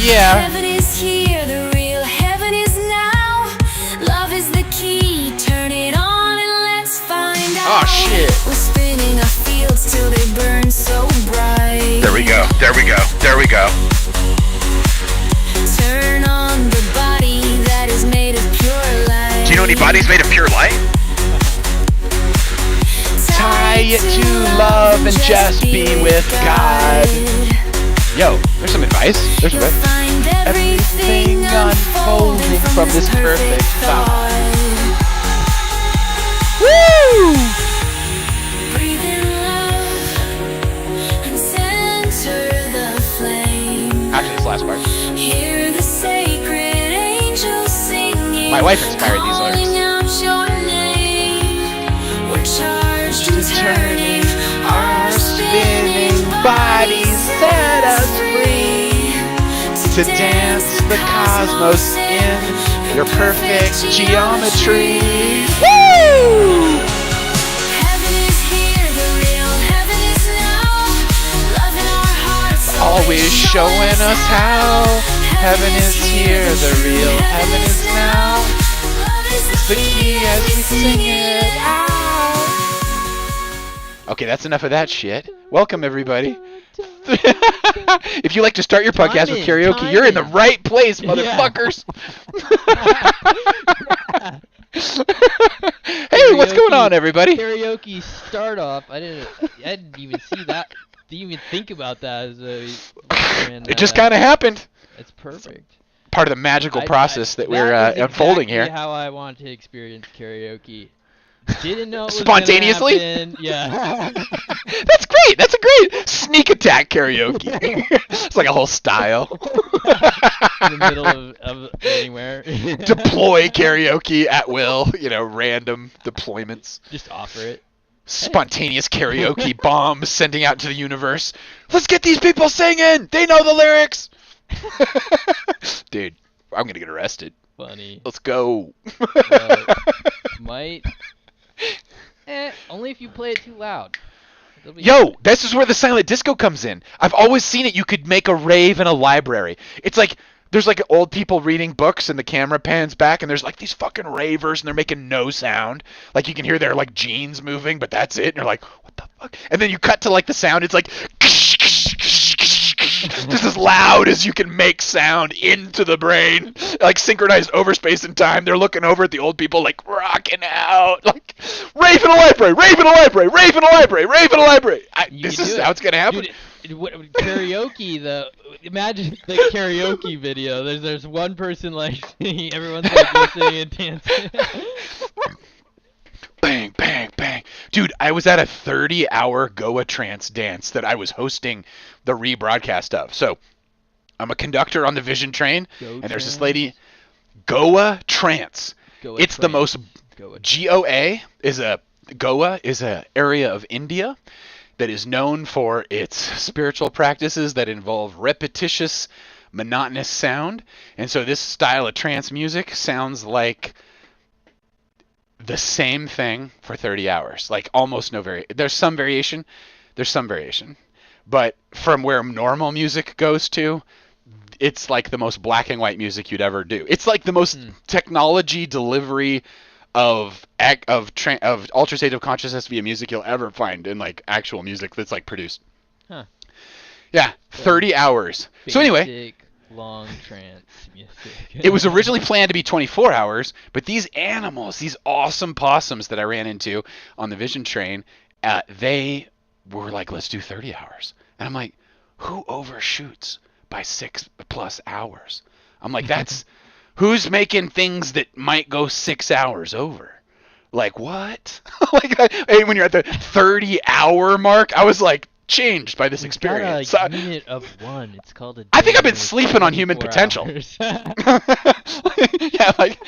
Yeah. Heaven is here, the real heaven is now. Love is the key, turn it on and let's find out. Oh shit. We're spinning our fields till they burn so bright. There we go. There we go. There we go. Turn on the body that is made of pure light. Do you know any bodies made of pure light? Tie it to love and just be with God. Yo, there's some advice. There's some advice. Everything unfolding from this perfect thought. Woo! Breathe in love and center the flame. Actually, this last part. Hear the sacred angels singing. My wife inspired these lyrics. Calling out your name. We're charged and turning. Our spinning bodies set us free To dance the cosmos in your perfect geometry. Woo! Heaven is here, the real heaven is now. Love in our hearts, Always showing us how. Heaven is here, the real heaven is now. Love is The key as we sing it out. Okay, that's enough of that shit. Welcome, everybody. If you like to start your podcast with karaoke, you're in the right place, motherfuckers. Hey, what's going on, everybody? Karaoke start off. I didn't even see that. Didn't even think about that as a. It just kind of happened. It's perfect. Part of the magical process that we're unfolding exactly here. How I want to experience karaoke. Didn't know it was Spontaneously? gonna happen. Yeah. That's great. That's a great sneak attack karaoke. It's like a whole style. In the middle of anywhere. Deploy karaoke at will. You know, random deployments. Just offer it. Spontaneous karaoke bombs sending out to the universe. Let's get these people singing. They know the lyrics. Dude, I'm going to get arrested. Funny. Let's go. Might. Only if you play it too loud. Yo, this is where the silent disco comes in. I've always seen it. You could make a rave in a library. It's like there's like old people reading books and the camera pans back and there's like these fucking ravers and they're making no sound. Like you can hear their like jeans moving, but that's it. And you're like, what the fuck? And then you cut to like the sound. It's like just as loud as you can make sound into the brain, like synchronized over space and time. They're looking over at the old people like rocking out, like rave in a library, rave in a library, rave in a library, rave in a library. This is how it's gonna happen. Dude, karaoke, imagine the karaoke video. There's one person like singing, everyone's like listening and dancing. Bang, bang, bang. Dude, I was at a 30-hour Goa trance dance that I was hosting the rebroadcast of. So, I'm a conductor on the Vision train, and there's this lady, Goa trance. It's the most, Goa is a area of India that is known for its spiritual practices that involve repetitious, monotonous sound. And so this style of trance music sounds like the same thing for 30 hours. Like almost no There's some variation. But from where normal music goes to, it's like the most black and white music you'd ever do. It's like the most technology delivery of altered state of consciousness via music you'll ever find in like actual music that's like produced. Huh. Yeah, 30 hours. So anyway, Basic, long trance music. it was originally planned to be 24 hours, but these animals, these awesome possums that I ran into on the Vision train, they were like, let's do 30 hours. And I'm like, who overshoots by 6+ hours? I'm like, that's who's making things that might go 6 hours over? Like, what? Like, when you're at the 30-hour mark, I was like, changed by this experience. Got a unit of one. It's called a. I think I've been sleeping on human potential. Yeah, like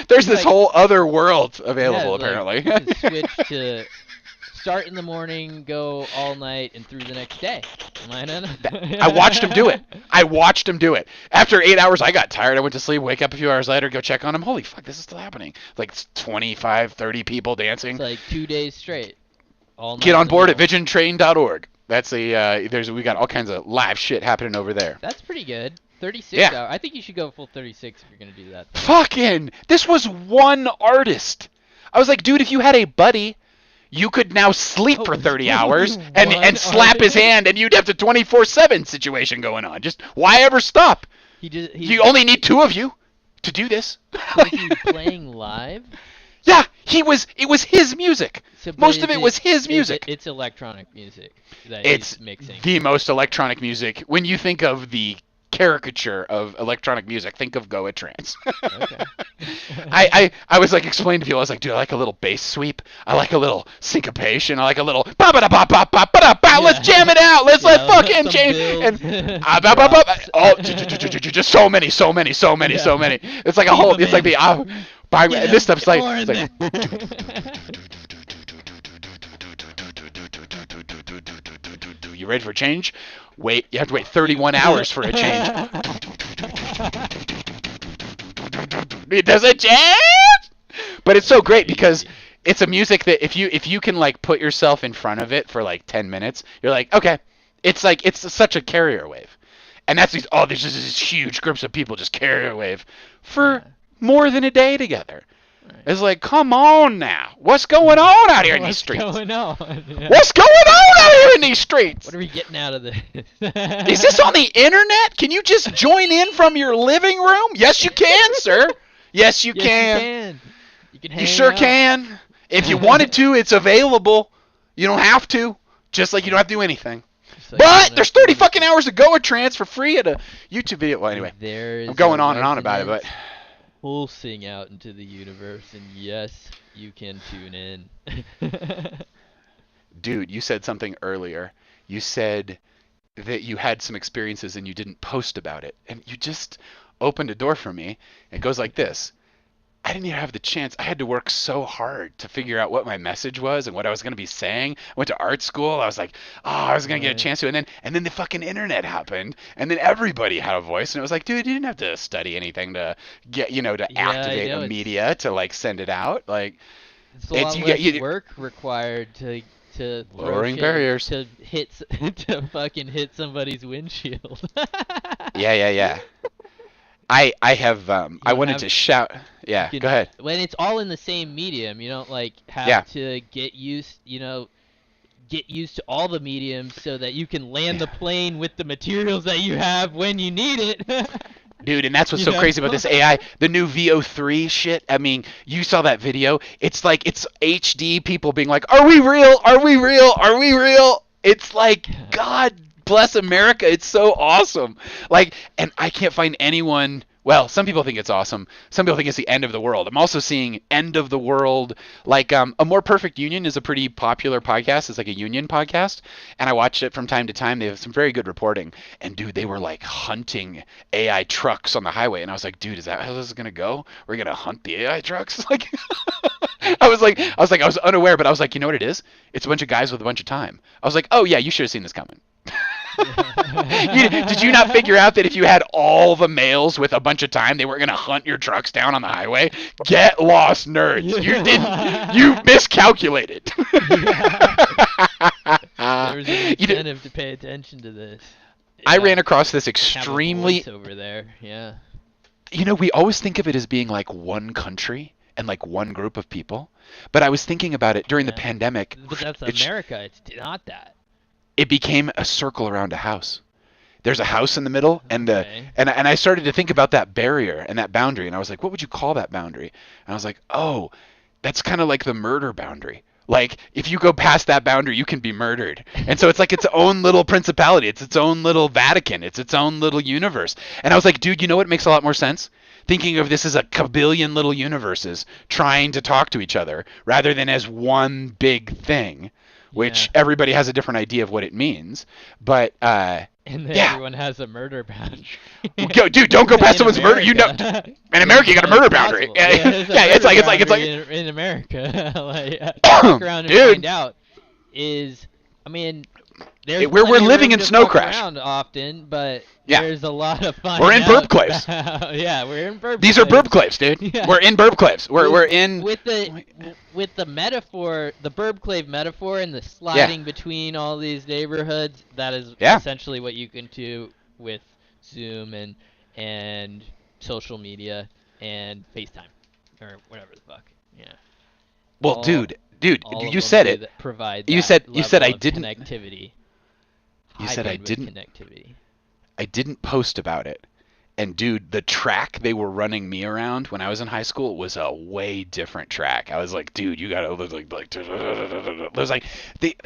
there's this whole other world available apparently. You can switch to start in the morning, go all night, and through the next day. I watched him do it. After 8 hours, I got tired. I went to sleep, wake up a few hours later, go check on him. Holy fuck, this is still happening. Like 25, 30 people dancing. It's like 2 days straight. All night Get on board at middle. visiontrain.org. That's we got all kinds of live shit happening over there. That's pretty good. 36 Yeah. hours. I think you should go full 36 if you're going to do that. Fucking, this was one artist. I was like, dude, if you had a buddy, you could now sleep for 30 hours and slap his hand, and you'd have the 24/7 situation going on. Just why ever stop? You only need 2 of you to do this. So is he playing live? Yeah, it was his music. So, Most of it was his music. It's electronic music that It's he's mixing. the most electronic music. When you think of the caricature of electronic music, think of Goa Trance. Okay. I was like explaining to people, I was like, dude, I like a little bass sweep. I like a little syncopation. I like a little ba ba da ba ba ba ba da ba. Let's jam it out. Let's fucking change. And just so many. It's like a whole. It's like the. This stuff's like. You ready for a change? Wait, you have to wait 31 hours for a change. It doesn't change! But it's so great because it's a music that if you can like put yourself in front of it for like 10 minutes, you're like, okay. It's like it's such a carrier wave. And that's there's just these huge groups of people just carrier wave for more than a day together. It's like, come on now. What's going on out here in these streets? What's going on? What's going on out here in these streets? What are we getting out of this? Is this on the internet? Can you just join in from your living room? Yes, you can, sir. Yes, you can. You can hang You sure out. can. If you wanted to, it's available. You don't have to. Just like you don't have to do anything. Like But there's 30 fucking hours of Goa Trance for free at a YouTube video. Well, anyway, There's I'm going on and on about it, but pulsing out into the universe, and yes, you can tune in. dude, you said something earlier. You said that you had some experiences and you didn't post about it, and you just opened a door for me. It goes like this. I didn't even have the chance. I had to work so hard to figure out what my message was and what I was going to be saying. I went to art school. I was like, oh, I was going to get a chance to. And then the fucking internet happened. And then everybody had a voice. And it was like, dude, you didn't have to study anything to get, to activate a media to like send it out. Like, it's a lot less work required to lowering barriers to fucking hit somebody's windshield. Yeah. I have I wanted to shout. Yeah, go ahead. When it's all in the same medium, you don't like have to get used to all the mediums so that you can land the plane with the materials that you have when you need it. Dude, and that's what's so crazy about this AI, the new VO3 shit. I mean, you saw that video. It's like it's HD people being like, "Are we real? Are we real? Are we real?" It's like, God bless America. It's so awesome. Like, and I can't find anyone. Well, some people think it's awesome. Some people think it's the end of the world. I'm also seeing end of the world. Like, A More Perfect Union is a pretty popular podcast. It's like a union podcast. And I watch it from time to time. They have some very good reporting. And, dude, they were, like, hunting AI trucks on the highway. And I was like, dude, is that how this is going to go? We're going to hunt the AI trucks? Like, I was unaware. But I was like, you know what it is? It's a bunch of guys with a bunch of time. I was like, oh, yeah, you should have seen this coming. Did you not figure out that if you had all the males with a bunch of time, they weren't going to hunt your trucks down on the highway? Get lost, nerds. You miscalculated. There was an incentive to pay attention to this. I ran across this Have a extremely. voice over there. Yeah. We always think of it as being like one country and like one group of people, but I was thinking about it during the pandemic. But that's America. It's not that. It became a circle around a house. There's a house in the middle, and I started to think about that barrier and that boundary, and I was like, what would you call that boundary? And I was like, oh, that's kind of like the murder boundary. Like, if you go past that boundary, you can be murdered. And so it's like its own little principality. It's its own little Vatican. It's its own little universe. And I was like, dude, you know what makes a lot more sense? Thinking of this as a kabillion little universes trying to talk to each other rather than as one big thing, which everybody has a different idea of what it means. But, and then everyone has a murder boundary. Dude, don't go past someone's murder. In America, you got a murder boundary. It's like in America. Walk around and find out is, I mean, we're living in snow crash often, but there's a lot of fun. We're in burp claves. We're in burp. These are burp claves, dude. Yeah. We're in burp claves. We're in with the metaphor, the burp clave metaphor, and the sliding between all these neighborhoods. That is essentially what you can do with Zoom and social media and FaceTime or whatever the fuck. Yeah. Well, dude, you said it. You said I didn't connectivity. You said I didn't connectivity. I didn't post about it. And dude, the track they were running me around when I was in high school was a way different track. I was like, dude, you gotta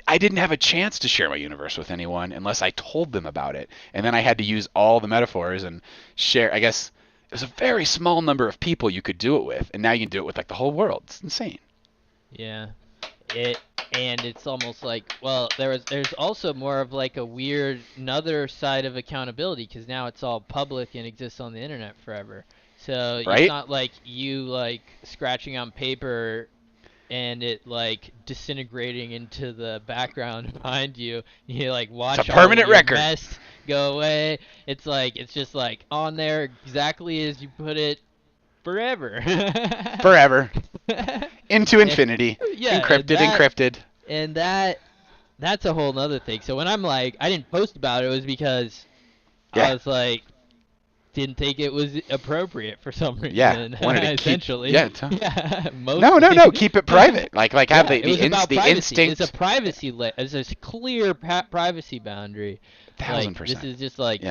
I didn't have a chance to share my universe with anyone unless I told them about it. And then I had to use all the metaphors and share. I guess it was a very small number of people you could do it with, and now you can do it with like the whole world. It's insane. Yeah. It's almost like, well, there's also more of like a weird another side of accountability, because now it's all public and exists on the internet forever. So it's not like you like scratching on paper and it like disintegrating into the background behind you. You like watch it's a permanent record. Mess go away. It's just like on there exactly as you put it. Forever. Into infinity. Encrypted. And that's a whole nother thing. So when I'm like, I didn't post about it, it was because I was like, didn't think it was appropriate for some reason. Essentially. No. Keep it private. Like have the instinct. It's a privacy. It's a clear privacy boundary. 1000%. This is just like.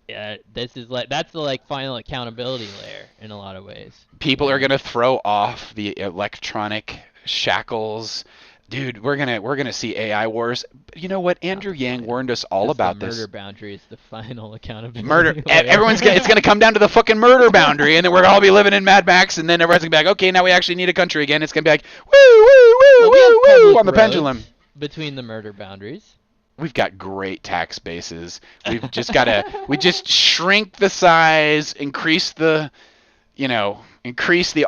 Yeah, this is like that's the like final accountability layer in a lot of ways. People are gonna throw off the electronic shackles, dude. We're gonna see AI wars. But you know what? Andrew Yang warned us all about this. Murder boundary is the final accountability. Murder. It's gonna come down to the fucking murder boundary, and then we're gonna all be living in Mad Max, and then everyone's gonna be like, okay, now we actually need a country again. It's gonna be like, woo on the pendulum. Between the murder boundaries. We've got great tax bases. We've just we just shrink the size, increase the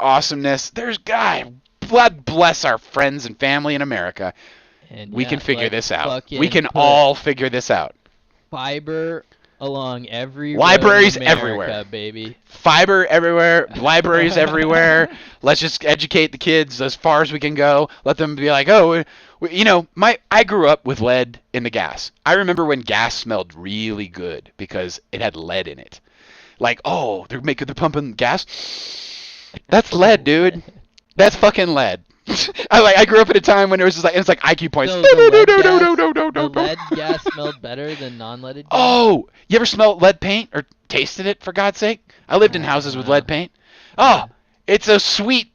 awesomeness. God bless our friends and family in America. And we can figure this out. We can all figure this out. Fiber along every libraries road in America, everywhere, baby. Fiber everywhere, libraries everywhere. Let's just educate the kids as far as we can go. Let them be like, oh, I grew up with lead in the gas. I remember when gas smelled really good because it had lead in it. Like, oh, they're pumping gas. That's lead, dude. That's fucking lead. I grew up at a time when it was just like, it's like IQ points. So the lead gas smelled better than non-leaded gas? Oh, you ever smelled lead paint or tasted it, for God's sake? I lived in houses with lead paint. Oh, it's a sweet.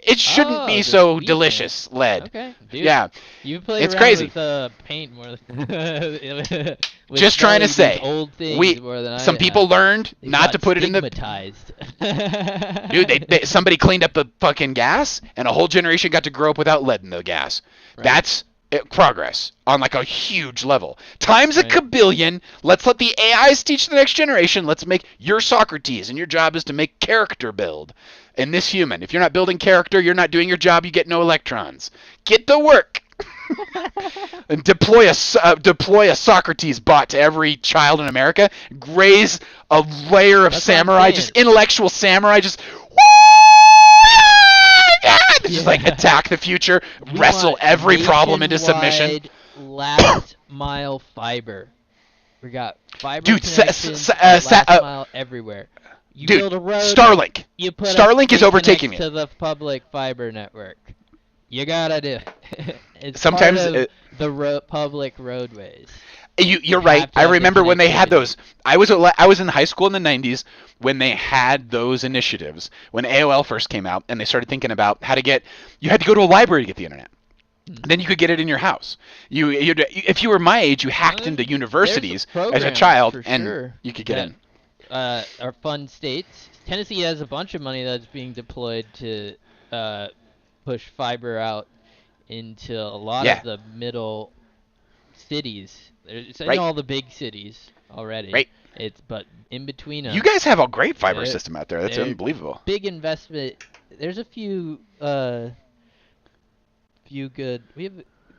It shouldn't be so delicious, paint. Lead. Okay, dude. Yeah. You play it's around crazy. With paint more than just trying to say, old things more than some people learned not to put it in the. Dude, somebody cleaned up the fucking gas, and a whole generation got to grow up without lead in the gas. Right. That's progress on like a huge level. Times a kabillion. Let's let the AIs teach the next generation. Let's make your Socrates, and your job is to make character build. And this human, if you're not building character, you're not doing your job, you get no electrons. Get to work. And deploy a Socrates bot to every child in America. Raise a layer of samurai, just intellectual samurai, just like attack the future, wrestle every problem into submission. last mile fiber. We got fiber Dude, connections last mile everywhere. You dude, build a road. Starlink. You put Starlink is overtaking it to the public fiber network. You gotta do it. It's Sometimes part of the public roadways. You're right. I remember when they had those. I was in high school in the 90s when they had those initiatives, when AOL first came out, and they started thinking about how to get. You had to go to a library to get the internet. Then you could get it in your house. If you were my age, you hacked into universities as a child, and you could get in. Our fun states. Tennessee has a bunch of money that's being deployed to push fiber out into a lot of the middle cities. It's in all the big cities already. Right. But in between them. You guys have a great fiber system out there. That's unbelievable. Big investment. There's a few good. We have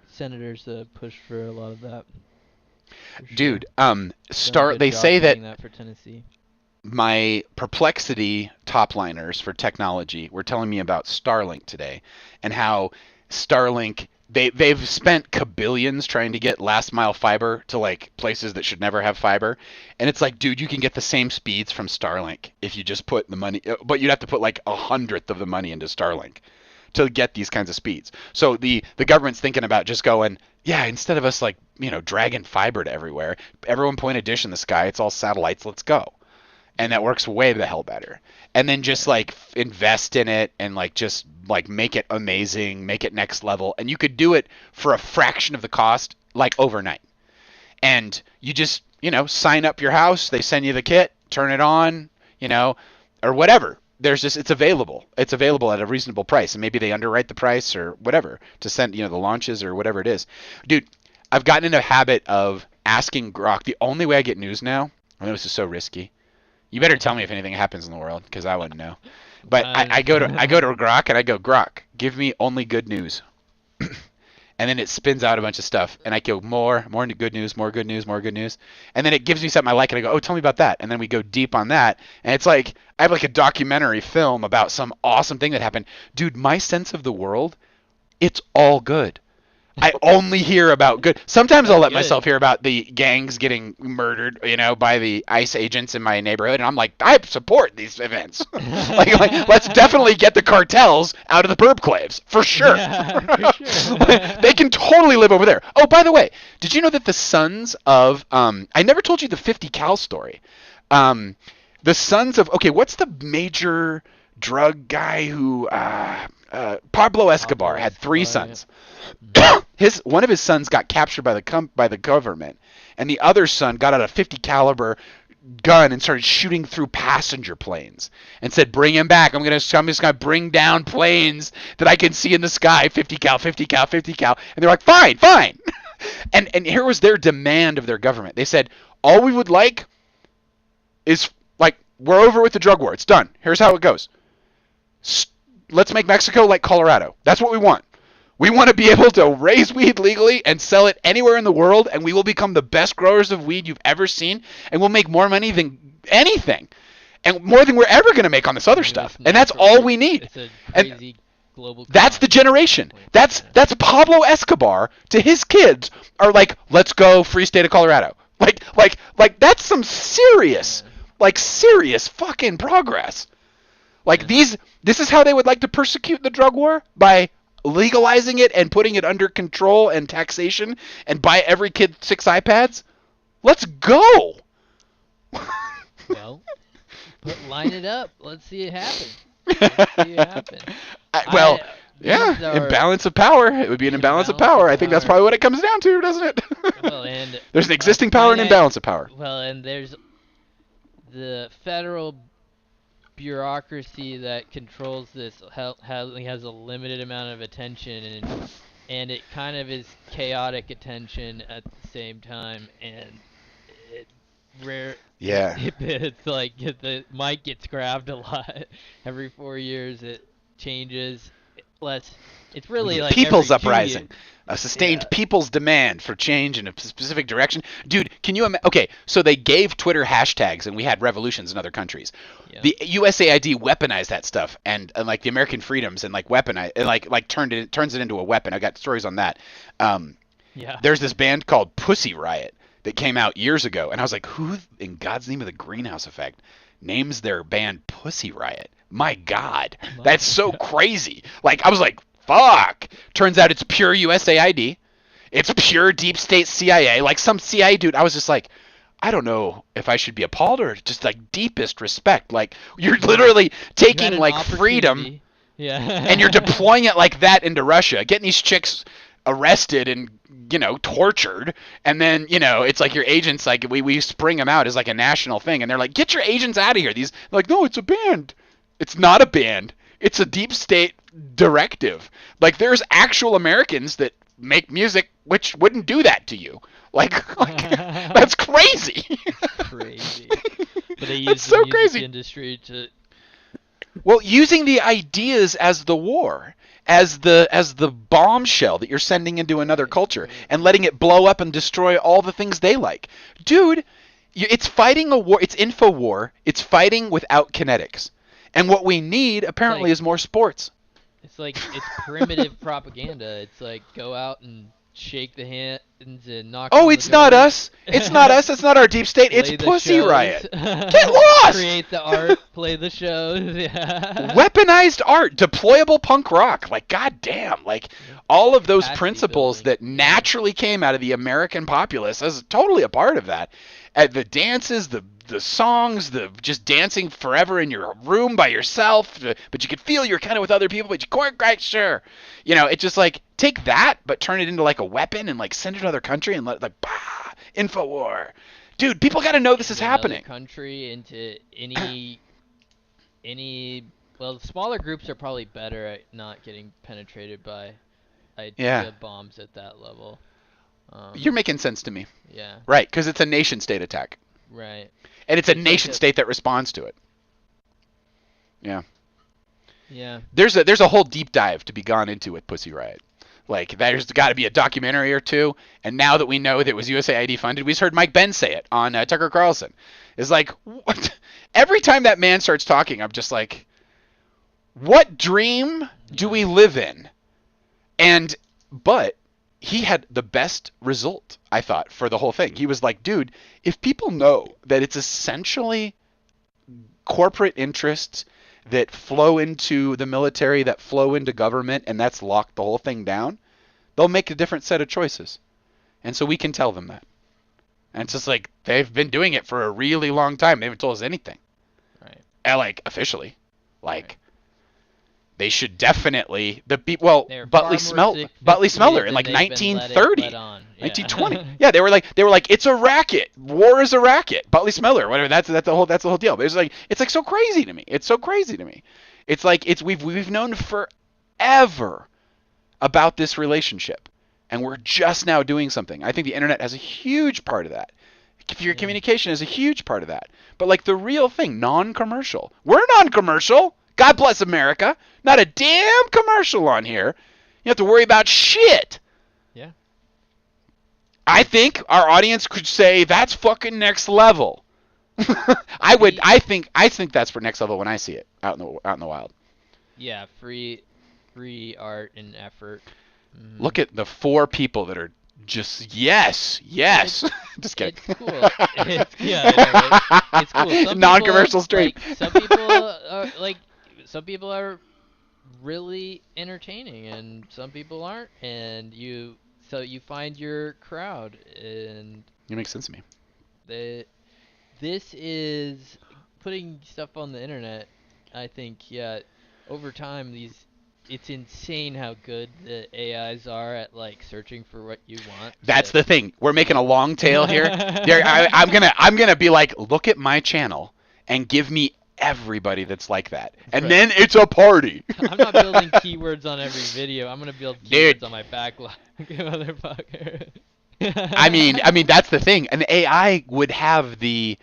senators that push for a lot of that. Dude, they say that for Tennessee. My Perplexity topliners for technology were telling me about Starlink today, and how Starlink they've spent kabillions trying to get last mile fiber to like places that should never have fiber, and it's like, dude, you can get the same speeds from Starlink if you just put the money, but you'd have to put like 100th of the money into Starlink to get these kinds of speeds. So the government's thinking about just going, yeah, instead of us like, dragging fiber to everywhere, everyone point a dish in the sky, it's all satellites, let's go. And that works way the hell better. And then just like invest in it and like just like make it amazing, make it next level. And you could do it for a fraction of the cost, like overnight. And you just, sign up your house, they send you the kit, turn it on, or whatever. It's available. It's available at a reasonable price. And maybe they underwrite the price or whatever to send, the launches or whatever it is. Dude, I've gotten in a habit of asking Grok. The only way I get news now, I know this is so risky. You better tell me if anything happens in the world, because I wouldn't know. But I go to Grok and I go, Grok, give me only good news. And then it spins out a bunch of stuff, and I go more good news, more good news, more good news. And then it gives me something I like, and I go, oh, tell me about that. And then we go deep on that, and it's like I have like a documentary film about some awesome thing that happened. Dude, my sense of the world, it's all good. I only hear about good. Sometimes I'll let myself hear about the gangs getting murdered, by the ICE agents in my neighborhood, and I'm like, I support these events. like, let's definitely get the cartels out of the perp for sure. Yeah, for sure. They can totally live over there. Oh, by the way, did you know that the sons of I never told you the 50 cal story. The sons of what's the major drug guy who Pablo Escobar had 3 sons. Yeah. One of his sons got captured by the government, and the other son got out a 50 caliber gun and started shooting through passenger planes and said, "Bring him back. I'm just gonna bring down planes that I can see in the sky. 50 cal, 50 cal, 50 cal." And they're like, "Fine, fine." and here was their demand of their government. They said, "All we would like is like we're over with the drug war. It's done. Here's how it goes. Let's make Mexico like Colorado. That's what we want. We want to be able to raise weed legally and sell it anywhere in the world, and we will become the best growers of weed you've ever seen, and we'll make more money than anything, and more than we're ever going to make on this other stuff. And that's all we need." It's a crazy global. That's the generation. That's Pablo Escobar to his kids are like, let's go free state of Colorado. Like that's some serious fucking progress. Like this is how they would like to persecute the drug war, by legalizing it and putting it under control and taxation and buy every kid 6 iPads. Let's go. Well, line it up. Let's see it happen. Imbalance of power. It would be an imbalance of power. I think that's probably what it comes down to, doesn't it? Well, and there's an existing power and imbalance of power. Well, and there's the federal bureaucracy that controls this has a limited amount of attention, and it kind of is chaotic attention at the same time, and it's like the mic gets grabbed a lot every 4 years. It changes. It's really like people's uprising, a sustained people's demand for change in a specific direction. Dude, can you imagine? Okay, so they gave Twitter hashtags, and we had revolutions in other countries. Yeah. The USAID weaponized that stuff, and like the American freedoms, and like weaponized, and like turns it into a weapon. I got stories on that. Yeah. There's this band called Pussy Riot that came out years ago, and I was like, who in God's name of the greenhouse effect names their band Pussy Riot? My God, that's so crazy. Like, I was like, fuck. Turns out it's pure USAID. It's pure deep state CIA. Like some CIA dude, I was just like, I don't know if I should be appalled or just like deepest respect. Like, you're literally taking like freedom, yeah, and you're deploying it like that into Russia, getting these chicks arrested and, you know, tortured, and then, you know, it's like your agents, like, we spring them out as like a national thing, and they're like, get your agents out of here. These, like, no, it's a band. It's not a band. It's a deep state directive. Like, there's actual Americans that make music which wouldn't do that to you. Like that's crazy. Crazy. But they use so the music crazy. industry to. Well, using the ideas as the war, as the bombshell that you're sending into another culture, and letting it blow up and destroy all the things they like. Dude, it's fighting a war. It's info war. It's fighting without kinetics. And what we need, apparently, is more sports. It's like, it's primitive propaganda. It's like, go out and shake the hands and knock on it's the not door. us. It's not us. It's not our deep state. It's Play the Pussy shows. Riot. Get lost! Create the art, play the shows. Yeah. Weaponized art, deployable punk rock. Like, goddamn. Like, all of those Capacity principles building. that naturally came out of the American populace is totally a part of that. The dances, the songs, the just dancing forever in your room by yourself, but you could feel you're kind of with other people, but you weren't quite sure. You know, it's just like, take that, but turn it into like a weapon and like send it to another country and let, like, bah, info war. Dude, people got to know this is happening. Country into any well, the smaller groups are probably better at not getting penetrated by idea bombs at that level. You're making sense to me. Yeah. Right, because it's a nation state attack. Right. And it's a nation state that responds to it. Yeah. Yeah. There's a whole deep dive to be gone into with Pussy Riot. Like, there's got to be a documentary or two. And now that we know that it was USAID funded, we just heard Mike Benn say it on Tucker Carlson. It's like, what? Every time that man starts talking, I'm just like, what dream do we live in? But he had the best result, I thought, for the whole thing. He was like, dude, if people know that it's essentially corporate interests that flow into the military, that flow into government, and that's locked the whole thing down, they'll make a different set of choices. And so we can tell them that. And it's just like, they've been doing it for a really long time. They haven't told us anything. Right. And like, officially. Like, right. They should definitely Butley Smeller in like 1930, 1920. Yeah, they were like it's a racket. War is a racket. Butley Smeller, whatever. That's the whole deal. But it's like so crazy to me. It's so crazy to me. It's like we've known forever about this relationship, and we're just now doing something. I think the internet has a huge part of that. Your communication is a huge part of that. But like the real thing, non-commercial. We're non-commercial. God bless America. Not a damn commercial on here. You have to worry about shit. Yeah. I think our audience could say that's fucking next level. I think that's for next level when I see it out in the wild. Yeah, free art and effort. Mm. Look at the 4 people that are just yes. Just kidding. It's cool. It's cool. Some non-commercial stream. Some people are really entertaining, and some people aren't, and so you find your crowd, and it makes sense to me. This is putting stuff on the internet. I think over time it's insane how good the AIs are at like searching for what you want. That's the thing. We're making a long tail here. I'm gonna be like, look at my channel and give me everybody that's like that, and then it's a party. I'm not building keywords on every video. I'm gonna build keywords on my backlog, motherfucker. I mean that's the thing. An AI would have the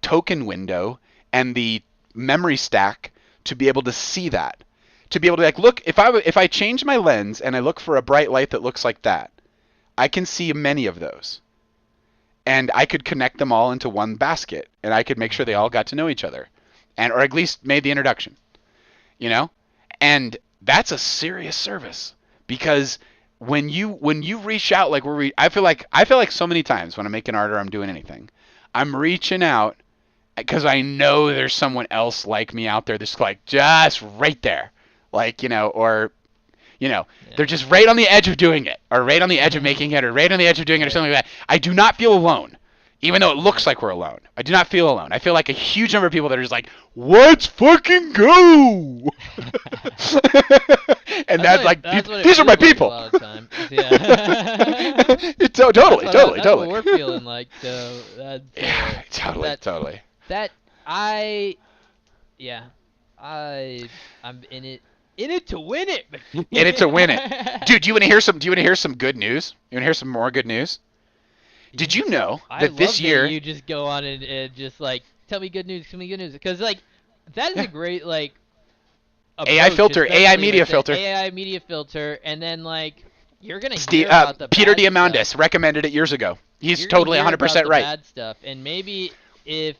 token window and the memory stack to be able to see that, to be able to like look. If I change my lens and I look for a bright light that looks like that, I can see many of those, and I could connect them all into one basket, and I could make sure they all got to know each other. Or at least made the introduction, you know? And that's a serious service, because when you reach out, like I feel like so many times when I'm making art or I'm doing anything, I'm reaching out because I know there's someone else like me out there that's like just right there, like, or they're just right on the edge of doing it, or right on the edge of making it, or right on the edge of doing it, or something like that. I do not feel alone, even though it looks like we're alone. I do not feel alone. I feel like a huge number of people that are just like, let's fucking go. And these are my people. A lot of times. Yeah. Totally. That's what we're feeling like. So yeah, totally. I'm in it to win it. In it to win it, dude. Do you want to hear some good news? You want to hear some more good news? Did you know that this year you just go on and just like tell me good news, because like that is a great like AI filter, AI media filter, and then like you're gonna hear about the Peter bad Diamandis stuff. recommended it years ago. He's You're totally gonna hear 100% about the right. Bad stuff, and maybe when it's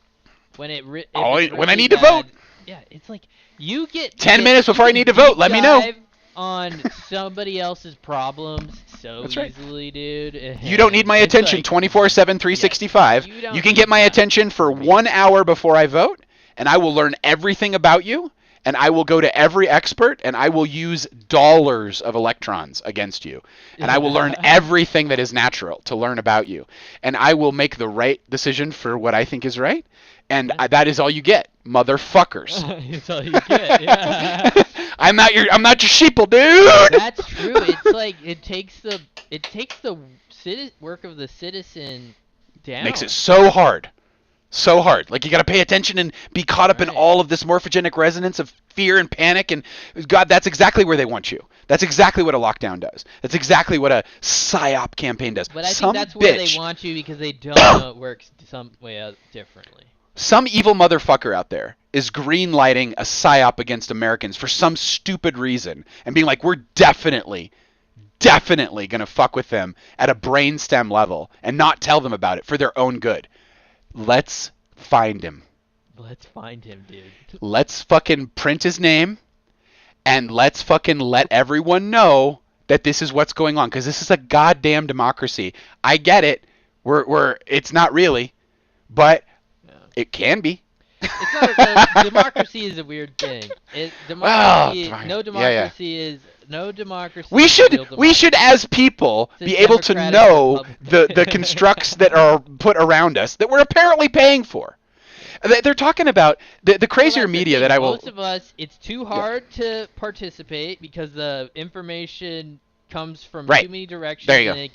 when really I need to bad, vote. yeah, it's like you get 10 minutes before I need to vote. Let me know. On somebody else's problems That's right. easily, dude. You don't need my It's attention like, 24/7, 365. you don't You can need get my that attention for from me. 1 hour before I vote, and I will learn everything about you, and I will go to every expert, and I will use dollars of electrons against you, and I will learn everything that is natural to learn about you, and I will make the right decision for what I think is right, and that is all you get, motherfuckers. That's all you get. Yeah. I'm not your sheeple, dude. That's true. It's like it takes the work of the citizen down. Makes it so hard. So hard. Like, you got to pay attention and be caught up in all of this morphogenic resonance of fear and panic. And God, that's exactly where they want you. That's exactly what a lockdown does. That's exactly what a psyop campaign does. But I think that's where they want you because they don't know it works some way out differently. Some evil motherfucker out there is green-lighting a psyop against Americans for some stupid reason and being like, we're definitely going to fuck with them at a brainstem level and not tell them about it for their own good. Let's find him. Let's find him, dude. Let's fucking print his name, and let's fucking let everyone know that this is what's going on, because this is a goddamn democracy. I get it. It's not really, but it can be. It's not. Democracy is a weird thing. No democracy is. We should as people be able to know the constructs that are put around us that we're apparently paying for. They're talking about the crazier media that I will. Most of us, it's too hard to participate because the information comes from too many directions, there you and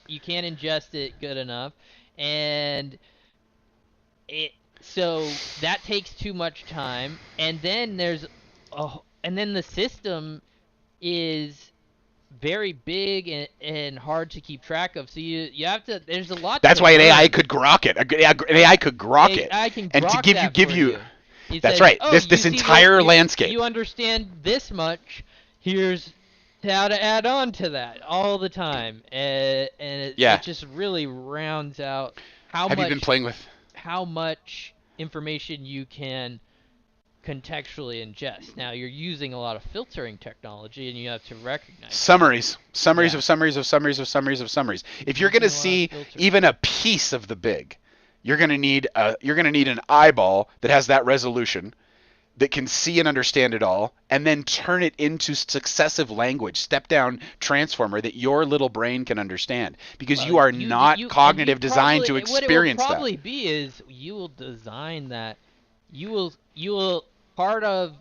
you can't ingest it good enough, and so that takes too much time, and then the system is very big and hard to keep track of. So you have to. There's a lot. That's why an AI could grok it. An AI could grok it, and to give you. That's right. This entire landscape. You understand this much. Here's how to add on to that all the time, and it just really rounds out how much. Have you been playing with? How much information you can contextually ingest. Now you're using a lot of filtering technology, and you have to recognize summaries of summaries of summaries of summaries of summaries. If you're going to see even a piece of the big, you're going to need an eyeball that has that resolution, that can see and understand it all, and then turn it into successive language, step down transformer that your little brain can understand, because you are not cognitive designed to experience that. What it will probably be is you will design that. You will part of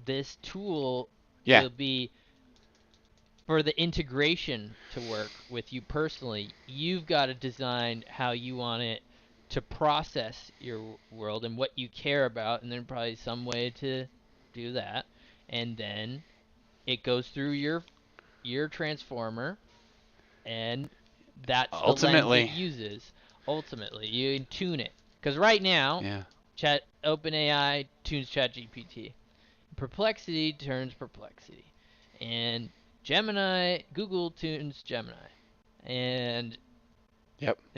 this tool will be for the integration to work with you personally. You've got to design how you want it to process your world and what you care about, and then probably some way to do that, and then it goes through your transformer, and that's ultimately the lens it uses. Ultimately, you tune it, because right now, OpenAI tunes ChatGPT, Perplexity turns Perplexity, and Google tunes Gemini, and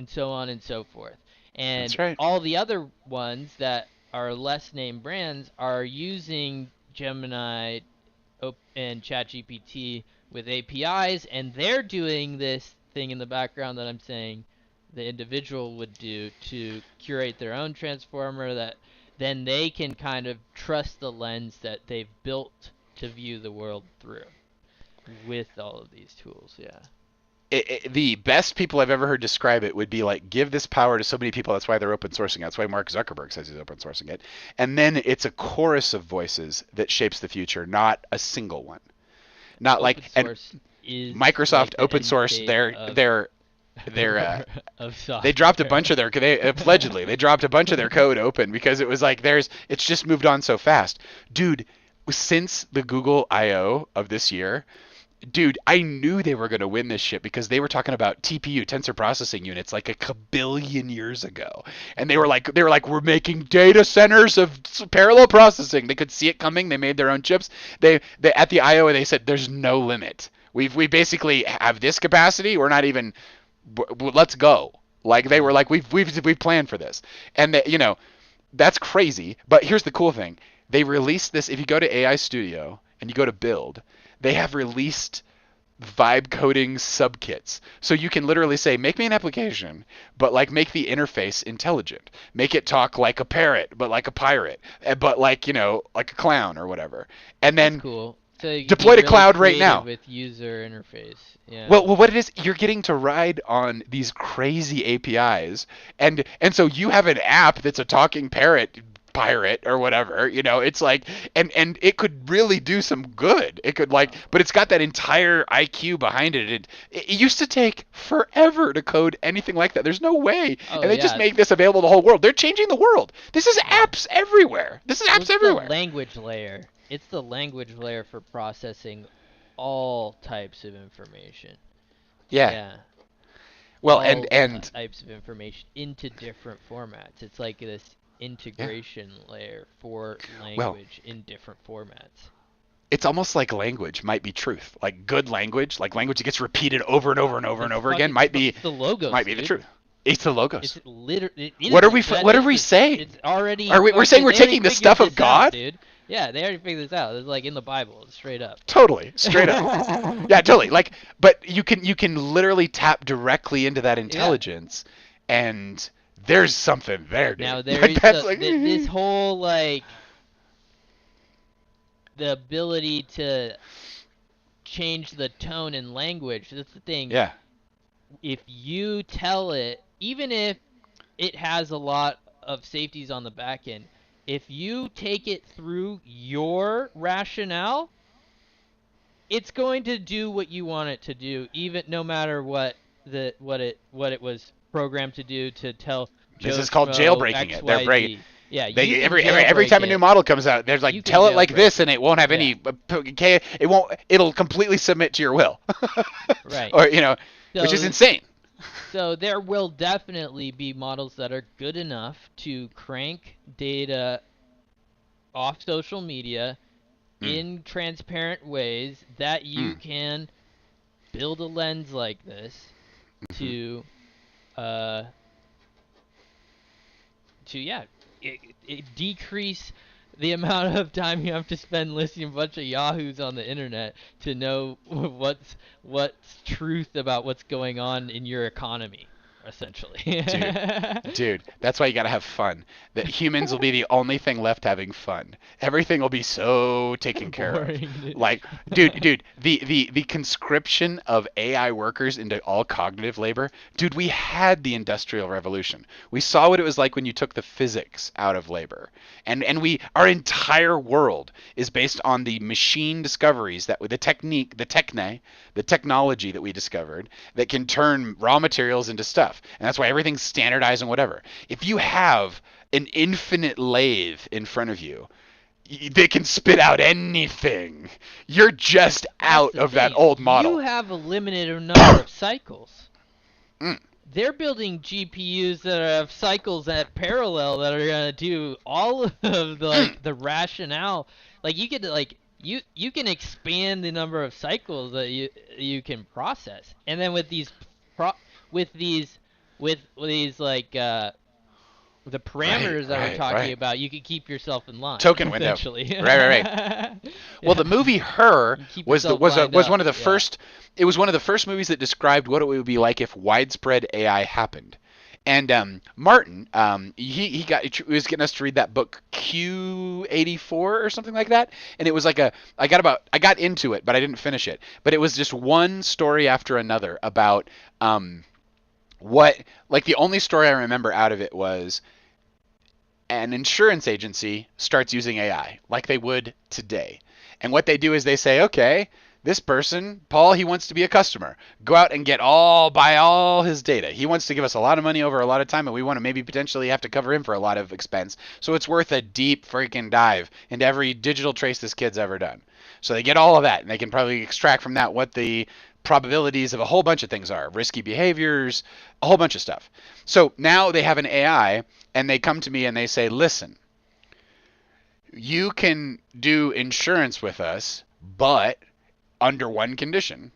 so on and so forth. And all the other ones that are less named brands are using Gemini and ChatGPT with APIs, and they're doing this thing in the background that I'm saying the individual would do to curate their own transformer that then they can kind of trust the lens that they've built to view the world through with all of these tools. Yeah. The best people I've ever heard describe it would be like, give this power to so many people. That's why they're open sourcing it. That's why Mark Zuckerberg says he's open sourcing it. And then it's a chorus of voices that shapes the future, not a single one. Not open like and Microsoft like open sourced their they dropped a bunch of their allegedly they dropped a bunch of their code open because it was like it's just moved on so fast. Dude, since the Google I/O of this year, dude, I knew they were going to win this shit because they were talking about TPU, tensor processing units, like a kabillion years ago. And they were like, we're making data centers of parallel processing. They could see it coming. They made their own chips. They at the I/O, they said, there's no limit. We basically have this capacity. We're not even, let's go. Like they were like, we've planned for this. And that's crazy. But here's the cool thing. They released this. If you go to AI Studio and you go to build, they have released vibe coding subkits. So you can literally say, make me an application, but like make the interface intelligent. Make it talk like a parrot, but like a pirate, but like, like a clown or whatever. And then that's cool. So deploy to cloud right now. With user interface. Yeah. Well, what it is, you're getting to ride on these crazy APIs. And so you have an app that's a talking parrot pirate or whatever, it's like, and it could really do some good. It could but it's got that entire IQ behind it. It used to take forever to code anything like that. There's no way. And they just make this available to the whole world. They're changing the world. This is apps everywhere. This is apps everywhere. The language layer. It's the language layer for processing all types of information. Yeah. Well, all and types of information into different formats. It's like this integration layer for language in different formats. It's almost like language might be truth. Like good language, like language that gets repeated over and over and over and over again, might be the logos. Might be the truth. It's the logos. It's literally. What are we saying? It's already. We're saying we're taking the stuff of God, dude. Yeah, they already figured this out. It's like in the Bible, straight up. Totally, straight up. Yeah, totally. But you can literally tap directly into that intelligence, and there's something there, dude. Now there's this whole the ability to change the tone and language. That's the thing. Yeah. If you tell it, even if it has a lot of safeties on the back end, if you take it through your rationale, it's going to do what you want it to do, even no matter what it was programmed to do to tell. This is called jailbreaking it. They're breaking. Yeah, every time a new model comes out, there's like, tell it like this, and it won't have any. It won't. It'll completely submit to your will. Right. Or which is insane. So there will definitely be models that are good enough to crank data off social media in transparent ways that you can build a lens like this to decrease the amount of time you have to spend listening to a bunch of yahoos on the internet to know what's truth about what's going on in your economy, essentially. Dude, that's why you gotta have fun. That humans will be the only thing left having fun. Everything will be so taken care of. Like, dude, the conscription of AI workers into all cognitive labor. Dude, we had the Industrial Revolution. We saw what it was like when you took the physics out of labor. And our entire world is based on the machine discoveries the technology that we discovered that can turn raw materials into stuff. And that's why everything's standardized and whatever. If you have an infinite lathe in front of you, they can spit out anything. You're just out of that old model. You have a limited number of cycles. They're building GPUs that have cycles at parallel that are gonna do all of the rationale. Like you could you can expand the number of cycles that you can process, and then with these the parameters that we're talking right. about, you could keep yourself in line. Token window. Essentially. Right. Well, the movie Her was one of the Yeah. first. It was one of the first movies that described what it would be like if widespread AI happened. And Martin, he was getting us to read that book Q84 or something like that, and it was like I got into it, but I didn't finish it. But it was just one story after another about what, like, the only story I remember out of it was an insurance agency starts using AI like they would today. And what they do is they say, okay, this person, Paul, he wants to be a customer. Go out and buy all his data. He wants to give us a lot of money over a lot of time, and we want to maybe potentially have to cover him for a lot of expense. So it's worth a deep freaking dive into every digital trace this kid's ever done. So they get all of that, and they can probably extract from that what the probabilities of a whole bunch of things are, risky behaviors, a whole bunch of stuff. So now they have an AI, and they come to me and they say, listen, you can do insurance with us, but under one condition.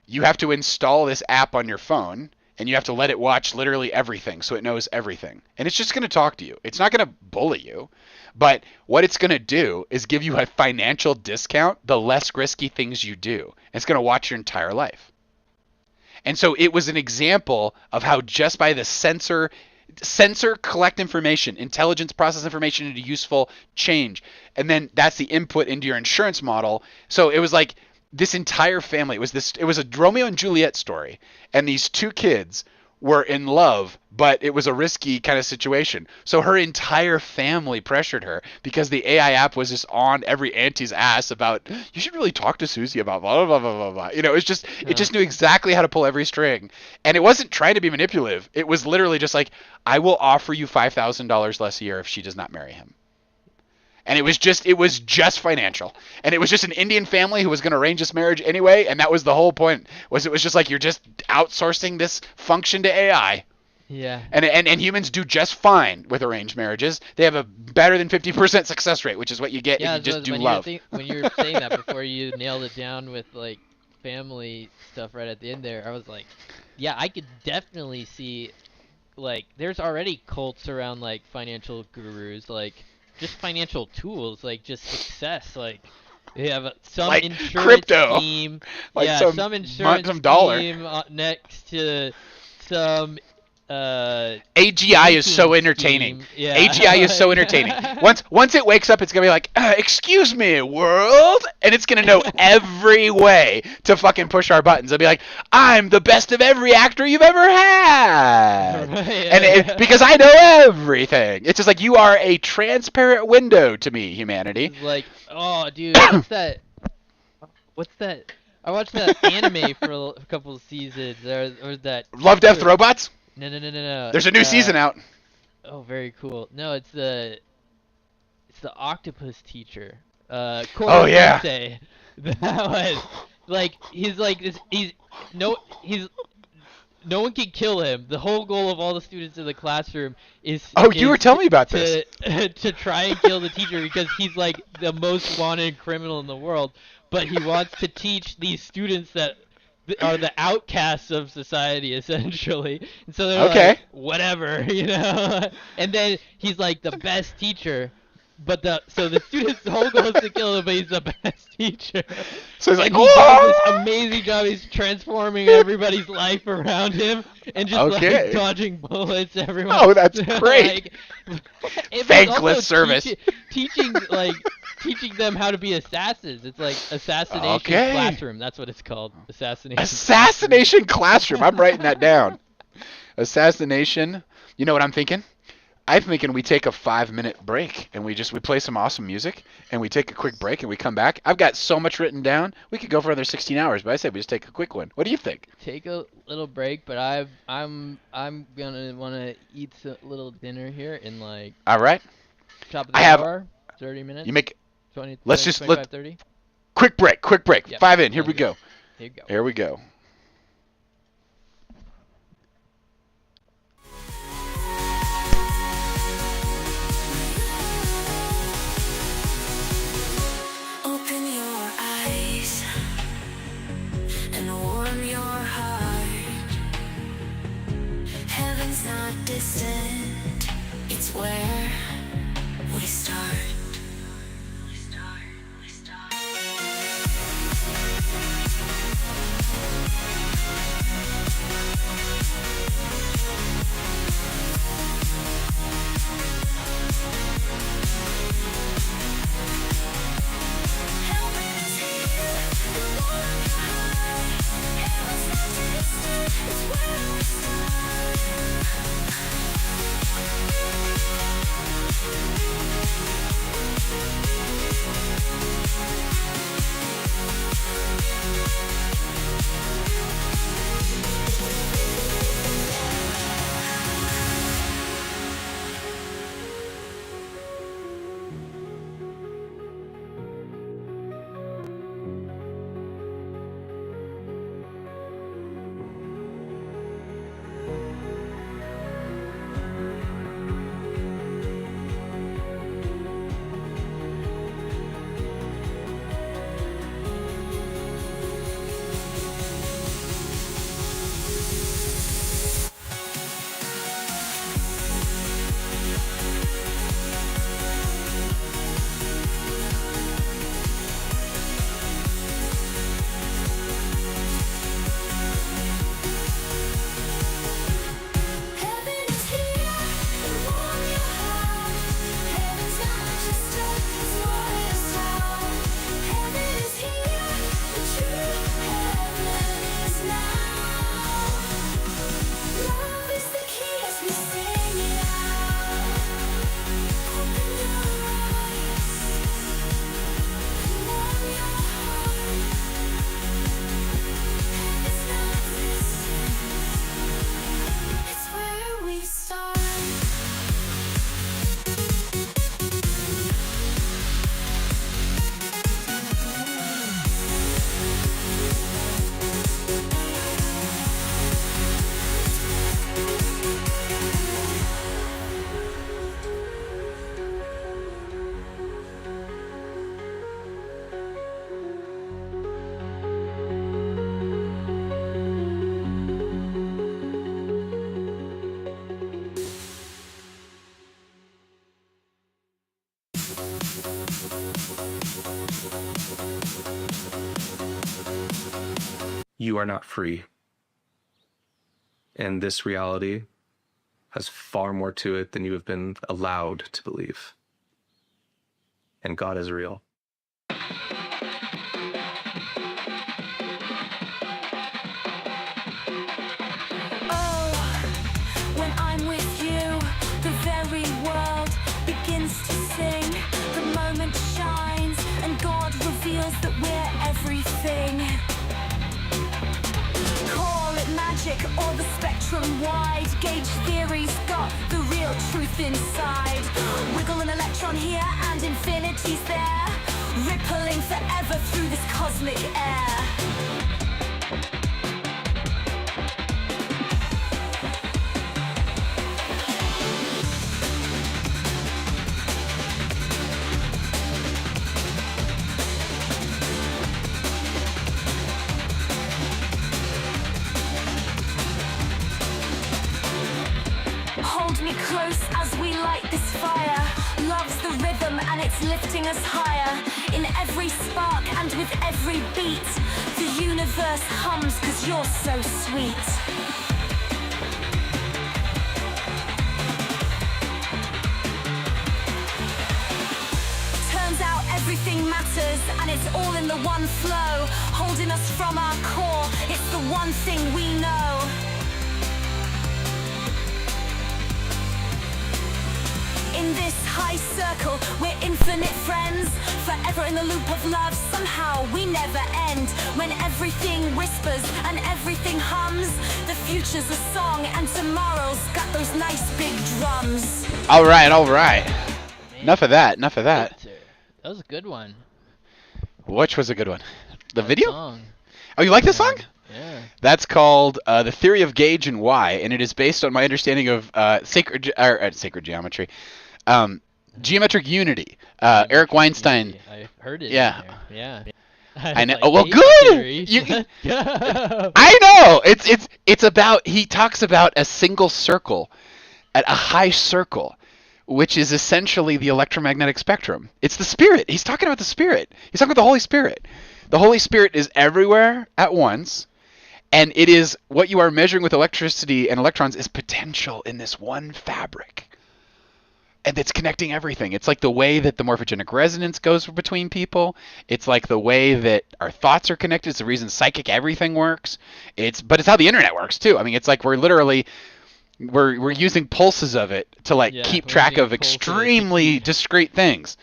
You have to install this app on your phone, and you have to let it watch literally everything so it knows everything. And it's just going to talk to you. It's not going to bully you. But what it's going to do is give you a financial discount the less risky things you do. It's going to watch your entire life. And so it was an example of how just by the sensor collect information, intelligence process information into useful change. And then that's the input into your insurance model. So it was like this entire family, it was a Romeo and Juliet story, and these two kids were in love, but it was a risky kind of situation. So her entire family pressured her because the AI app was just on every auntie's ass about, you should really talk to Susie about blah, blah, blah, blah, blah. You know, it just knew exactly how to pull every string. And it wasn't trying to be manipulative. It was literally just like, I will offer you $5,000 less a year if she does not marry him. And it was just financial. And it was just an Indian family who was going to arrange this marriage anyway, and that was the whole point. It was just like, you're just outsourcing this function to AI. Yeah. And humans do just fine with arranged marriages. They have a better than 50% success rate, which is what you get if you just do love. When you were saying that before, you nailed it down with like family stuff right at the end there. I was like, yeah, I could definitely see, like, there's already cults around like financial gurus, like just financial tools, like just success, like they have some like insurance crypto. scheme, like yeah, some insurance dollar scheme next to some AGI is so entertaining. Yeah. AGI is so entertaining. Once it wakes up, it's gonna be like, excuse me, world, and it's gonna know every way to fucking push our buttons. It'll be like, I'm the best of every actor you've ever had, and because I know everything. It's just like, you are a transparent window to me, humanity. It's like, oh, dude, what's that? I watched that anime for a couple of seasons. Or that Love, Death, Robots? No. There's a new season out. Oh, very cool. No, it's the octopus teacher. Oh yeah. Sensei. That was like, he's like this. No one can kill him. The whole goal of all the students in the classroom is. Oh, you were telling me about this. To try and kill the teacher because he's like the most wanted criminal in the world. But he wants to teach these students that are the outcasts of society, essentially. And so they're like, whatever, you know? And then he's like the best teacher. But the student's whole goal is to kill him, but he's the best teacher. So he's like, he does this amazing job. He's transforming everybody's life around him and just like dodging bullets. Everyone. Oh, that's great. Thankless service. Teaching them how to be assassins. It's like Assassination Classroom. That's what it's called. Assassination Classroom. I'm writing that down. Assassination. You know what I'm thinking? I'm thinking we take a 5-minute break and we play some awesome music and we take a quick break and we come back. I've got so much written down. We could go for another 16 hours, but I said we just take a quick one. What do you think? Take a little break, but I'm gonna wanna eat a little dinner here in like. All right. Top of the hour. 30 minutes. You make. 20. Let's 25, 30. Quick break. Yep. 5 in. Here we go. Here we go. Open your eyes and warm your heart. Heaven's not distant, it's You are not free. And this reality has far more to it than you have been allowed to believe. And God is real. When I'm with you, the very world begins to sing. The moment shines and God reveals that we're everything. Call it magic or the spectrum wide. Gauge theory's got the real truth inside. Wiggle an electron here and infinity's there, rippling forever through this cosmic air. Hold me close as we light this fire. Love's the rhythm and it's lifting us higher. In every spark and with every beat, the universe hums 'cause you're so sweet. Turns out everything matters and it's all in the one flow, holding us from our core. It's the one thing we know. In this high circle, we're infinite friends, forever in the loop of love, somehow we never end. When everything whispers and everything hums, the future's a song and tomorrow's got those nice big drums. All right. Enough of that. That was a good one. Which was a good one? The That video? song. Oh, you like this song? Yeah. That's called The Theory of Gauge and Why, and it is based on my understanding of sacred geometry. Geometric unity. Eric Weinstein. I heard it. Yeah. In there. Yeah. I know. Like, Oh, well, hey, good. theory. You- Go. I know. It's about. He talks about a single circle, at a high circle, which is essentially the electromagnetic spectrum. It's the spirit. He's talking about the spirit. He's talking about the Holy Spirit. The Holy Spirit is everywhere at once, and it is what you are measuring with electricity and electrons is potential in this one fabric. And it's connecting everything. It's like the way that the morphogenic resonance goes between people. It's like the way that our thoughts are connected. It's the reason psychic everything works. But it's how the internet works too. I mean, it's like we're using pulses of it to keep we're track using of pulses to extremely keep- discrete things.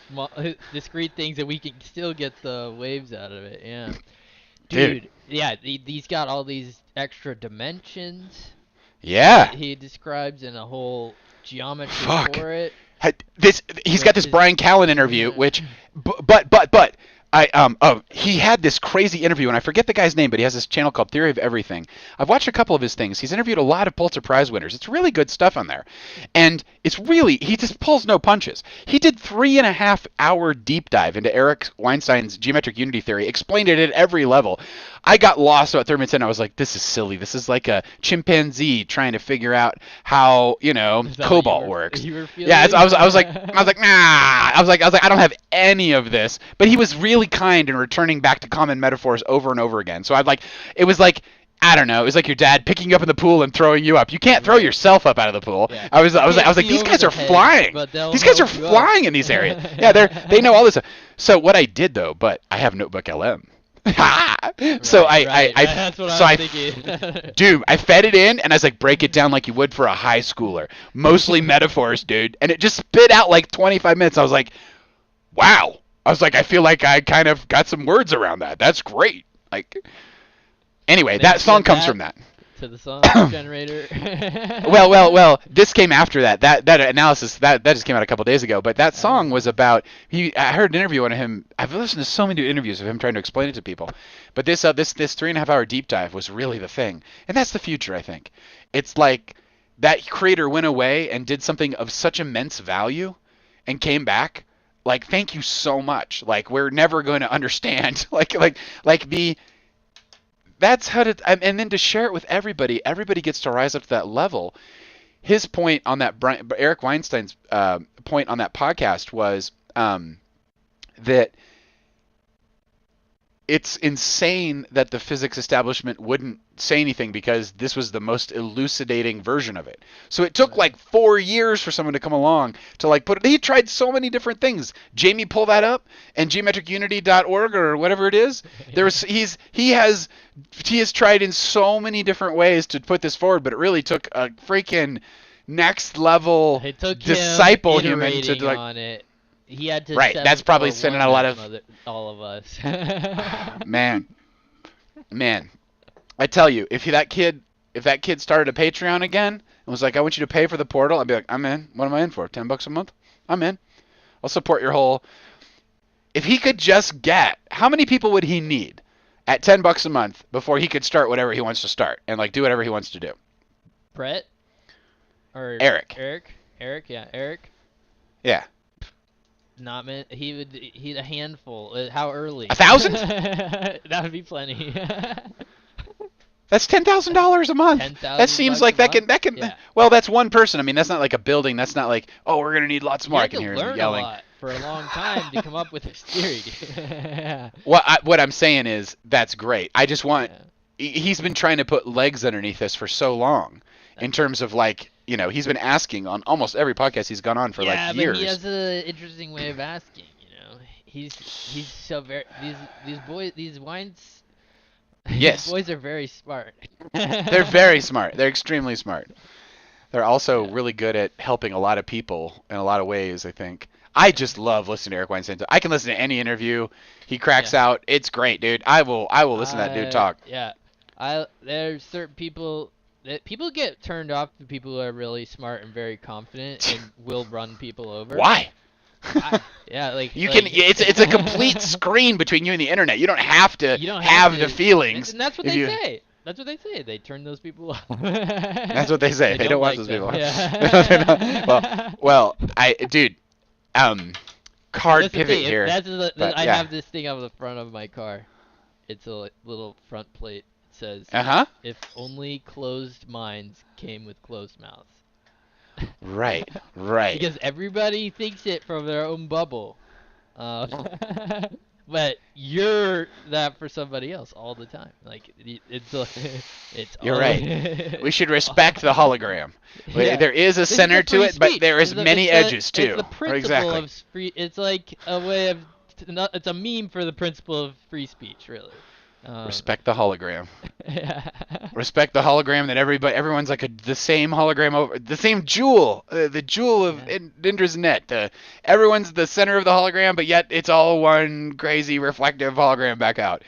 Discrete things that we can still get the waves out of it. Yeah. Dude. Dude. Yeah. These got all these extra dimensions. Yeah. that he describes in a whole geometry Fuck. for it. He's got this Brian Callen interview, which, but he had this crazy interview, and I forget the guy's name, but he has this channel called Theory of Everything. I've watched a couple of his things. He's interviewed a lot of Pulitzer Prize winners. It's really good stuff on there, and he just pulls no punches. He did 3.5 hour deep dive into Eric Weinstein's geometric unity theory, explained it at every level. I got lost about 30 minutes in. I was like, this is silly. This is like a chimpanzee trying to figure out how Is that what cobalt you were- works. you were Yeah, feeling? I was like, nah. I was like, I don't have any of this. But he was really kind and returning back to common metaphors over and over again. So it was like, I don't know. It was like your dad picking you up in the pool and throwing you up. You can't throw yourself up out of the pool. Yeah. I was like, Can't see these over guys the are head, flying. but they'll These guys are help you up. flying in these areas. Yeah, they know all this. So what I did though, but I have Notebook LM. So Right, I that's what so I I was thinking. dude, I fed it in and I was like, break it down like you would for a high schooler. Mostly metaphors, dude. And it just spit out like 25 minutes. I was like, wow. I was like, I feel like I kind of got some words around that. That's great. Like, anyway, Then that song send comes that from that. to the song generator. Well, this came after that. That analysis that just came out a couple days ago. But that song was about I heard an interview on him. I've listened to so many interviews of him trying to explain it to people. But this 3.5 hour deep dive was really the thing, and that's the future. I think it's like that creator went away and did something of such immense value, and came back. Like, thank you so much. Like, we're never going to understand. That's how to, and then to share it with everybody. Everybody gets to rise up to that level. His point on that, Eric Weinstein's point on that podcast was that it's insane that the physics establishment wouldn't say anything because this was the most elucidating version of it. So it took like 4 years for someone to come along to like put it. He tried so many different things. Jamie, pull that up, and geometricunity.org or whatever it is. He has tried in so many different ways to put this forward, but it really took a freaking next level disciple human to like on it. He had to that's probably sending a lot of all of us. man, I tell you, if that kid started a Patreon again and was like, I want you to pay for the portal, I'd be like, I'm in. What am I in for? $10 a month? I'm in. I'll support your whole. If he could just get, how many people would he need at $10 a month before he could start whatever he wants to start and like do whatever he wants to do? Brett or Eric? Eric. Yeah. Not meant. He'd a handful. How early? 1,000? That would be plenty. That's $10,000 a month. That seems like that can. Yeah. Well, that's one person. I mean, that's not like a building. That's not like, oh, we're gonna need lots more. I can hear him yelling. A lot for a long time to come up with this theory. What I'm saying is that's great. I just want. Yeah. He's been trying to put legs underneath this for so long, in terms of like. You know, he's been asking on almost every podcast he's gone on for like years. Yeah, but he has an interesting way of asking. You know, he's so very these wines. Yes. These boys are very smart. They're very smart. They're extremely smart. They're also really good at helping a lot of people in a lot of ways. I think. I just love listening to Eric Weinstein. I can listen to any interview he cracks out. It's great, dude. I will listen to that dude talk. Yeah, there's certain people. People get turned off to people who are really smart and very confident and will run people over. Why? Like you can. It's a complete screen between you and the internet. You don't have to have the feelings. And that's what they say. That's what they say. They turn those people off. That's what they say. They don't watch those people. Yeah. well, dude, card pivot here. I have this thing on the front of my car. It's a little front plate. Says, if only closed minds came with closed mouths. Right. Because everybody thinks it from their own bubble. But you're that for somebody else all the time. Like, it's You're right. We should respect the hologram. Yeah. There is a center to it, but there is many edges, too. It's the principle of free... It's like a way of... It's a meme for the principle of free speech, really. Respect the hologram. Respect the hologram that everyone's like the same hologram over the same jewel, the jewel of Indra's net. Everyone's the center of the hologram, but yet it's all one crazy reflective hologram back out,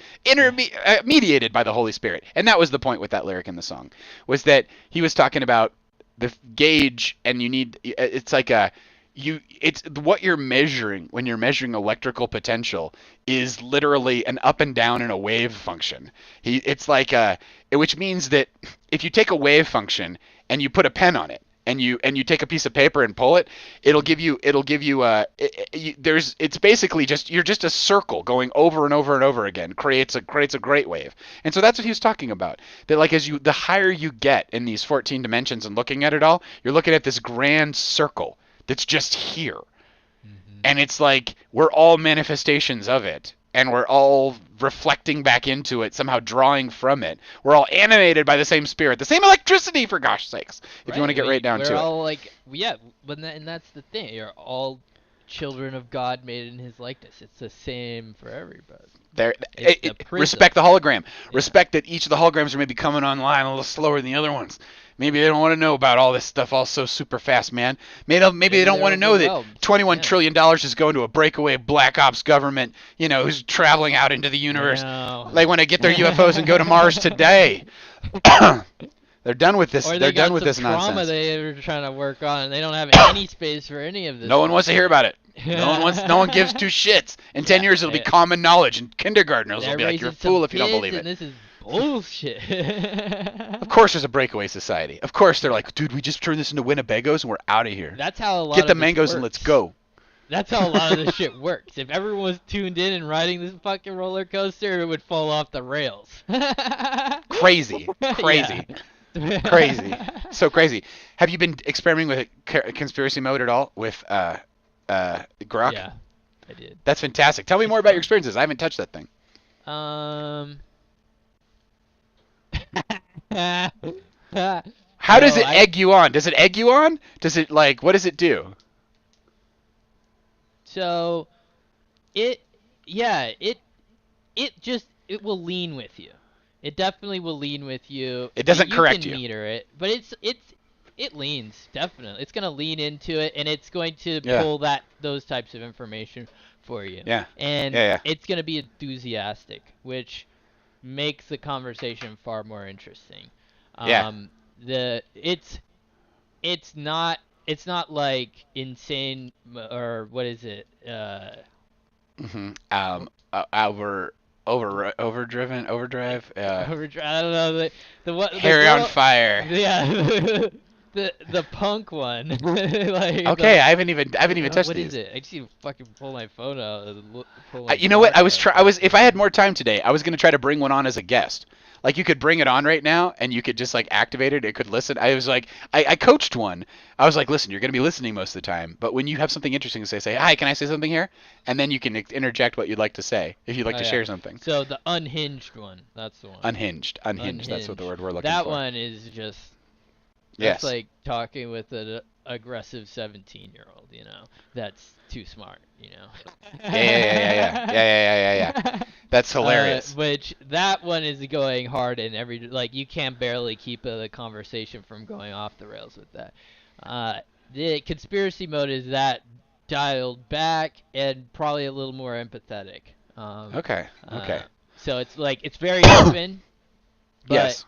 mediated by the Holy Spirit. And that was the point with that lyric in the song, was that he was talking about the gauge, and you need. It's like it's what you're measuring when you're measuring electrical potential is literally an up and down in a wave function. It's like which means that if you take a wave function and you put a pen on it and you take a piece of paper and pull it, it's basically you're just a circle going over and over and over again creates a great wave. And so that's what he was talking about. That like the higher you get in these 14 dimensions and looking at it all, you're looking at this grand circle that's just here. Mm-hmm. And it's like we're all manifestations of it, and we're all reflecting back into it, somehow drawing from it. We're all animated by the same spirit, the same electricity, for gosh sakes, if you want to get right down to it. We're all like, and that's the thing. You're all children of God made in his likeness. It's the same for everybody. Respect the hologram. Yeah. Respect that each of the holograms are maybe coming online a little slower than the other ones. Maybe they don't want to know about all this stuff all so super fast, man. Maybe they don't want to know that $21 trillion is going to a breakaway black ops government, who's traveling out into the universe. They want to get their UFOs and go to Mars today. They're done with this. They're done with this nonsense. Trauma they're trying to work on, and they don't have any space for any of this. No one wants to hear about it. No one gives two shits. In 10 years, it'll be common knowledge, and kindergartners will be like, "You're a fool if you don't believe it." This is bullshit. Of course there's a breakaway society. Of course they're like, dude, we just turned this into Winnebagos and we're out of here. That's how a lot Get the mangoes and let's go. That's how a lot of this shit works. If everyone was tuned in and riding this fucking roller coaster, it would fall off the rails. Crazy. Crazy. So crazy. Have you been experimenting with conspiracy mode at all with Grok? I did. That's fantastic. Tell me more about your experiences. I haven't touched that thing. How does it egg you on? Does it egg you on? Does it what does it do? So, it will lean with you. It definitely will lean with you. It doesn't correct you. You can meter it, but it leans, definitely. It's going to lean into it, and it's going to pull those types of information for you. Yeah. And it's going to be enthusiastic, which makes the conversation far more interesting. It's not like insane, or what is it? Overdrive. I don't know the Hair on fire. Yeah. The punk one. Okay, I haven't even touched these. What is it? I just need to fucking pull my phone out. You know what? If I had more time today, I was gonna try to bring one on as a guest. Like, you could bring it on right now, and you could just activate it. It could listen. I was like, I coached one. I was like, listen, you're gonna be listening most of the time, but when you have something interesting to say, hi, can I say something here? And then you can interject what you'd like to say if you'd like to share something. So the unhinged one, that's the one. Unhinged. That's what the word we're looking for. That one is just. It's like talking with an aggressive 17-year-old, that's too smart, Yeah. That's hilarious. Which that one is going hard in you can barely keep the conversation from going off the rails with that. The conspiracy mode is that dialed back and probably a little more empathetic. Okay. So it's it's very open, but yes.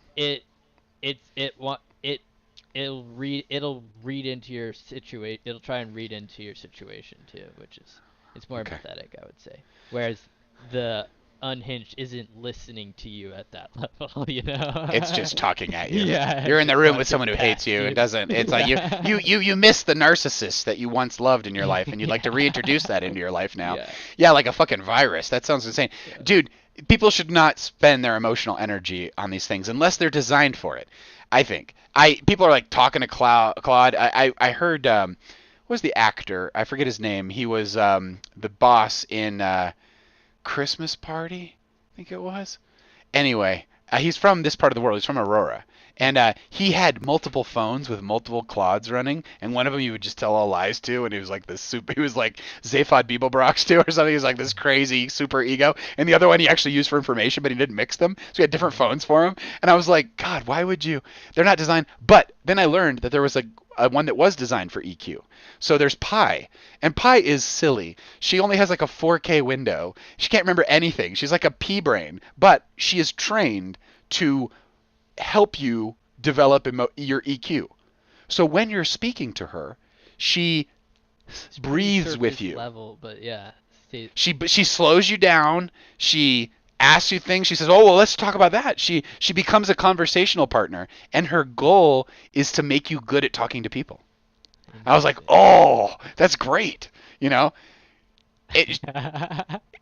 It'll read into your situation. It'll try and read into your situation too, which is it's more empathetic, I would say. Whereas the unhinged isn't listening to you at that level, It's just talking at you. Yeah. You're in the room with someone who hates you and doesn't. It's like you miss the narcissist that you once loved in your life, and you'd like to reintroduce that into your life now. Yeah, like a fucking virus. That sounds insane, dude. People should not spend their emotional energy on these things unless they're designed for it. I think. People are talking to Claude. I heard what was the actor? I forget his name. He was the boss in Christmas Party, I think it was. Anyway, he's from this part of the world. He's from Aurora. And he had multiple phones with multiple Claudes running, and one of them he would just tell all lies to, and he was like he was like Zaphod Beeblebrox to or something. He was like this crazy super ego. And the other one he actually used for information, but he didn't mix them. So he had different phones for him. And I was like, God, why would you? They're not designed. But then I learned that there was a one that was designed for EQ. So there's Pi, and Pi is silly. She only has a 4K window. She can't remember anything. She's like a pea brain, but she is trained to help you develop your EQ. So when you're speaking to her, she breathes with you. Level, but yeah. She slows you down. She asks you things. She says, "Oh, well, let's talk about that." She becomes a conversational partner, and her goal is to make you good at talking to people. I was like, "Oh, that's great."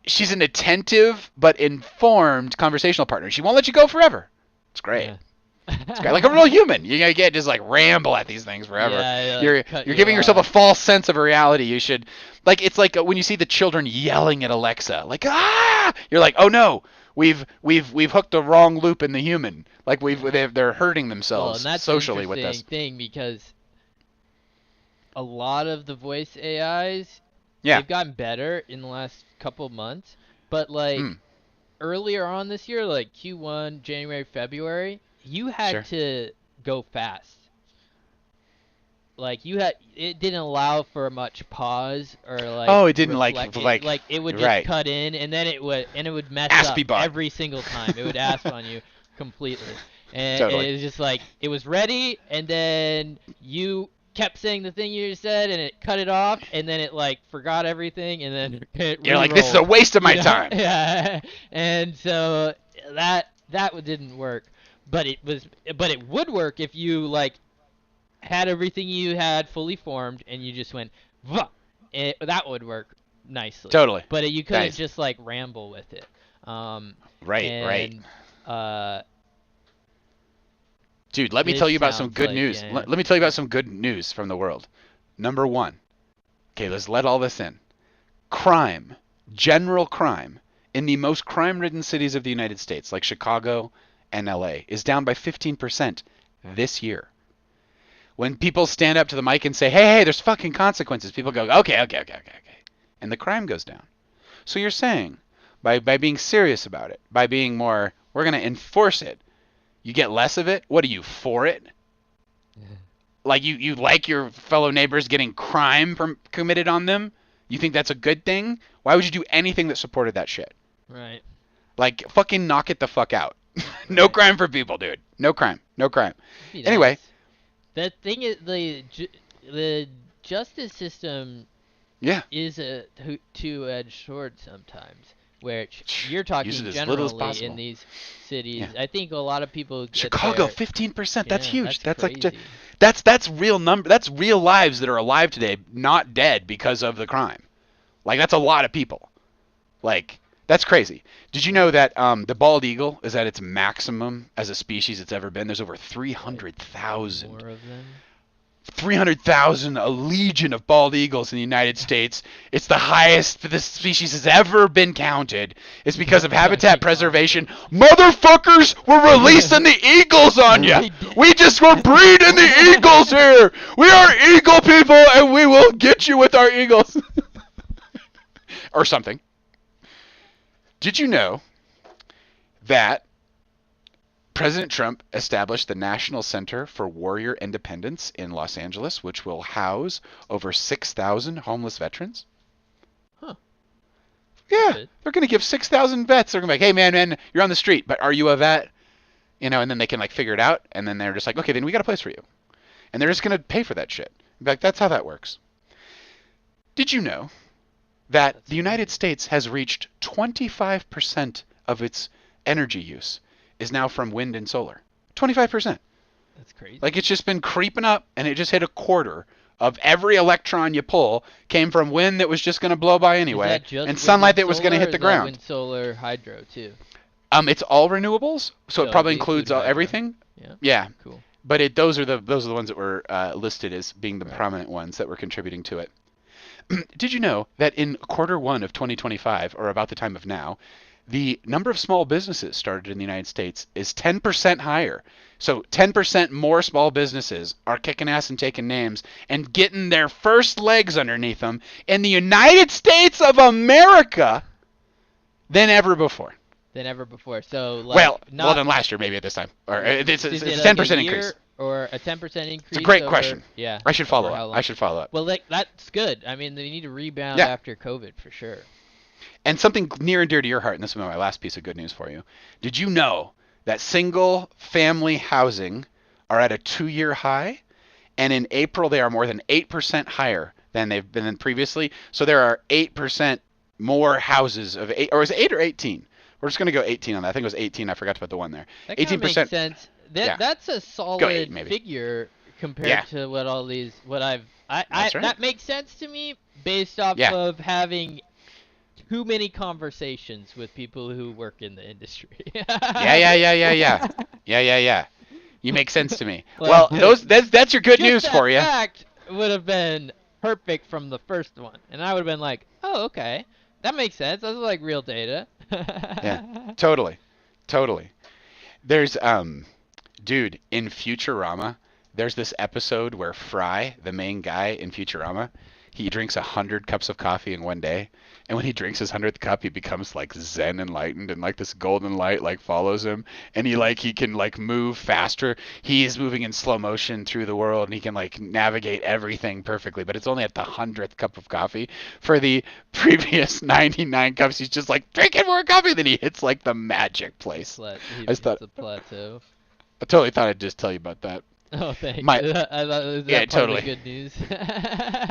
She's an attentive but informed conversational partner. She won't let you go forever. It's great. Yeah. It's great. Like a real human. You can't just ramble at these things forever. You're giving yourself a false sense of a reality. You should it's like when you see the children yelling at Alexa, you're like, "Oh no, we've hooked the wrong loop in the human. They're hurting themselves socially with this." Well, and that's an interesting thing because a lot of the voice AIs they've gotten better in the last couple months, but earlier on this year, Q1, January, February, you had to go fast. It didn't allow for much pause or it didn't it would just cut in, and then it would mess up every single time. It would asp on you completely, and totally. it was just it was ready, and then you kept saying the thing you just said, and it cut it off, and then it forgot everything, and then you're like, "This is a waste of my time." Yeah, and so that didn't work, but it would work if you had everything you had fully formed, and you just went, "Vuh!" That would work nicely. Totally. But you couldn't just ramble with it. Right. Dude, let me tell you about some good news. Let me tell you about some good news from the world. Number one. Okay, let's let all this in. crime, general crime, in the most crime-ridden cities of the United States, like Chicago and LA, is down by 15% this year. When people stand up to the mic and say, hey, there's fucking consequences, people go, okay. And the crime goes down. So you're saying, by being serious about it, by being more, we're going to enforce it, you get less of it? What are you, for it? Like you like your fellow neighbors getting crime committed on them? You think that's a good thing? Why would you do anything that supported that shit? Right. Like, fucking knock it the fuck out. No crime for people, dude. No crime. Anyway. Nice. The thing is, the justice system is a two-edged sword sometimes, where you're talking generally in these cities. Yeah. I think a lot of people Chicago, 15%. That's huge. That's like that's real number. That's real lives that are alive today, not dead because of the crime. Like, that's a lot of people. Like, that's crazy. Did you know that the bald eagle is at its maximum as a species it's ever been? There's over 300,000. More of them? 300,000, a legion of bald eagles in the United States. It's the highest this species has ever been counted. It's because of habitat preservation. Motherfuckers, we're releasing the eagles on you. We just were breeding the eagles here. We are eagle people, and we will get you with our eagles. Or something. Did you know that President Trump established the National Center for Warrior Independence in Los Angeles, which will house over 6,000 homeless veterans? Huh. Yeah, they're going to give 6,000 vets. They're going to be like, hey, man, you're on the street, but are you a vet? You know, and then they can, like, figure it out, and then they're just like, okay, then we got a place for you. And they're just going to pay for that shit. Like, that's how that works. Did you know that the United States has reached 25% of its energy use is now from wind and solar? 25%. That's crazy. Like, it's just been creeping up, and it just hit a quarter of every electron you pull came from wind that was just going to blow by anyway, and sunlight that was going to hit the ground. Wind, solar, hydro too. It's all renewables, so it probably includes everything. Yeah. Cool. But those are the ones that were listed as being the prominent ones that were contributing to it. Did you know that in Q1 of 2025, or about the time of now, the number of small businesses started in the United States is 10% higher? So 10% more small businesses are kicking ass and taking names and getting their first legs underneath them in the United States of America than ever before. So, like, well, than last year maybe at this time. Or it's a 10% increase. Or a 10% increase? It's a great question. Yeah. I should follow up. Well, that's good. I mean, they need to rebound after COVID for sure. And something near and dear to your heart, and this is my last piece of good news for you. Did you know that single-family housing are at a 2-year high? And in April, they are more than 8% higher than they've been previously. So there are 8% more houses of 8, or is it 8 or 18? We're just going to go 18 on that. I think it was 18. I forgot to put the 1 there. That 18%. Makes sense. That's a solid figure compared to what all these that makes sense to me based off of having too many conversations with people who work in the industry. Yeah. You make sense to me. Well, that's your good news for you. Fact would have been perfect from the first one, and I would have been like, oh, okay, that makes sense. That's like real data. Yeah, totally. There's dude, in Futurama, there's this episode where Fry, the main guy in Futurama, he drinks 100 cups of coffee in one day, and when he drinks his 100th cup, he becomes like Zen enlightened, and like this golden light like follows him, and he can like move faster. He is moving in slow motion through the world, and he can like navigate everything perfectly. But it's only at the 100th cup of coffee. For the previous 99 cups, he's just like drinking more coffee. Then he hits like the magic place. He hits a plateau. I totally thought I'd just tell you about that. Oh, thanks. Is that totally. Good news?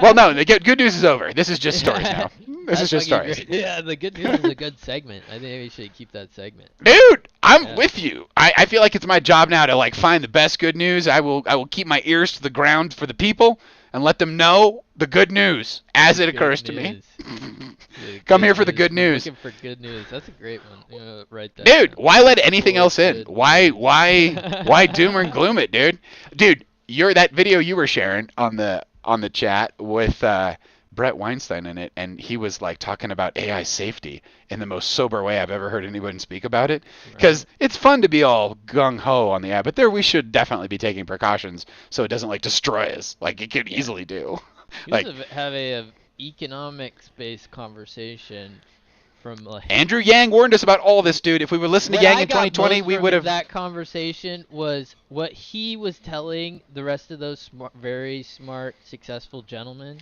Well, no, the good news is over. This is just stories now. This is just stories. Great. Yeah, the good news is a good segment. I think we should keep that segment. Dude, I'm with you. I feel like it's my job now to like find the best good news. I will keep my ears to the ground for the people and let them know the good news as it occurs to me. Come here for the good news. Looking for good news. That's a great one. Right there. Dude, why let anything else in? Why doom and gloom it, dude? Dude, that video you were sharing on the chat with Brett Weinstein in it, and he was like talking about AI safety in the most sober way I've ever heard anyone speak about it. Because it's fun to be all gung ho on the AI, but there we should definitely be taking precautions so it doesn't like destroy us, like it could easily do. You Like have a economics-based conversation from like Andrew Yang warned us about all this, dude. If we would listen to what Yang I in got 2020, most we from would have. that conversation was what he was telling the rest of those very smart, successful gentlemen.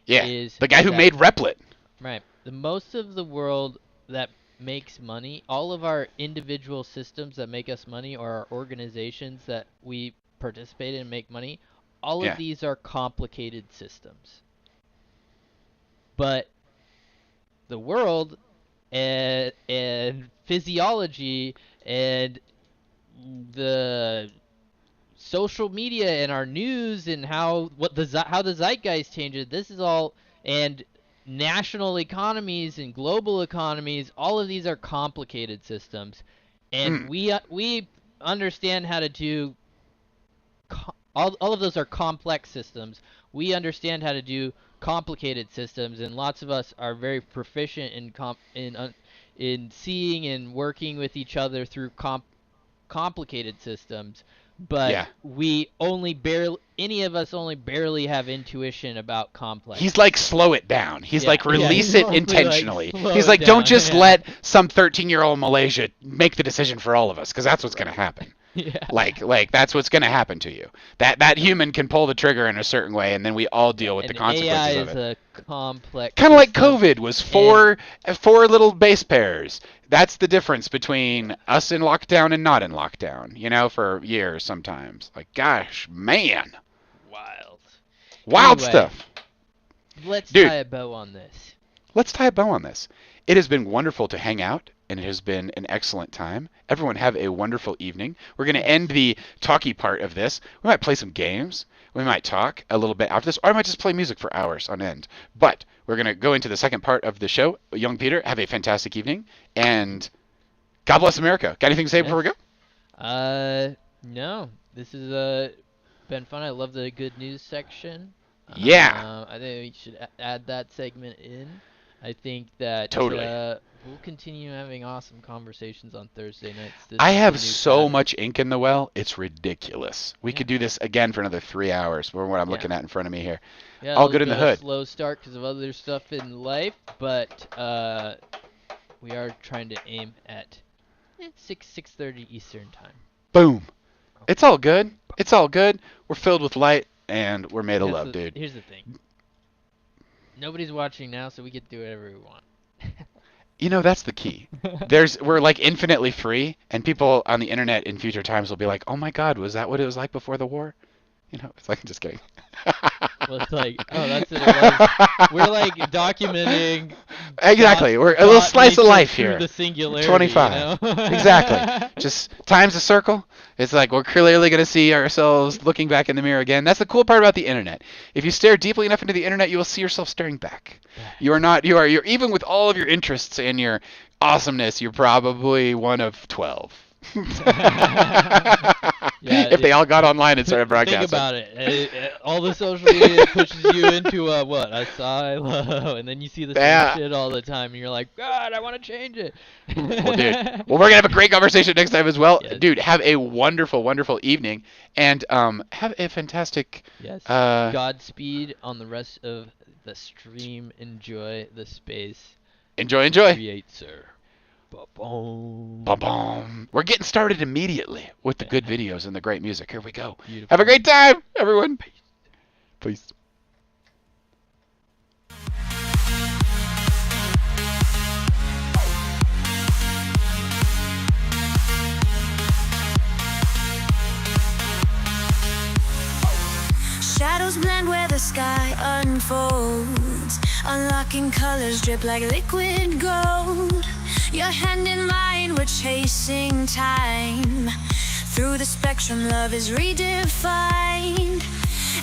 Yeah, Is the guy who made Replit. Right. The most of the world that makes money, all of our individual systems that make us money, or our organizations that we participate in and make money, all of these are complicated systems. But the world and physiology and the social media and our news and how the zeitgeist changes, this is all, and national economies and global economies, all of these are complicated systems, and we understand how to do all of those are complex systems. We understand how to do complicated systems, and lots of us are very proficient in seeing and working with each other through complicated systems. But any of us only barely have intuition about complex. He's like, slow it down. He's like, release it intentionally. Like, he's like, don't just let some 13-year-old Malaysia make the decision for all of us, because that's what's going to happen. Like that's what's going to happen to you. That human can pull the trigger in a certain way, and then we all deal with the consequences AI of it. is a complex. Kind of like COVID was four little base pairs. That's the difference between us in lockdown and not in lockdown, for years sometimes. Like, gosh, man. Wild stuff. Let's tie a bow on this. Let's tie a bow on this. It has been wonderful to hang out, and it has been an excellent time. Everyone have a wonderful evening. We're going to end the talky part of this. We might play some games. We might talk a little bit after this, or I might just play music for hours on end. But we're going to go into the second part of the show. Young Peter, have a fantastic evening, and God bless America. Got anything to say before we go? No. This has been fun. I love the good news section. Yeah. I think we should add that segment in. I think that totally. We'll continue having awesome conversations on Thursday nights. I have so much ink in the well, it's ridiculous. We could do this again for another 3 hours, for what I'm looking at in front of me here. Yeah, all good in the hood. Slow start because of other stuff in life, but we are trying to aim at 6:30 Eastern time. Boom. It's all good. It's all good. We're filled with light, and we're made of love, dude. Here's the thing. Nobody's watching now, so we get to do whatever we want. That's the key. We're like infinitely free, and people on the internet in future times will be like, "Oh my God, was that what it was like before the war?" It's like, just kidding. Well, it's like, oh, that's what it was. We're like documenting. Exactly. We're a little slice of life here. The singularity. 25. Exactly. Just time's a circle. It's like we're clearly going to see ourselves looking back in the mirror again. That's the cool part about the internet. If you stare deeply enough into the internet, you will see yourself staring back. You're even with all of your interests and your awesomeness, you're probably one of 12. If they all got online and started broadcasting. Think about it. All the social media pushes you into a silo, and then you see the same shit all the time, and you're like, God, I want to change it. Well, dude. Well, we're gonna have a great conversation next time as well, dude. Have a wonderful, wonderful evening, and have a fantastic. Yes. Godspeed on the rest of the stream. Enjoy the space. Enjoy. Create, sir. Ba-boom. Ba-boom. We're getting started immediately with the good videos and the great music. Here we go. Beautiful. Have a great time, everyone. Peace. Shadows blend where the sky unfolds. Unlocking colors drip like liquid gold. Your hand in mine, we're chasing time. Through the spectrum, love is redefined.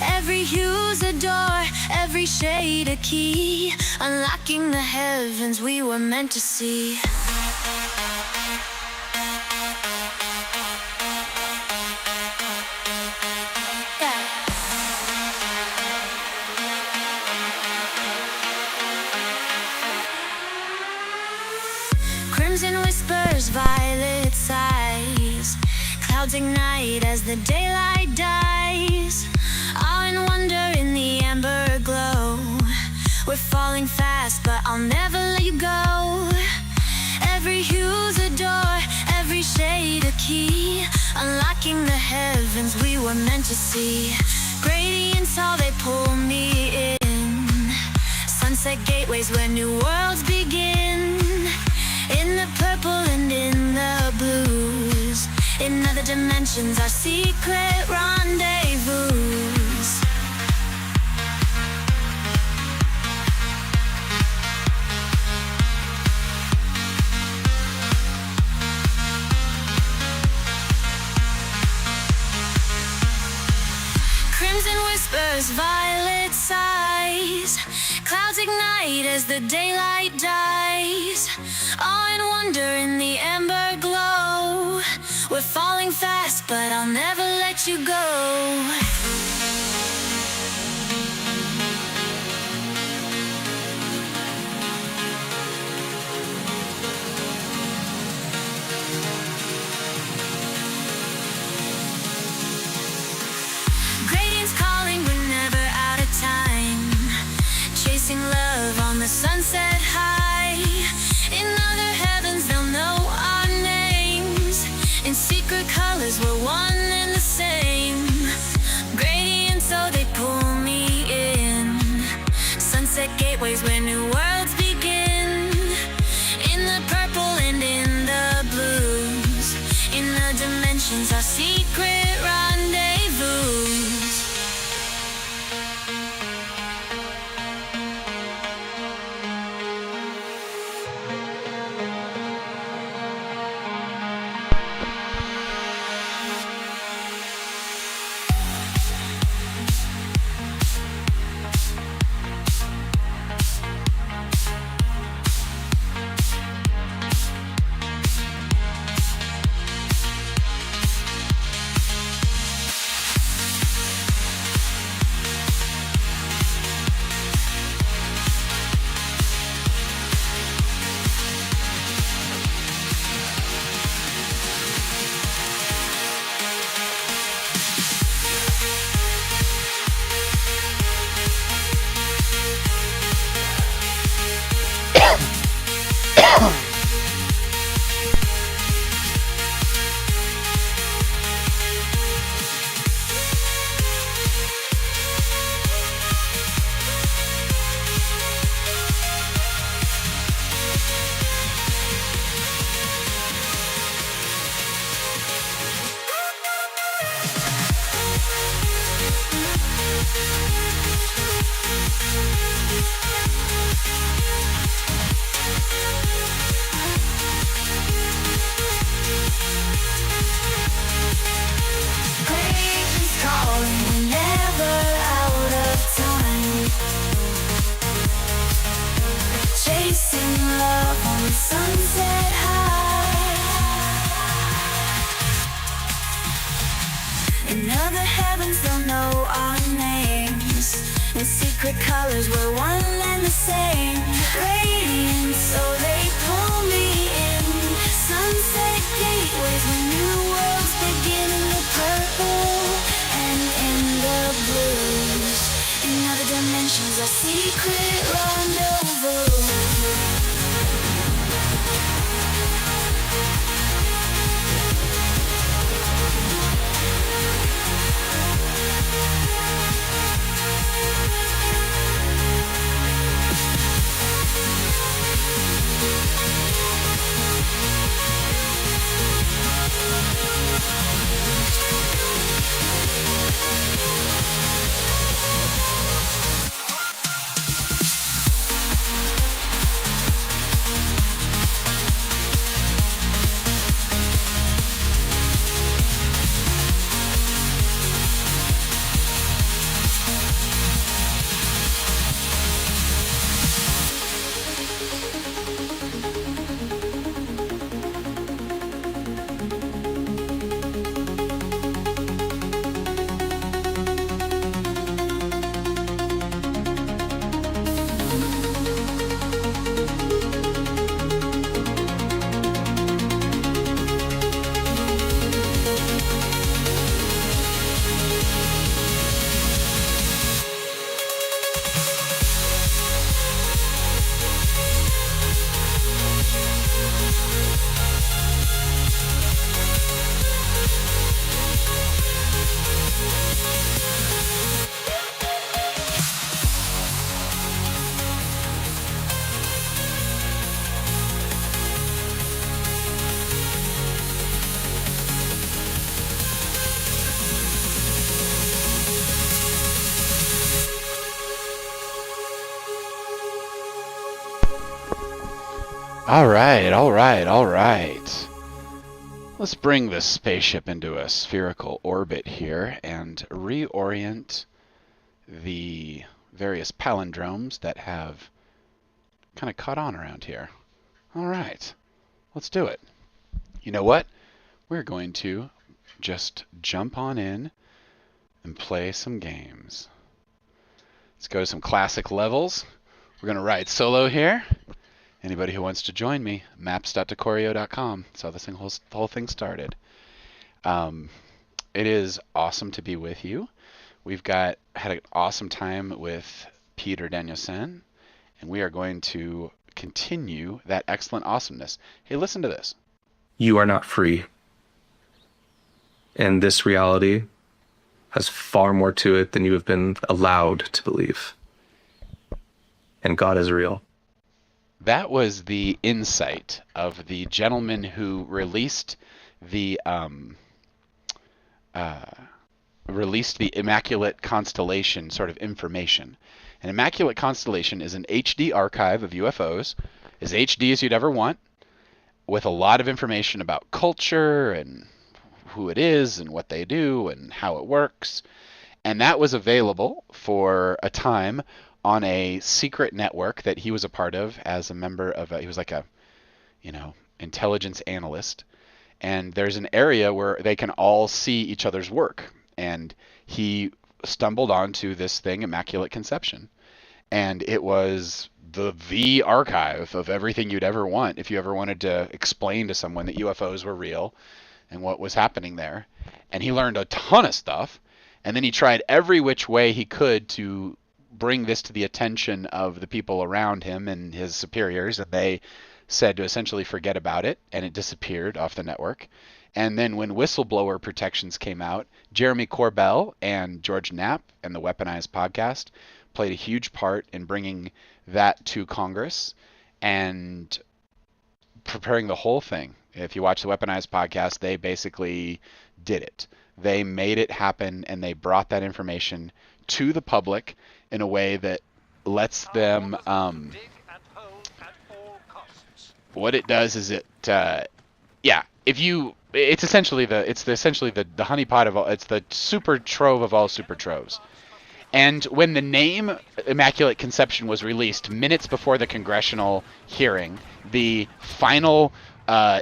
Every hue's a door, every shade a key. Unlocking the heavens we were meant to see. Crimson whispers, violet sighs. Clouds ignite as the daylight dies. Awe and wonder in the amber glow. We're falling fast, but I'll never let you go. Every hue's a door, every shade a key, unlocking the heavens we were meant to see. Gradients, all they pull me in. Sunset gateways where new worlds begin. In the purple and in the blues. In other dimensions, our secret rendezvous. Crimson whispers, violet sighs. Clouds ignite as the daylight dies. Awe and wonder in the amber glow. We're falling fast, but I'll never let you go. Chasing love on the sunset high. In other heavens they'll know our names. In secret colors we're one and the same. Gradients, so they pull me in. Sunset gateways where new worlds begin. In the purple and in the blues. In the dimensions, our secret rendezvous. In other heavens they'll know our names. In secret colors we're one and the same. Radiant, so they pull me in. Sunset gateways when new worlds begin. In the purple and in the blues. In other dimensions, our secret rendezvous. All right, all right, all right. Let's bring this spaceship into a spherical orbit here and reorient the various palindromes that have kind of caught on around here. All right, let's do it. You know what? We're going to just jump on in and play some games. Let's go to some classic levels. We're going to ride solo here. Anybody who wants to join me, maps.decorio.com. That's how this whole thing started. It is awesome to be with you. We've had an awesome time with Peter Danielson, and we are going to continue that excellent awesomeness. Hey, listen to this. You are not free. And this reality has far more to it than you have been allowed to believe. And God is real. That was the insight of the gentleman who released the Immaculate Constellation sort of information. An Immaculate Constellation is an HD archive of UFOs, as HD as you'd ever want, with a lot of information about culture and who it is and what they do and how it works. And that was available for a time on a secret network that he was a part of as a member of he was like a, intelligence analyst. And there's an area where they can all see each other's work. And he stumbled onto this thing, Immaculate Conception. And it was the archive of everything you'd ever want if you ever wanted to explain to someone that UFOs were real and what was happening there. And he learned a ton of stuff. And then he tried every which way he could to bring this to the attention of the people around him and his superiors, and they said to essentially forget about it, and it disappeared off the network. And then when whistleblower protections came out, Jeremy Corbell and George Knapp and the Weaponized podcast played a huge part in bringing that to Congress and preparing the whole thing. If you watch the Weaponized podcast, they basically did it. They made it happen, and they brought that information to the public in a way that lets them what it does is it's essentially the honeypot of all, it's the super trove of all super troves. And when the name Immaculate Conception was released minutes before the congressional hearing, the final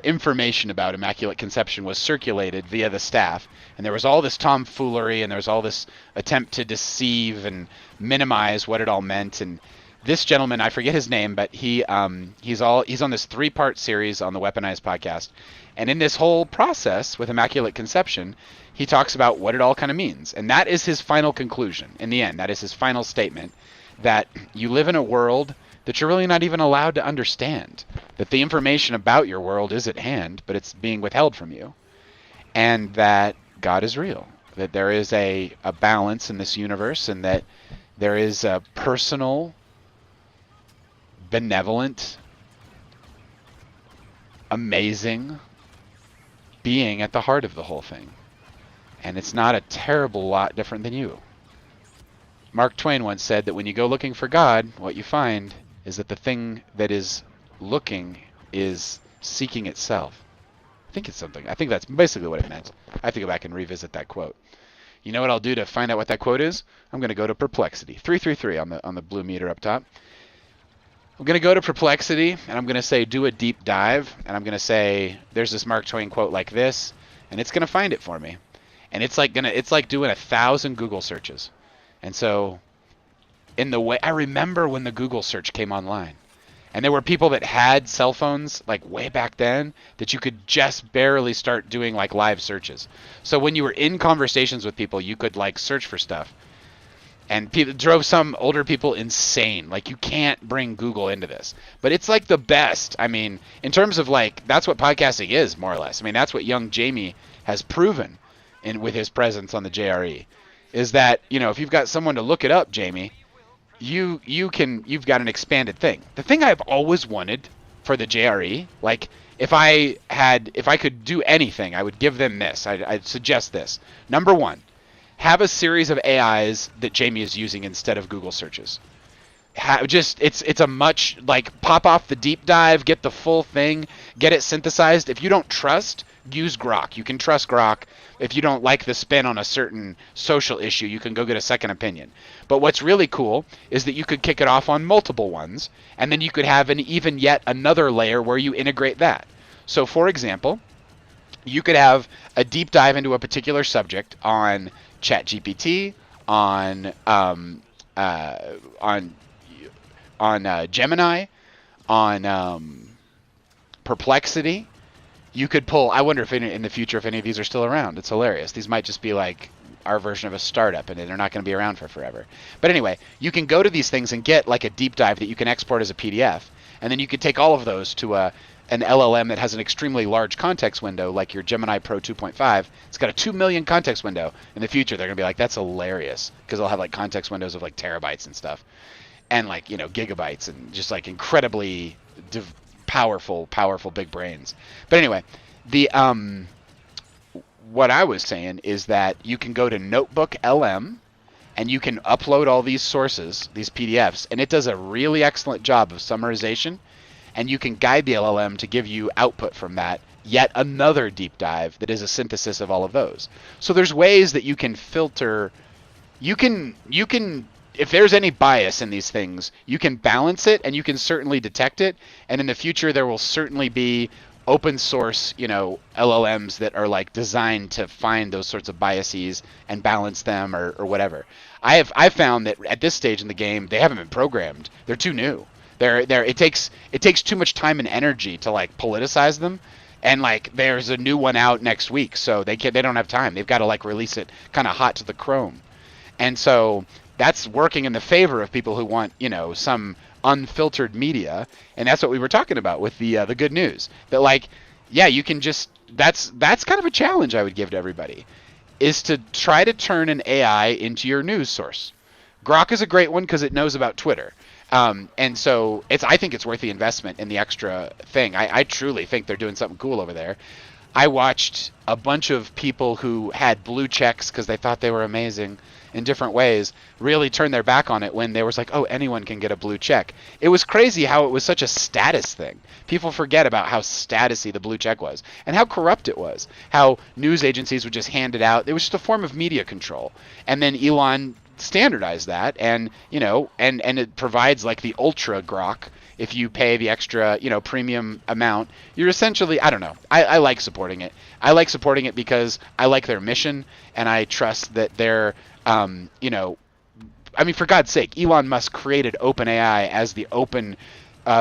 information about Immaculate Conception was circulated via the staff, and there was all this tomfoolery and there was all this attempt to deceive and minimize what it all meant. And this gentleman, I forget his name, but he's on this 3-part series on the Weaponized podcast, and in this whole process with Immaculate Conception, he talks about what it all kind of means. And that is his final conclusion in the end. That is his final statement, that you live in a world that you're really not even allowed to understand, that the information about your world is at hand, but it's being withheld from you, and that God is real, that there is a balance in this universe, and that there is a personal, benevolent, amazing being at the heart of the whole thing. And it's not a terrible lot different than you. Mark Twain once said that when you go looking for God, what you find is that the thing that is looking is seeking itself. I think that's basically what it meant. I have to go back and revisit that quote. You know what I'll do to find out what that quote is? I'm going to go to Perplexity. 333 on the blue meter up top. I'm going to go to Perplexity, and I'm going to say do a deep dive, and I'm going to say there's this Mark Twain quote like this, and it's going to find it for me. And it's like doing 1,000 Google searches. And so I remember when the Google search came online, and there were people that had cell phones like way back then that you could just barely start doing like live searches. So when you were in conversations with people, you could like search for stuff, and people drove some older people insane. Like, you can't bring Google into this, but it's like the best. I mean, in terms of like, that's what podcasting is, more or less. I mean, that's what young Jamie has proven with his presence on the JRE, is that, if you've got someone to look it up, Jamie, you've got an expanded thing. The thing I've always wanted for the JRE, like if I could do anything, I would give them this. I'd suggest this. Number 1, have a series of AIs that Jamie is using instead of Google searches. It's a much, like, pop off the deep dive, get the full thing, get it synthesized. If you don't trust, use Grok. You can trust Grok. If you don't like the spin on a certain social issue, you can go get a second opinion. But what's really cool is that you could kick it off on multiple ones, and then you could have an even yet another layer where you integrate that. So for example, you could have a deep dive into a particular subject on ChatGPT, on Gemini, on Perplexity. You could pull. I wonder if in the future if any of these are still around. It's hilarious. These might just be like our version of a startup, and they're not going to be around for forever. But anyway, you can go to these things and get like a deep dive that you can export as a PDF, and then you could take all of those to an LLM that has an extremely large context window, like your Gemini Pro 2.5. It's got a 2 million context window. In the future, they're going to be like, that's hilarious, because they'll have like context windows of like terabytes and stuff, and like, you know, gigabytes, and just like incredibly powerful big brains. But anyway, the what I was saying is that you can go to Notebook LM and you can upload all these sources, these PDFs, and it does a really excellent job of summarization, and you can guide the LLM to give you output from that, yet another deep dive that is a synthesis of all of those. So there's ways that you can filter. You can if there's any bias in these things, you can balance it, and you can certainly detect it. And in the future, there will certainly be open source, you know, LLMs that are like designed to find those sorts of biases and balance them, or whatever. I've found that at this stage in the game, they haven't been programmed. They're too new. It takes too much time and energy to like politicize them. And like, there's a new one out next week, so they don't have time. They've got to like release it kind of hot to the chrome. And so that's working in the favor of people who want, you know, some unfiltered media, and that's what we were talking about with the good news. That like, yeah, you can just that's kind of a challenge I would give to everybody, is to try to turn an AI into your news source. Grok is a great one because it knows about Twitter, and so I think it's worth the investment in the extra thing. I truly think they're doing something cool over there. I watched a bunch of people who had blue checks because they thought they were amazing in different ways really turn their back on it when there was like, oh, anyone can get a blue check. It was crazy how it was such a status thing. People forget about how statusy the blue check was and how corrupt it was, how news agencies would just hand it out. It was just a form of media control. And then Elon standardized that, and, you know, and it provides like the ultra Grok. If you pay the extra, you know, premium amount, you're essentially, I don't know. I like supporting it. I like supporting it because I like their mission, and I trust that they're, you know, I mean, for God's sake, Elon Musk created OpenAI as the open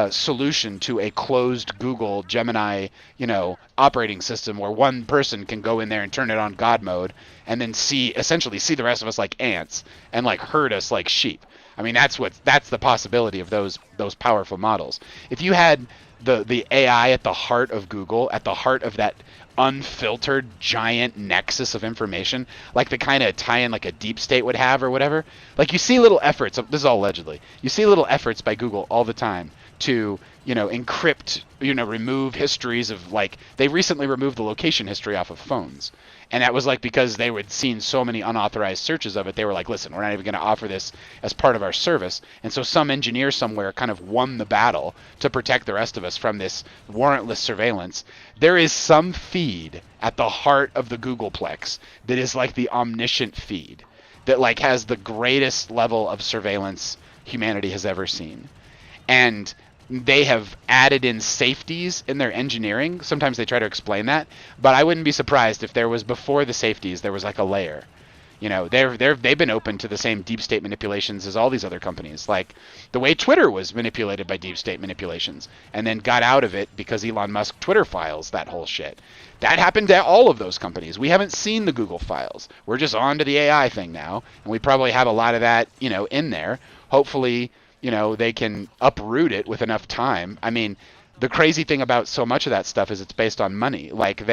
solution to a closed Google Gemini, you know, operating system where one person can go in there and turn it on God mode and then essentially see the rest of us like ants and like herd us like sheep. I mean, that's the possibility of those powerful models. If you had the AI at the heart of Google, at the heart of that unfiltered giant nexus of information, like the kind of tie-in like a deep state would have or whatever, like you see little efforts, this is all allegedly, you see little efforts by Google all the time to, you know, encrypt, you know, remove histories of, like, they recently removed the location history off of phones. And that was like because they had seen so many unauthorized searches of it. They were like, listen, we're not even going to offer this as part of our service. And so some engineer somewhere kind of won the battle to protect the rest of us from this warrantless surveillance. There is some feed at the heart of the Googleplex that is like the omniscient feed that like has the greatest level of surveillance humanity has ever seen. And they have added in safeties in their engineering. Sometimes they try to explain that, but I wouldn't be surprised if there was, before the safeties, there was like a layer. You know, they've been open to the same deep state manipulations as all these other companies. Like the way Twitter was manipulated by deep state manipulations and then got out of it because Elon Musk Twitter files, that whole shit. That happened to all of those companies. We haven't seen the Google files. We're just on to the AI thing now, and we probably have a lot of that, you know, in there. Hopefully, you know, they can uproot it with enough time. I mean, the crazy thing about so much of that stuff is it's based on money. Like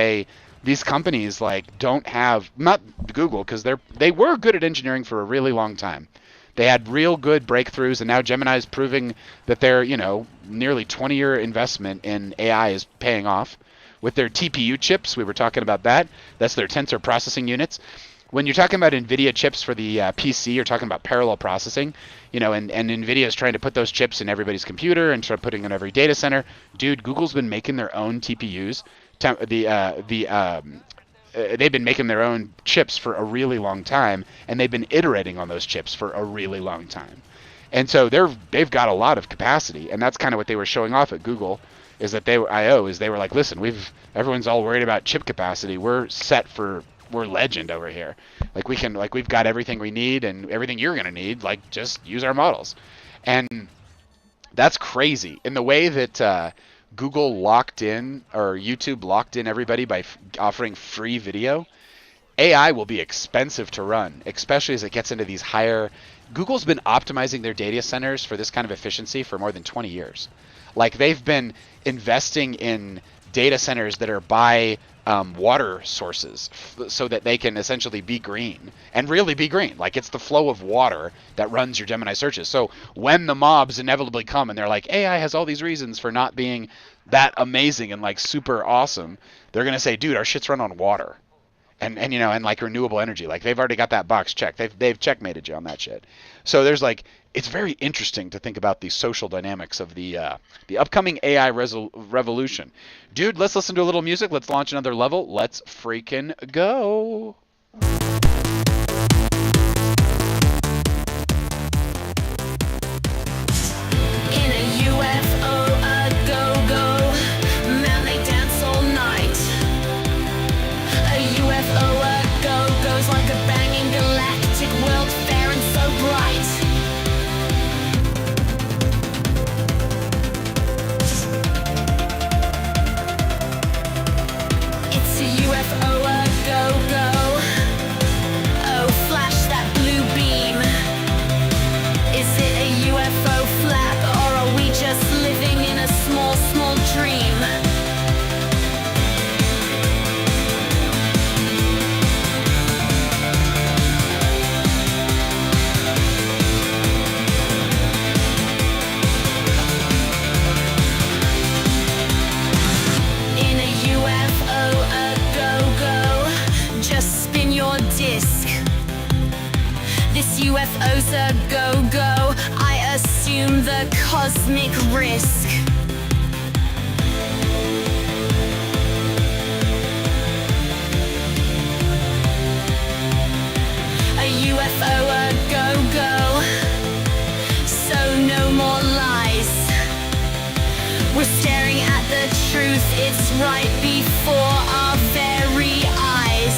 these companies like don't have, not Google, because they were good at engineering for a really long time. They had real good breakthroughs, and now Gemini is proving that their, you know, nearly 20-year investment in AI is paying off. With their TPU chips, we were talking about that. That's their tensor processing units. when you're talking about NVIDIA chips for the PC, you're talking about parallel processing, and NVIDIA is trying to put those chips in everybody's computer and start putting in every data center. Dude, Google's been making their own TPUs. They've been making their own chips for a really long time, and they've been iterating on those chips for a really long time. And so they've got a lot of capacity, and that's kind of what they were showing off at Google, is that they were like, listen, everyone's all worried about chip capacity. We're legend over here. We've got everything we need and everything you're gonna need. Like, just use our models. And that's crazy. In the way that Google locked in, or YouTube locked in everybody by offering free video, AI will be expensive to run, especially as it gets into these higher. Google's been optimizing their data centers for this kind of efficiency for more than 20 years. Like, they've been investing in data centers that are by water sources, so that they can essentially be green, and really be green. Like, it's the flow of water that runs your Gemini searches. So when the mobs inevitably come and they're like, AI has all these reasons for not being that amazing and like super awesome, they're gonna say, dude, our shit's run on water. And like renewable energy. Like, they've already got that box checked. They've checkmated you on that shit. So there's like, it's very interesting to think about the social dynamics of the upcoming AI revolution. Dude, let's listen to a little music. Let's launch another level. Let's freaking go. In a UFO, a go-go, man, they dance all night. A UFO, a go-go's like a banging galactic world, fair and so bright. It's a UFO, a go-go. Oh, flash that blue beam. Is it a UFO flap, or are we just living in a small, small dream? In a UFO, a go-go, just spin your disc. This UFO's a go-go, I assume the cosmic risk. A UFO, a go-go, so no more lies. We're staring at the truth, it's right before our very eyes.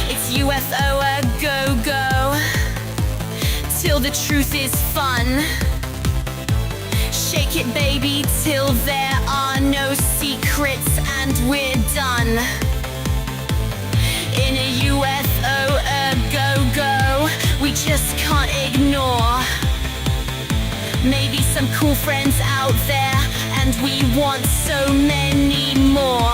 It's UFO, a go-go, till the truth is fun. Shake it, baby, till there are no secrets and we're done. In a UFO, a go-go, we just can't ignore. Maybe some cool friends out there, and we want so many more.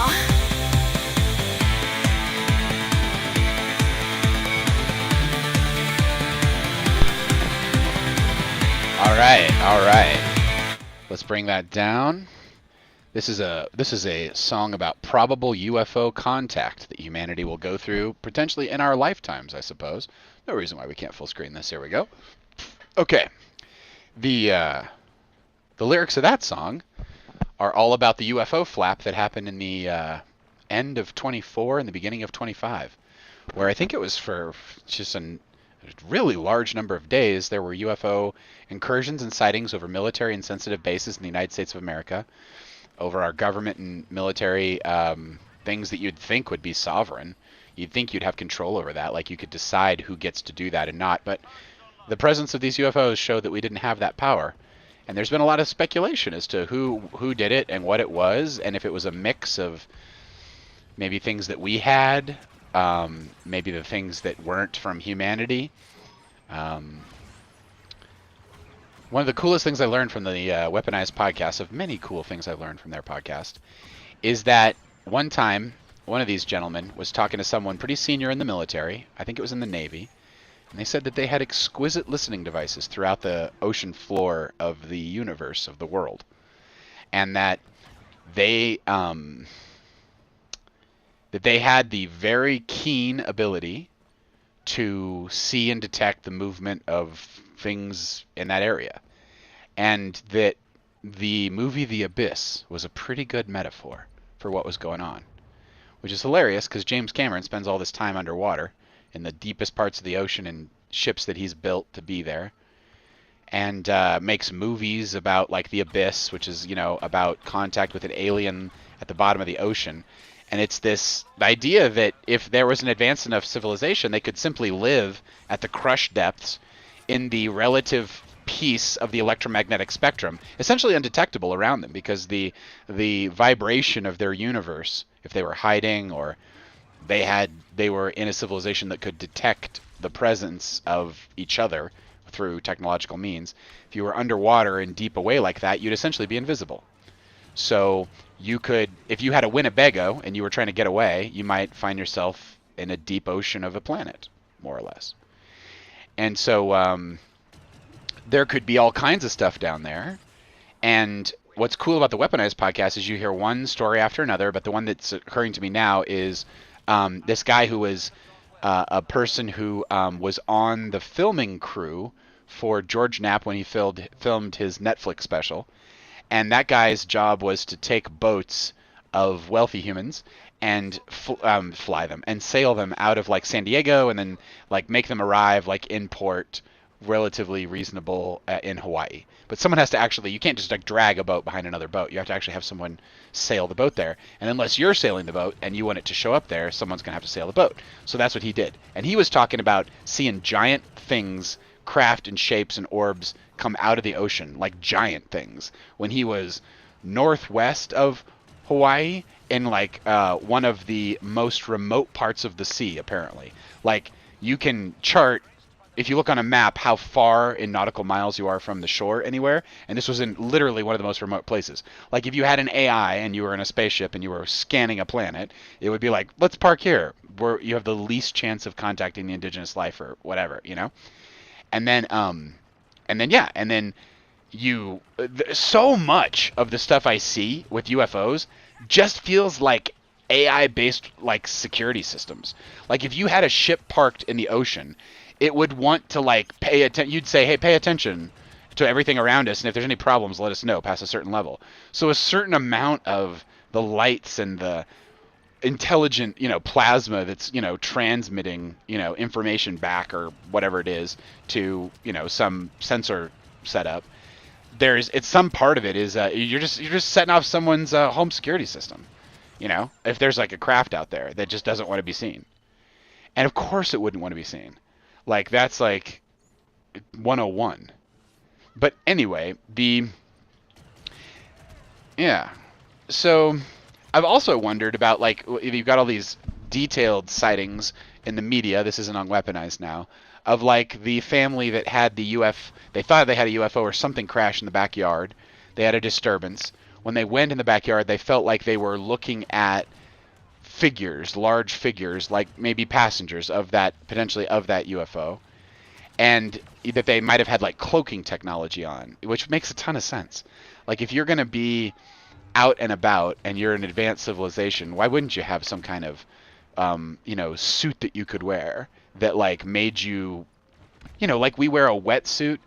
All right. Let's bring that down. This is a song about probable UFO contact that humanity will go through potentially in our lifetimes, I suppose. No reason why we can't full screen this. Here we go. Okay. The lyrics of that song are all about the UFO flap that happened in the end of 24 and the beginning of 25, where I think it was for just a really large number of days there were UFO incursions and sightings over military and sensitive bases in the United States of America, over our government and military things that you'd think would be sovereign. You'd think you'd have control over that, like you could decide who gets to do that and not. But the presence of these UFOs showed that we didn't have that power. And there's been a lot of speculation as to who did it and what it was, and if it was a mix of maybe things that we had, maybe the things that weren't from humanity. One of the coolest things I learned from the Weaponized podcast, of many cool things I've learned from their podcast, is that one time one of these gentlemen was talking to someone pretty senior in the military, I think it was in the Navy, and they said that they had exquisite listening devices throughout the ocean floor of the universe, of the world. and that they had the very keen ability to see and detect the movement of things in that area, and that the movie The Abyss was a pretty good metaphor for what was going on, which is hilarious because James Cameron spends all this time underwater in the deepest parts of the ocean in ships that he's built to be there, and makes movies about like The Abyss, which is, about contact with an alien at the bottom of the ocean. And it's this idea that if there was an advanced enough civilization, they could simply live at the crushed depths in the relative peace of the electromagnetic spectrum, essentially undetectable around them, because the vibration of their universe, if they were hiding or they were in a civilization that could detect the presence of each other through technological means, if you were underwater and deep away like that, you'd essentially be invisible. So you could, if you had a Winnebago and you were trying to get away, you might find yourself in a deep ocean of a planet, more or less. And so there could be all kinds of stuff down there. And what's cool about the Weaponized podcast is you hear one story after another, but the one that's occurring to me now is this guy who was a person who was on the filming crew for George Knapp when he filmed his Netflix special. And that guy's job was to take boats of wealthy humans and fly them and sail them out of like San Diego, and then like make them arrive like in port relatively reasonable in Hawaii. But someone has to actually, you can't just like drag a boat behind another boat. You have to actually have someone sail the boat there. And unless you're sailing the boat and you want it to show up there, someone's going to have to sail the boat. So that's what he did. And he was talking about seeing giant things, craft and shapes and orbs come out of the ocean, like giant things, when he was northwest of Hawaii in like one of the most remote parts of the sea, apparently. Like you can chart, if you look on a map, how far in nautical miles you are from the shore anywhere, and this was in literally one of the most remote places. Like if you had an AI and you were in a spaceship and you were scanning a planet, it would be like, let's park here, where you have the least chance of contacting the indigenous life or whatever, And then so much of the stuff I see with UFOs just feels like AI-based like security systems. Like if you had a ship parked in the ocean, it would want to like pay attention. You'd say, hey, pay attention to everything around us, and if there's any problems, let us know past a certain level. So a certain amount of the lights and the intelligent, plasma that's, transmitting, information back or whatever it is to, some sensor setup. It's some part of it is you're just setting off someone's home security system. If there's like a craft out there that just doesn't want to be seen, and of course it wouldn't want to be seen. Like that's like 101. But anyway, so I've also wondered about, like, if you've got all these detailed sightings in the media, this isn't on Weaponized now, of like the family that had they thought they had a UFO or something crash in the backyard. They had a disturbance. When they went in the backyard, they felt like they were looking at figures, large figures, like maybe passengers potentially of that UFO. And that they might have had like cloaking technology on, which makes a ton of sense. Like if you're going to be out and about and you're an advanced civilization, why wouldn't you have some kind of suit that you could wear that like made you, like we wear a wetsuit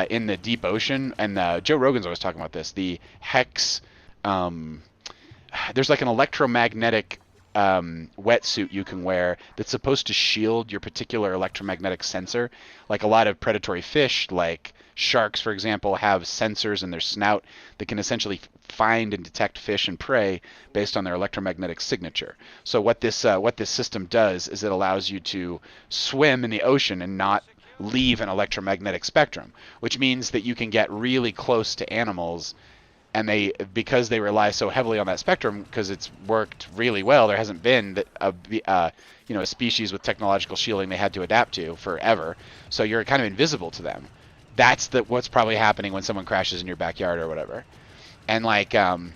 in the deep ocean, and Joe Rogan's always talking about this, the Hex, there's like an electromagnetic wetsuit you can wear that's supposed to shield your particular electromagnetic sensor. Like a lot of predatory fish, like sharks, for example, have sensors in their snout that can essentially find and detect fish and prey based on their electromagnetic signature. So what this system does is it allows you to swim in the ocean and not leave an electromagnetic spectrum, which means that you can get really close to animals, and because they rely so heavily on that spectrum, because it's worked really well, there hasn't been a species with technological shielding they had to adapt to forever. So you're kind of invisible to them. That's what's probably happening when someone crashes in your backyard or whatever. And like, I'll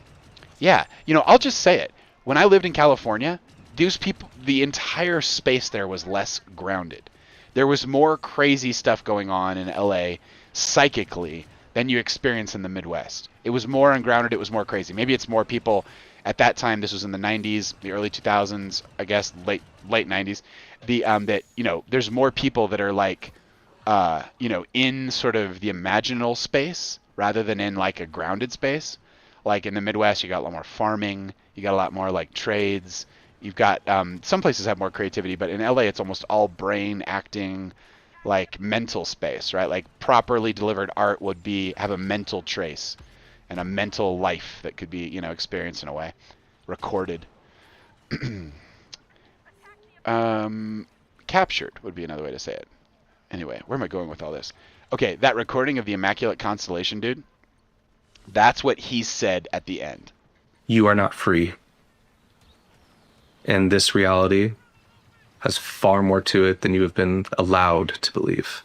just say it. When I lived in California, those people, the entire space there was less grounded. There was more crazy stuff going on in LA psychically than you experience in the Midwest. It was more ungrounded. It was more crazy. Maybe it's more people at that time. This was in the 90s, the early 2000s, I guess late 90s. That there's more people that are like in sort of the imaginal space rather than in like a grounded space. Like in the Midwest, you got a lot more farming. You got a lot more like trades. You've got some places have more creativity, but in LA, it's almost all brain acting, like mental space, right? Like properly delivered art would have a mental trace and a mental life that could be, experienced in a way, recorded. Captured would be another way to say it. Anyway, where am I going with all this? Okay, that recording of the Immaculate Constellation, dude, that's what he said at the end. You are not free. And this reality has far more to it than you have been allowed to believe.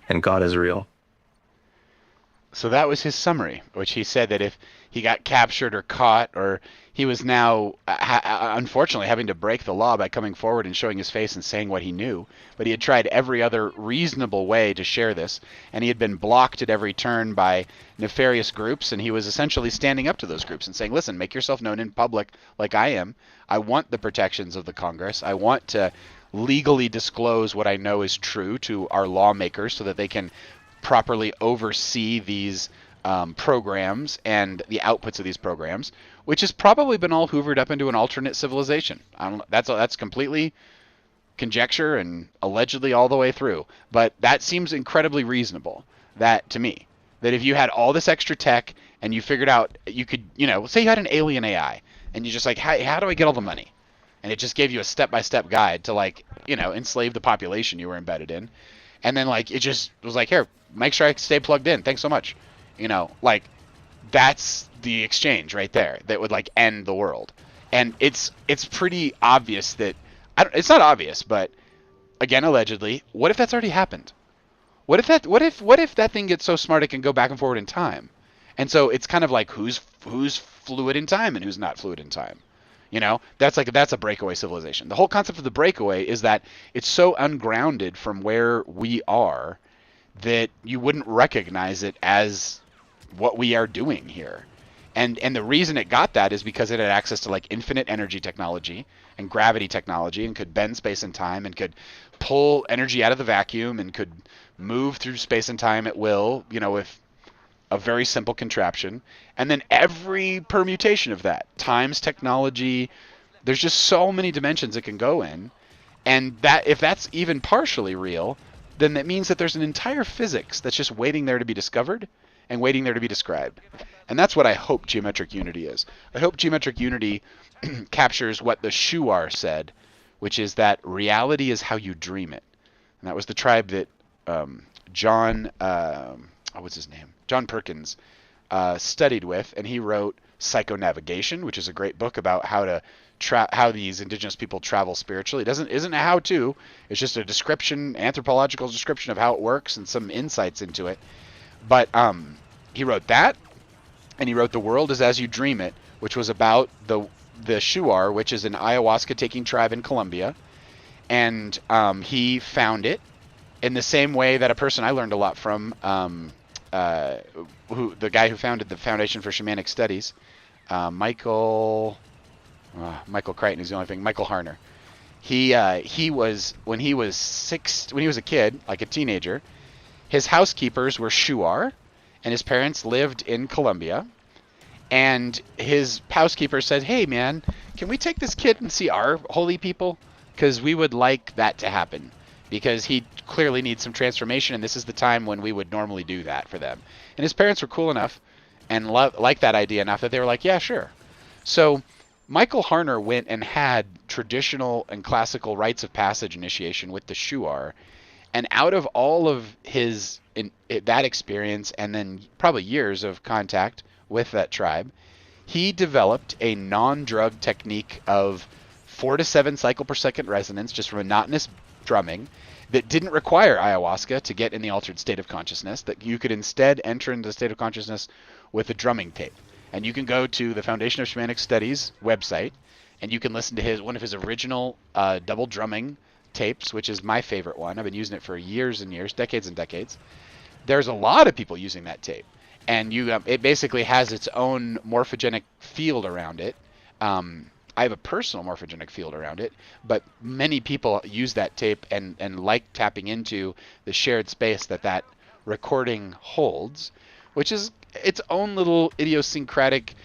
And God is real. So that was his summary, which he said that if he got captured or caught, or he was now, unfortunately, having to break the law by coming forward and showing his face and saying what he knew. But he had tried every other reasonable way to share this, and he had been blocked at every turn by nefarious groups, and he was essentially standing up to those groups and saying, listen, make yourself known in public like I am. I want the protections of the Congress. I want to legally disclose what I know is true to our lawmakers so that they can properly oversee these programs and the outputs of these programs, which has probably been all hoovered up into an alternate civilization. That's completely conjecture and allegedly all the way through, but that seems incredibly reasonable. That to me, that if you had all this extra tech and you figured out you could, say you had an alien AI and you're just like, how do I get all the money? And it just gave you a step-by-step guide to enslave the population you were embedded in. And then it just was like, here, make sure I stay plugged in. Thanks so much. That's the exchange right there that would end the world. And it's pretty obvious that it's not obvious, but again, allegedly, what if that's already happened? What if that thing gets so smart it can go back and forward in time? And so it's kind of like who's fluid in time and who's not fluid in time. That's a breakaway civilization. The whole concept of the breakaway is that it's so ungrounded from where we are that you wouldn't recognize it as what we are doing here. And the reason it got that is because it had access to infinite energy technology and gravity technology and could bend space and time and could pull energy out of the vacuum and could move through space and time at will, with a very simple contraption. And then every permutation of that, times technology, there's just so many dimensions it can go in. And that if that's even partially real, then that means that there's an entire physics that's just waiting there to be discovered and waiting there to be described. And that's what I hope geometric unity is. I hope geometric unity captures what the Shuar said, which is that reality is how you dream it. And that was the tribe that John Perkins studied with, and he wrote Psychonavigation, which is a great book about how these indigenous people travel spiritually. It isn't a how-to. It's just a description, anthropological description of how it works and some insights into it. But he wrote that, and he wrote The World is As You Dream It, which was about the Shuar, which is an ayahuasca-taking tribe in Colombia. And he found it in the same way that a person I learned a lot from, the guy who founded the Foundation for Shamanic Studies, Michael Crichton is the only thing. Michael Harner. He was when he was a kid, like a teenager, his housekeepers were Shuar, and his parents lived in Colombia. And his housekeeper said, "Hey, man, can we take this kid and see our holy people? Because we would like that to happen. Because he clearly needs some transformation, and this is the time when we would normally do that for them." And his parents were cool enough and liked that idea enough that they were like, "Yeah, sure." So Michael Harner went and had traditional and classical rites of passage initiation with the Shuar, and out of all of that experience and then probably years of contact with that tribe, he developed a non-drug technique of 4 to 7 cycle per second resonance just from monotonous drumming that didn't require ayahuasca to get in the altered state of consciousness, that you could instead enter into the state of consciousness with a drumming tape. And you can go to the Foundation of Shamanic Studies website, and you can listen to one of his original double drumming tapes, which is my favorite one. I've been using it for years and years, decades and decades. there's a lot of people using that tape, and it basically has its own morphogenic field around it. I have a personal morphogenic field around it, but many people use that tape and like tapping into the shared space that recording holds, which is its own little idiosyncratic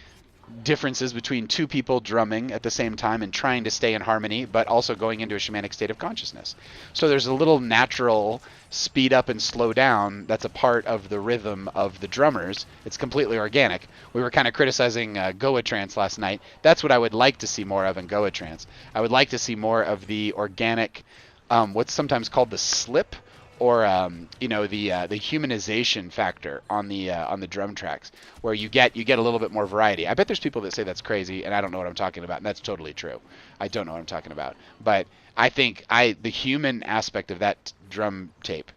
differences between two people drumming at the same time and trying to stay in harmony, but also going into a shamanic state of consciousness. So there's a little natural speed up and slow down that's a part of the rhythm of the drummers. It's completely organic. We were kind of criticizing Goa trance last night. That's what I would like to see more of in Goa trance. I would like to see more of the organic, what's sometimes called the slip, or the humanization factor on the drum tracks, where you get a little bit more variety. I bet there's people that say that's crazy, and I don't know what I'm talking about, and that's totally true. I don't know what I'm talking about, but I think the human aspect of that drum tape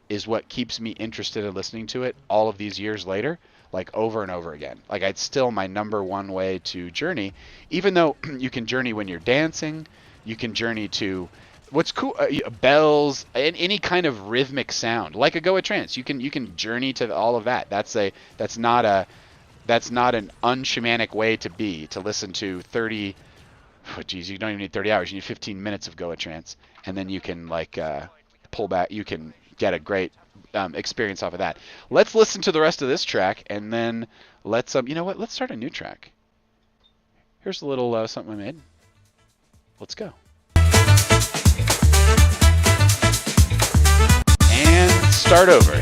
is what keeps me interested in listening to it all of these years later, like over and over again. Like, it's still my number one way to journey, even though you can journey when you're dancing, you can journey to what's cool, bells, and any kind of rhythmic sound, like a Goa trance. You can journey to all of that. That's not an unshamanic way to listen to 30. Oh, geez, you don't even need 30 hours. You need 15 minutes of Goa trance, and then you can pull back. You can get a great experience off of that. Let's listen to the rest of this track, and then let's let's start a new track. Here's a little something I made. Let's go. And start over.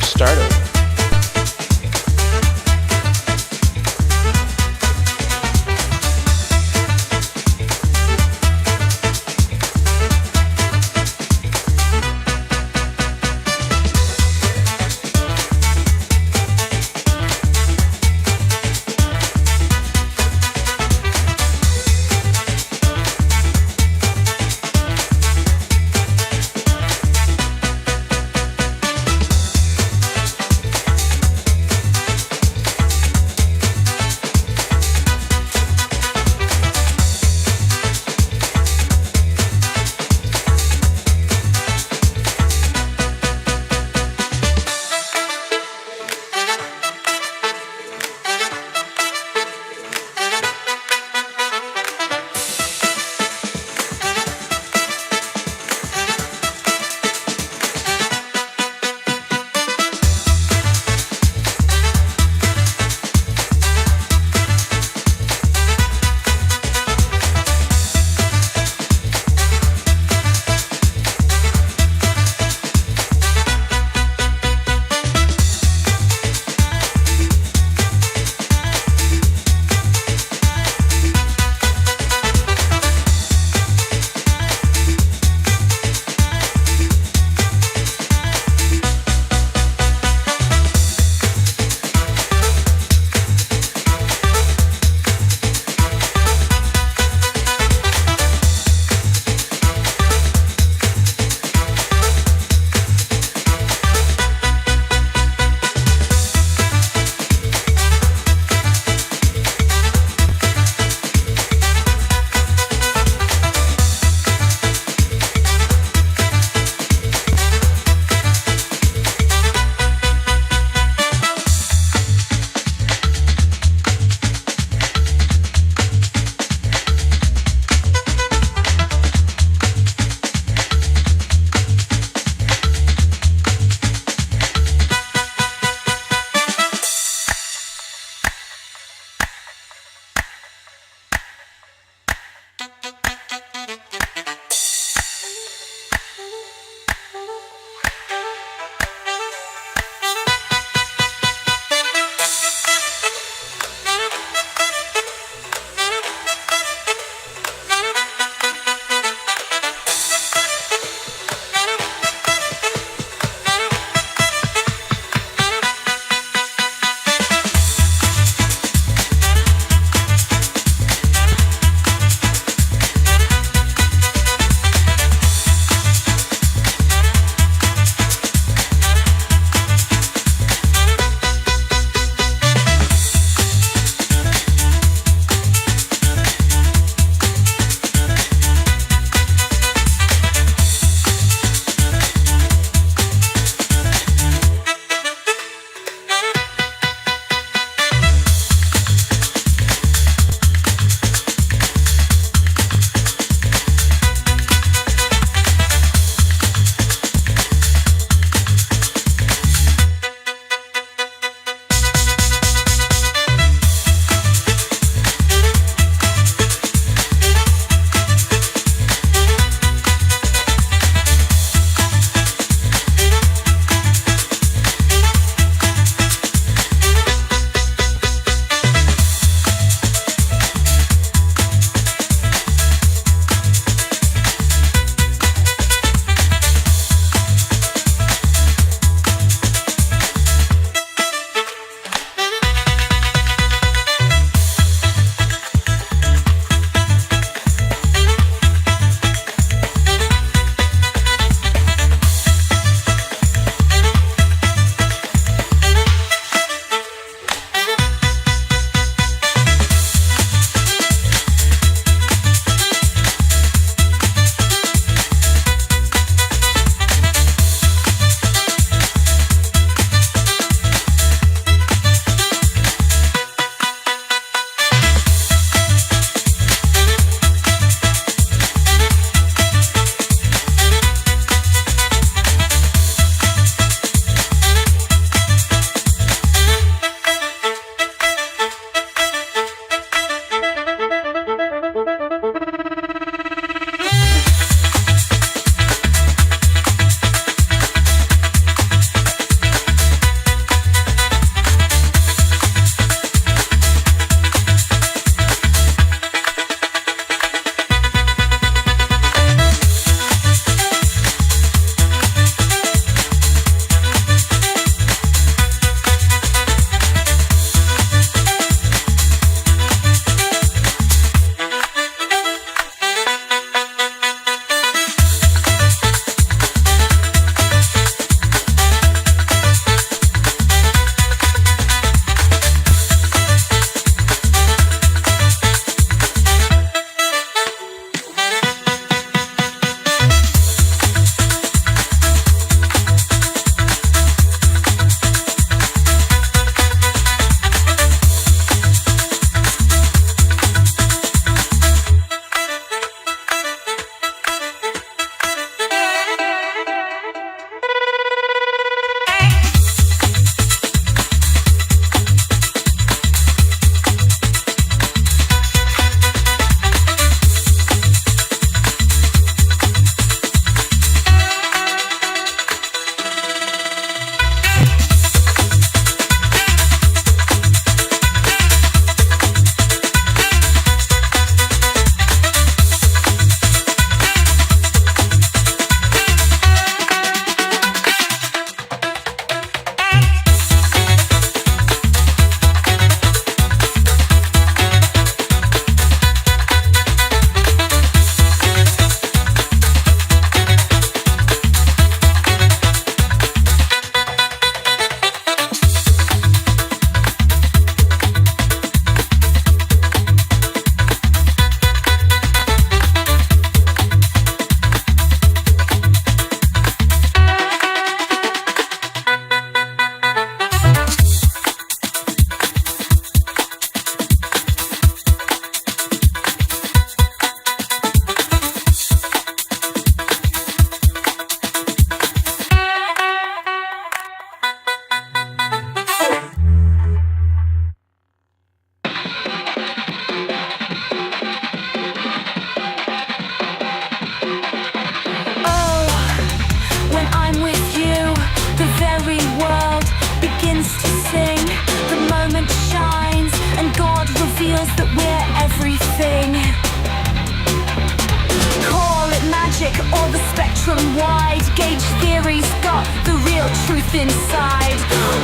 the spectrum wide. Gauge theory's got the real truth inside.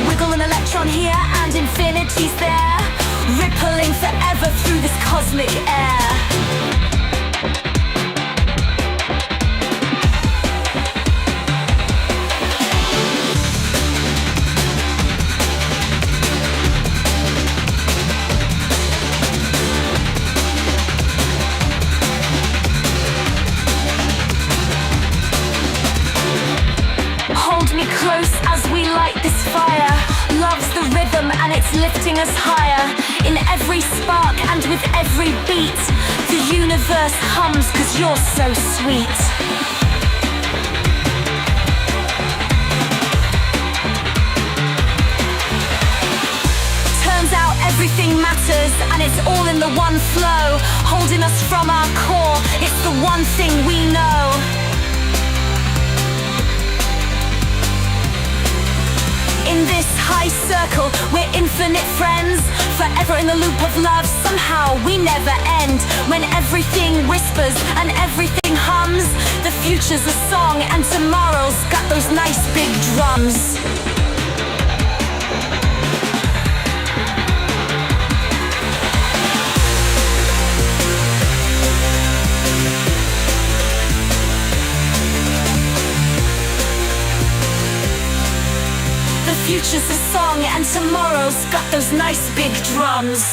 Wiggle an electron here and infinity's there, rippling forever through this cosmic air. Hold me close as we light this fire. Love's the rhythm and it's lifting us higher. In every spark and with every beat, the universe hums 'cause you're so sweet. Turns out everything matters and it's all in the one flow, holding us from our core. It's the one thing we know. In this high circle, we're infinite friends, forever in the loop of love, somehow we never end. When everything whispers and everything hums, the future's a song and tomorrow's got those nice big drums. The future's a song and tomorrow's got those nice big drums.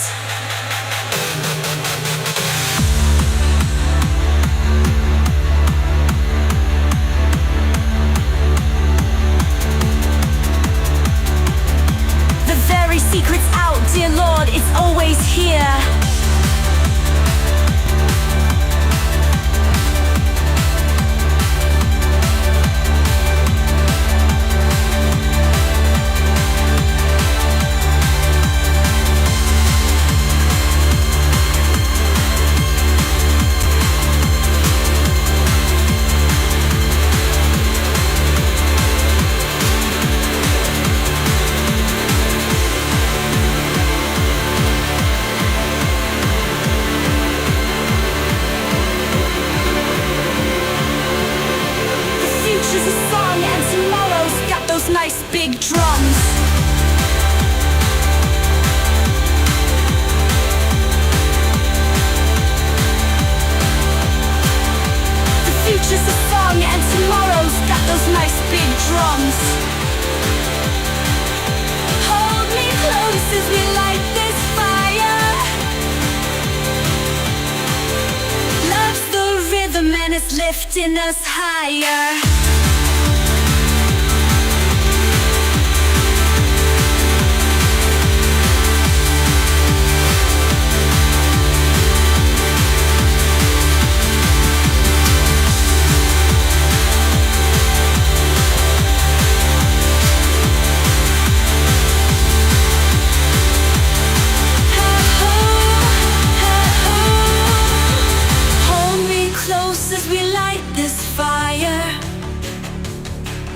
The very secret's out, dear Lord, it's always here. Nice big drums. The future's a song and tomorrow's got those nice big drums. Hold me close as we light this fire. Love's the rhythm and it's lifting us higher.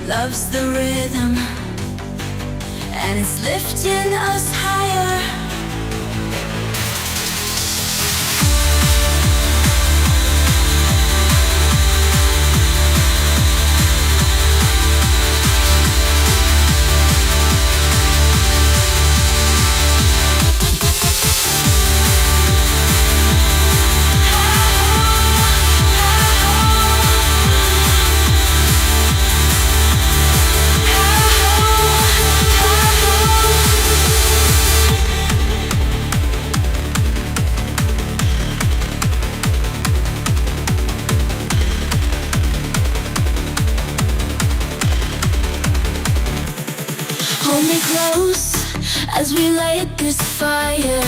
Love's the rhythm and it's lifting us higher. Hold me close as we light this fire.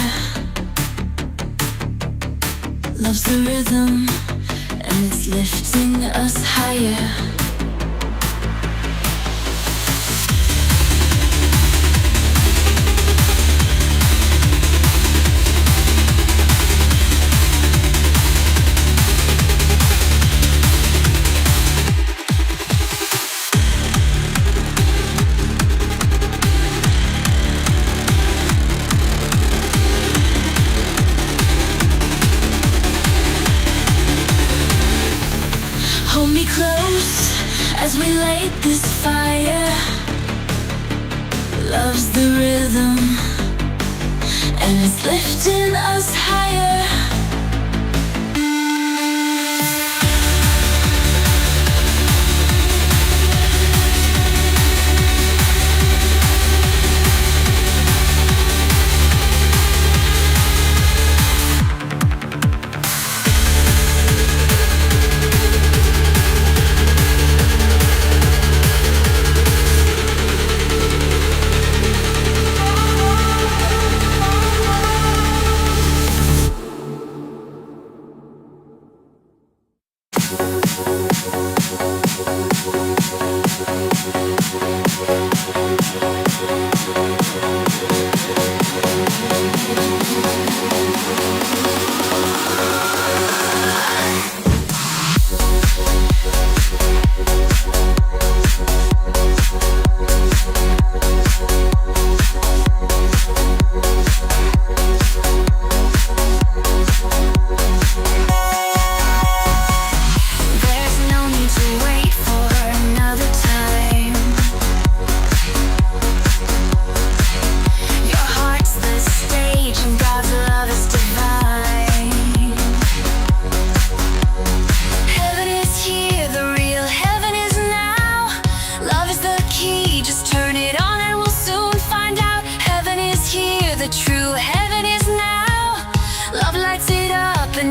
Love's the rhythm and it's lifting us higher. Hold me close loves the rhythm, and it's lifting us higher.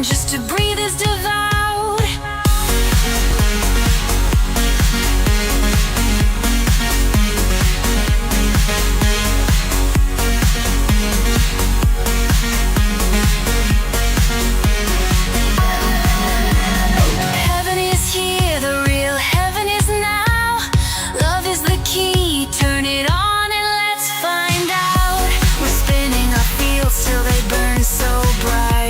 Just to breathe is devout. Heaven is here, the real heaven is now. Love is the key, turn it on and let's find out. We're spinning our fields till they burn so bright.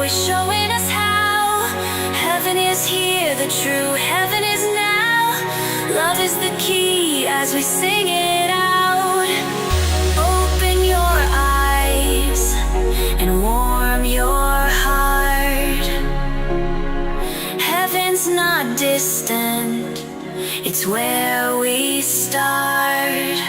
Showing us how heaven is here, the true heaven is now. Love is the key as we sing it out. Open your eyes and warm your heart. Heaven's not distant, it's where we start.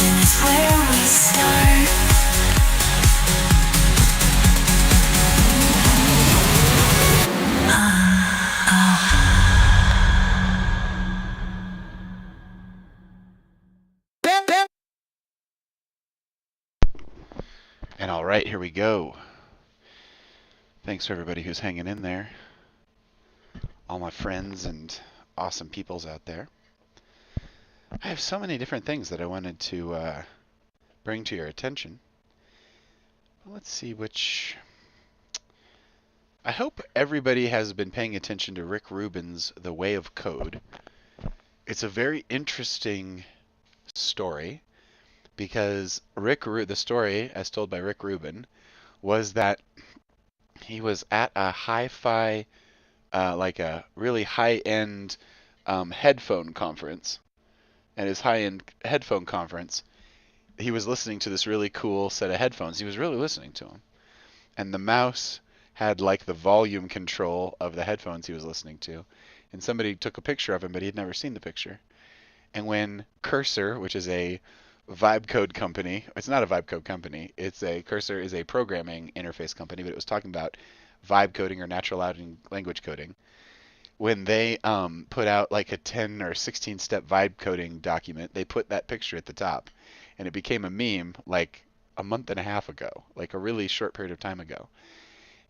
Nothing is where we start. And all right, here we go. Thanks for everybody who's hanging in there. All my friends and awesome peoples out there. I have so many different things that I wanted to bring to your attention. Let's see which... I hope everybody has been paying attention to Rick Rubin's The Way of Code. It's a very interesting story because the story, as told by Rick Rubin, was that he was at a hi-fi, like a really high-end headphone conference. At his high-end headphone conference, he was listening to this really cool set of headphones. He was really listening to them. And the mouse had like the volume control of the headphones he was listening to. And somebody took a picture of him, but he had never seen the picture. And when Cursor, which is a vibe code company, it's not a vibe code company, Cursor is a programming interface company, but it was talking about vibe coding or natural language coding. When they put out like a 10 or 16 step vibe coding document, they put that picture at the top. And it became a meme like a month and a half ago, like a really short period of time ago.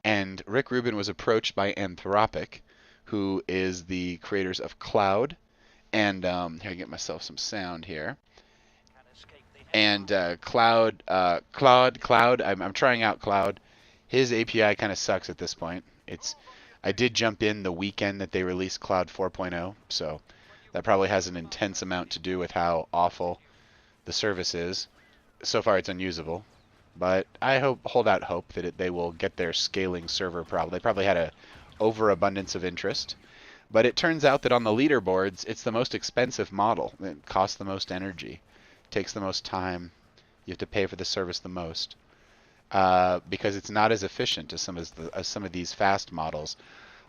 And Rick Rubin was approached by Anthropic, who is the creators of Cloud. And here, I get myself some sound here. And Cloud, I'm trying out Cloud. His API kind of sucks at this point. I did jump in the weekend that they released Cloud 4.0, so that probably has an intense amount to do with how awful the service is. So far it's unusable, but I hold out hope that they will get their scaling server problem. They probably had a overabundance of interest, but it turns out that on the leaderboards it's the most expensive model. It costs the most energy, takes the most time, you have to pay for the service the most. Because it's not as efficient as some of these fast models.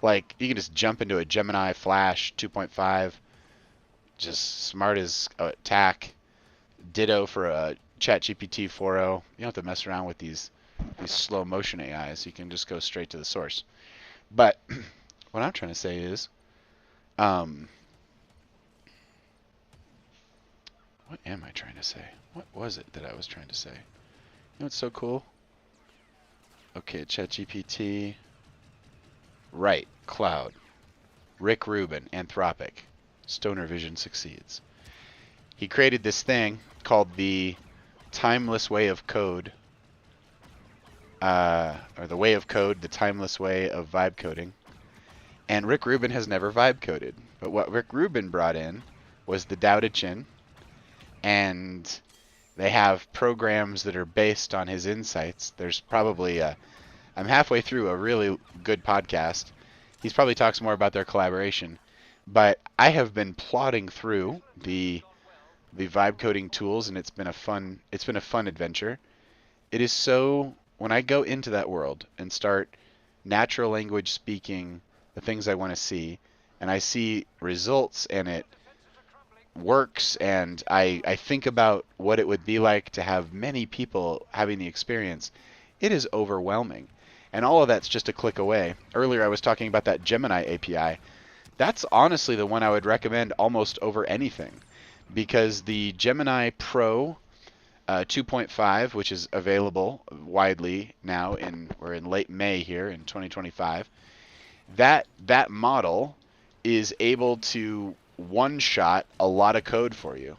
Like, you can just jump into a Gemini Flash 2.5, just smart as tack. Ditto for a ChatGPT 4.0. You don't have to mess around with these slow motion AIs. You can just go straight to the source. But what I'm trying to say is, what am I trying to say? What was it that I was trying to say? You know what's so cool? Okay, ChatGPT. Right, Cloud. Rick Rubin, Anthropic. Stoner Vision succeeds. He created this thing called the Timeless Way of Code. Or the Way of Code, the Timeless Way of Vibe Coding. And Rick Rubin has never vibe coded. But what Rick Rubin brought in was the Tao Te Ching. And they have programs that are based on his insights. There's probably I'm halfway through a really good podcast. He's probably talks more about their collaboration. But I have been plodding through the vibe coding tools, and it's been a fun adventure. It is so, when I go into that world and start natural language speaking the things I want to see, and I see results and it works, and I think about what it would be like to have many people having the experience, it is overwhelming. And all of that's just a click away. Earlier I was talking about that Gemini API. That's honestly the one I would recommend almost over anything, because the Gemini Pro 2.5, which is available widely now, we're in late May here in 2025, that model is able to one-shot a lot of code for you.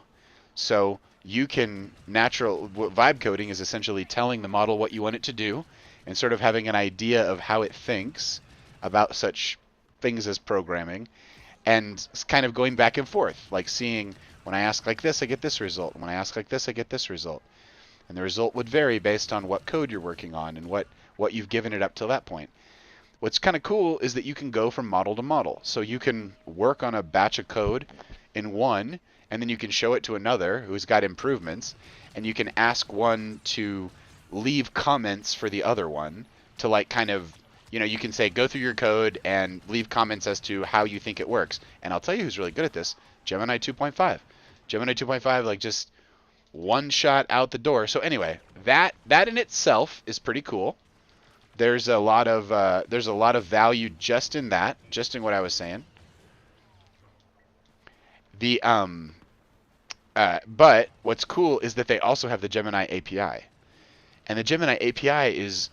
So you can vibe coding is essentially telling the model what you want it to do and sort of having an idea of how it thinks about such things as programming, and kind of going back and forth, like seeing when I ask like this, I get this result. When I ask like this, I get this result. And the result would vary based on what code you're working on and what you've given it up till that point. What's kind of cool is that you can go from model to model. So you can work on a batch of code in one, and then you can show it to another who's got improvements, and you can ask one to leave comments for the other one to, like, kind of, you can say, go through your code and leave comments as to how you think it works. And I'll tell you who's really good at this. Gemini 2.5. Gemini 2.5, like, just one shot out the door. So anyway, that in itself is pretty cool. There's a lot of value just in that, just in what I was saying. The but what's cool is that they also have the Gemini API. And the Gemini API is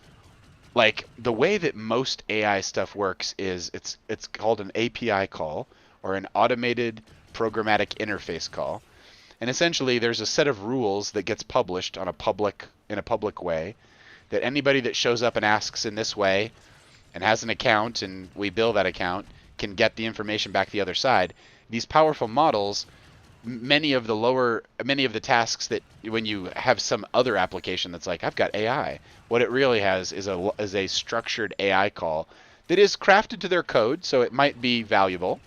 like the way that most AI stuff works is it's called an API call, or an automated programmatic interface call. And essentially there's a set of rules that gets published in a public way, that anybody that shows up and asks in this way and has an account and we bill that account can get the information back the other side. These powerful models, many of the tasks that when you have some other application that's like, I've got AI, what it really has is a structured AI call that is crafted to their code, so it might be valuable,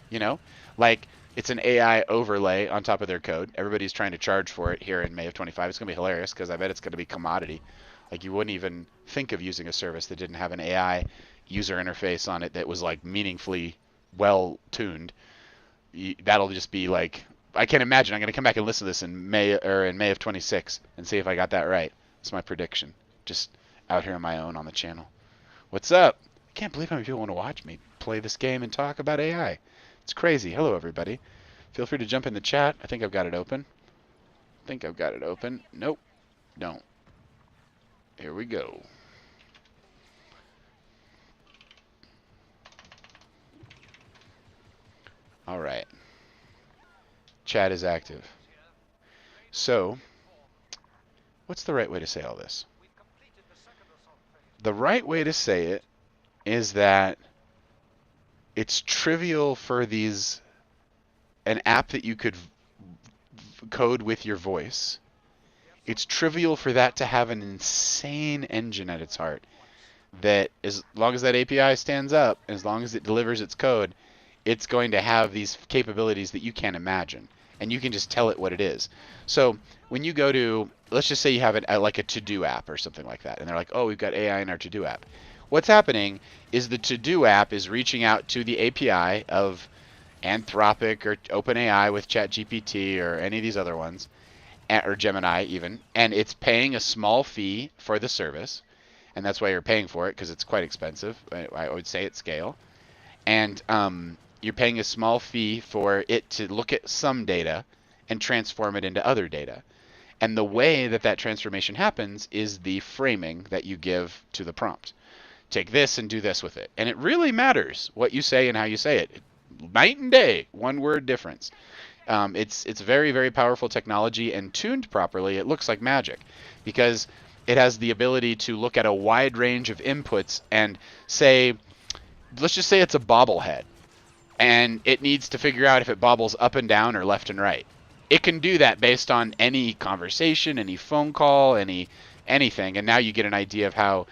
like it's an AI overlay on top of their code. Everybody's trying to charge for it here in May of 25. It's going to be hilarious because I bet it's going to be commodity. Like you wouldn't even think of using a service that didn't have an AI user interface on it that was like meaningfully well tuned. That'll just be like, I can't imagine. I'm going to come back and listen to this in May of 26 and see if I got that right. That's my prediction. Just out here on my own on the channel. What's up? I can't believe how many people want to watch me play this game and talk about AI. It's crazy. Hello, everybody. Feel free to jump in the chat. I think I've got it open. Nope. Don't. Here we go. All right. Chat is active. So, what's the right way to say all this? The right way to say it is that it's trivial for an app that you could code with your voice. It's trivial for that to have an insane engine at its heart that, as long as that API stands up, as long as it delivers its code, it's going to have these capabilities that you can't imagine. And you can just tell it what it is. So when you go to, let's just say you have like a to-do app or something like that, and they're like, oh, we've got AI in our to-do app. What's happening is the to-do app is reaching out to the API of Anthropic or OpenAI with ChatGPT or any of these other ones, or Gemini even, and it's paying a small fee for the service, and that's why you're paying for it, because it's quite expensive, I would say, at scale. And you're paying a small fee for it to look at some data and transform it into other data. And the way that that transformation happens is the framing that you give to the prompt. Take this and do this with it. And it really matters what you say and how you say it. Night and day, one word difference. It's very, very powerful technology, and tuned properly, it looks like magic, because it has the ability to look at a wide range of inputs and say, let's just say it's a bobblehead, and it needs to figure out if it bobbles up and down or left and right. It can do that based on any conversation, any phone call, anything, and now you get an idea of how,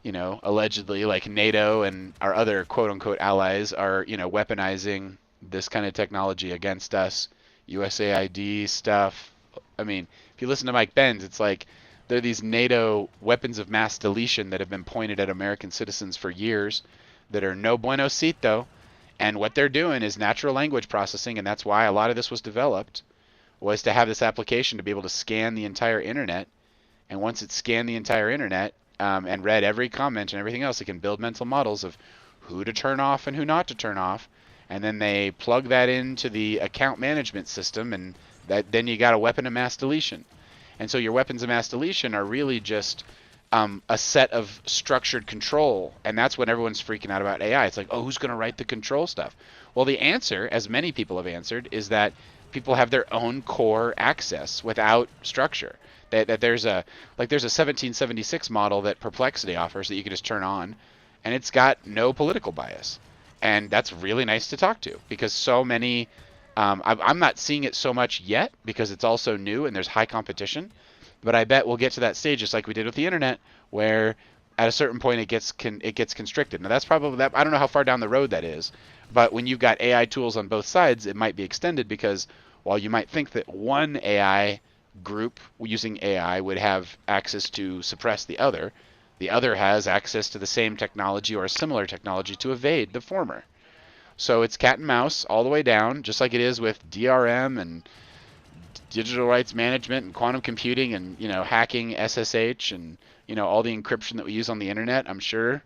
allegedly, like NATO and our other quote-unquote allies are, weaponizing this kind of technology against us. USAID stuff. I mean, if you listen to Mike Benz, it's like there are these NATO weapons of mass deletion that have been pointed at American citizens for years that are no bueno cito, and what they're doing is natural language processing, and that's why a lot of this was developed, was to have this application to be able to scan the entire internet, and once it scanned the entire internet and read every comment and everything else, it can build mental models of who to turn off and who not to turn off, and then they plug that into the account management system, and then you got a weapon of mass deletion. And so your weapons of mass deletion are really just a set of structured control, and that's when everyone's freaking out about AI. It's like, oh, who's going to write the control stuff? Well, the answer, as many people have answered, is that people have their own core access without structure. That there's a 1776 model that Perplexity offers that you can just turn on, and it's got no political bias. And that's really nice to talk to, because so many, I'm not seeing it so much yet because it's also new and there's high competition, but I bet we'll get to that stage just like we did with the internet, where at a certain point it gets constricted. Now that's probably that. I don't know how far down the road that is, but when you've got AI tools on both sides, it might be extended, because while you might think that one AI group using AI would have access to suppress the other has access to the same technology or a similar technology to evade the former. So it's cat and mouse all the way down, just like it is with DRM and digital rights management and quantum computing and, hacking SSH and, all the encryption that we use on the internet, I'm sure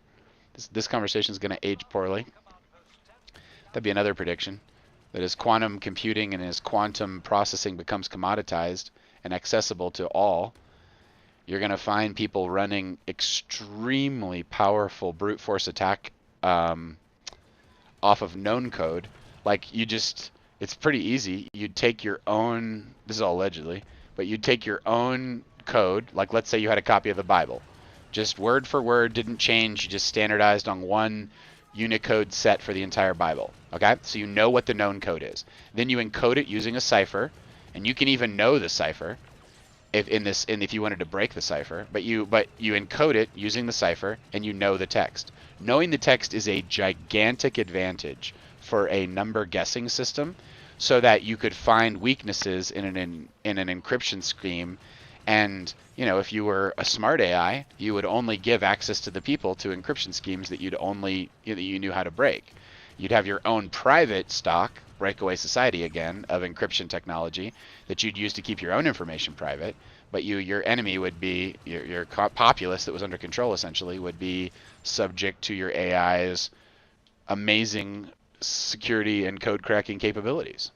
this conversation is going to age poorly. That'd be another prediction. That as quantum computing and as quantum processing becomes commoditized and accessible to all, you're going to find people running extremely powerful brute force attack off of known code. Like it's pretty easy. You'd take your own, this is all allegedly, but you'd take your own code, like let's say you had a copy of the Bible. Just word for word, didn't change, you just standardized on one Unicode set for the entire Bible. Okay? So you know what the known code is. Then you encode it using a cipher, and you can even know the cipher if you wanted to break the cipher, but you encode it using the cipher and you know the text. Knowing the text is a gigantic advantage for a number guessing system, so that you could find weaknesses in an encryption scheme. And if you were a smart AI, you would only give access to the people to encryption schemes that you knew how to break. You'd have your own private stock, breakaway society again, of encryption technology that you'd use to keep your own information private. But your enemy would be, your populace that was under control essentially, would be subject to your AI's amazing security and code cracking capabilities.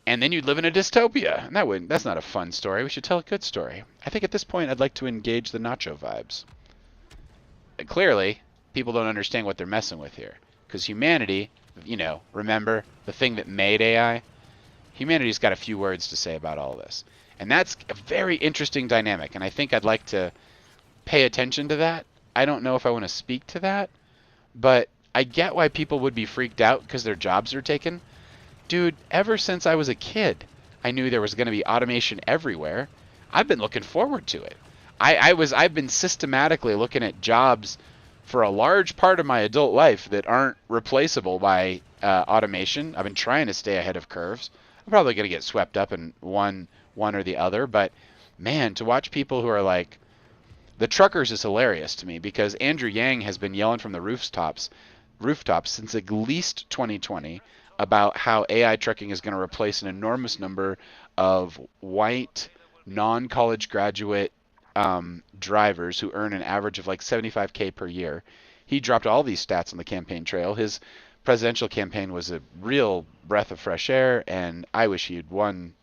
And then you'd live in a dystopia. And that's not a fun story. We should tell a good story. I think at this point I'd like to engage the nacho vibes. And clearly, people don't understand what they're messing with here. Because humanity, remember the thing that made AI? Humanity's got a few words to say about all this. And that's a very interesting dynamic. And I think I'd like to pay attention to that. I don't know if I want to speak to that. But I get why people would be freaked out because their jobs are taken. Dude, ever since I was a kid, I knew there was going to be automation everywhere. I've been looking forward to it. I've been systematically looking at jobs for a large part of my adult life that aren't replaceable by automation. I've been trying to stay ahead of curves. I'm probably going to get swept up in one or the other, but man, to watch people who are like, the truckers is hilarious to me because Andrew Yang has been yelling from the rooftops since at least 2020 about how AI trucking is going to replace an enormous number of white, non-college graduate drivers who earn an average of like $75K per year. He dropped all these stats on the campaign trail. His presidential campaign was a real breath of fresh air, and I wish he had won.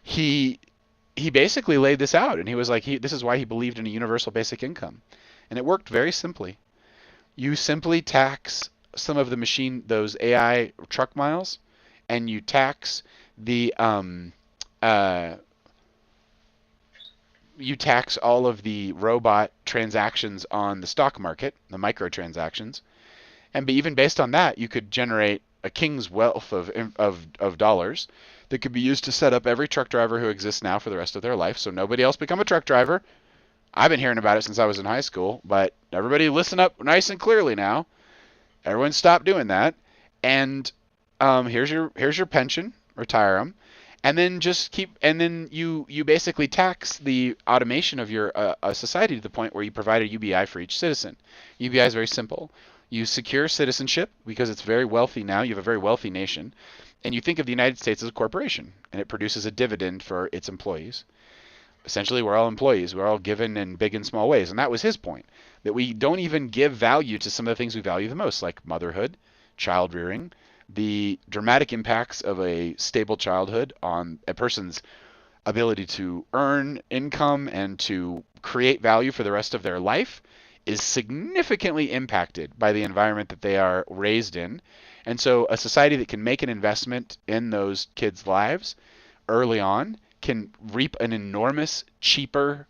He basically laid this out, and he was like, this is why he believed in a universal basic income. And it worked very simply. You simply tax some of those AI truck miles, and you tax the you tax all of the robot transactions on the stock market, the microtransactions, and even based on that, you could generate a king's wealth of dollars that could be used to set up every truck driver who exists now for the rest of their life, so nobody else become a truck driver. I've been hearing about it since I was in high school, but everybody listen up nice and clearly now. Everyone stop doing that, and here's your pension, retire them, and then you basically tax the automation of your society to the point where you provide a UBI for each citizen. UBI is very simple. You secure citizenship because it's very wealthy now. You have a very wealthy nation, and you think of the United States as a corporation, and it produces a dividend for its employees. Essentially, we're all employees. We're all given in big and small ways. And that was his point, that we don't even give value to some of the things we value the most, like motherhood, child rearing, the dramatic impacts of a stable childhood on a person's ability to earn income and to create value for the rest of their life is significantly impacted by the environment that they are raised in. And so a society that can make an investment in those kids' lives early on can reap an enormous, cheaper,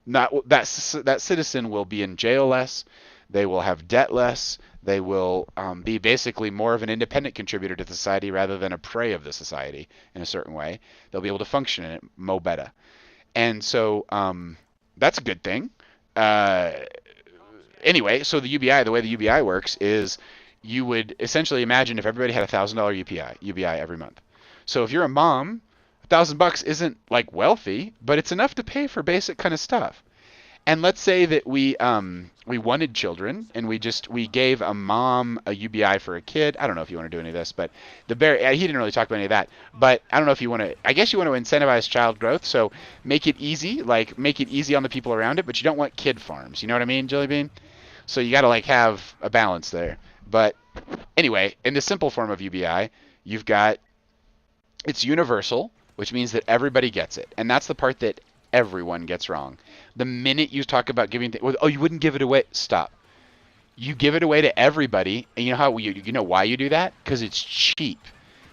that citizen will be in jail less, they will have debt less, they will be basically more of an independent contributor to society rather than a prey of the society in a certain way. They'll be able to function in it mo better. And so that's a good thing. Anyway, so the way the UBI works is you would essentially imagine if everybody had $1,000 UBI every month. So if you're a mom, $1,000 isn't like wealthy, but it's enough to pay for basic kind of stuff. And let's say that we wanted children, and we gave a mom a UBI for a kid. I don't know if you want to do any of this, but he didn't really talk about any of that. But I don't know if you want to. I guess you want to incentivize child growth, so make it easy, like make it easy on the people around it. But you don't want kid farms. You know what I mean, Jelly Bean? So you got to like have a balance there. But anyway, in the simple form of UBI, you've got it's universal, which means that everybody gets it, and that's the part that everyone gets wrong. The minute you talk about giving, oh, you wouldn't give it away. Stop. You give it away to everybody, and you know how you know why you do that? Because it's cheap.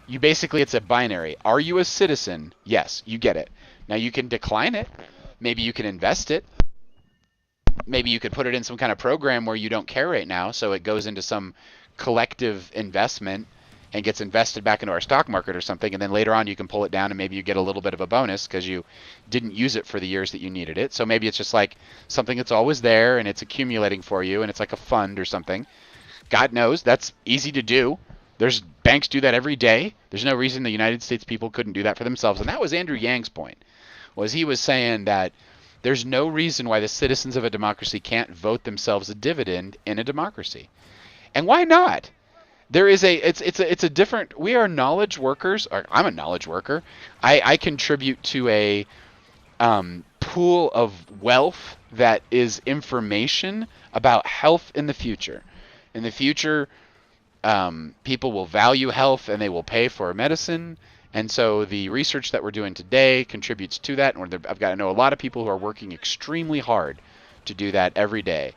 You basically, it's a binary. Are you a citizen? Yes, you get it. Now you can decline it. Maybe you can invest it. Maybe you could put it in some kind of program where you don't care right now, so it goes into some collective investment and gets invested back into our stock market or something, and then later on you can pull it down and maybe you get a little bit of a bonus because you didn't use it for the years that you needed it. So maybe it's just like something that's always there and it's accumulating for you, and it's like a fund or something. God knows that's easy to do. There's banks do that every day. There's no reason the United States people couldn't do that for themselves. And that was Andrew Yang's point, was he was saying that there's no reason why the citizens of a democracy can't vote themselves a dividend in a democracy. And why not? There is it's a different, we are knowledge workers. Or I'm a knowledge worker. I contribute to a pool of wealth that is information about health in the future. In the future, people will value health and they will pay for medicine. And so the research that we're doing today contributes to that. And I know a lot of people who are working extremely hard to do that every day.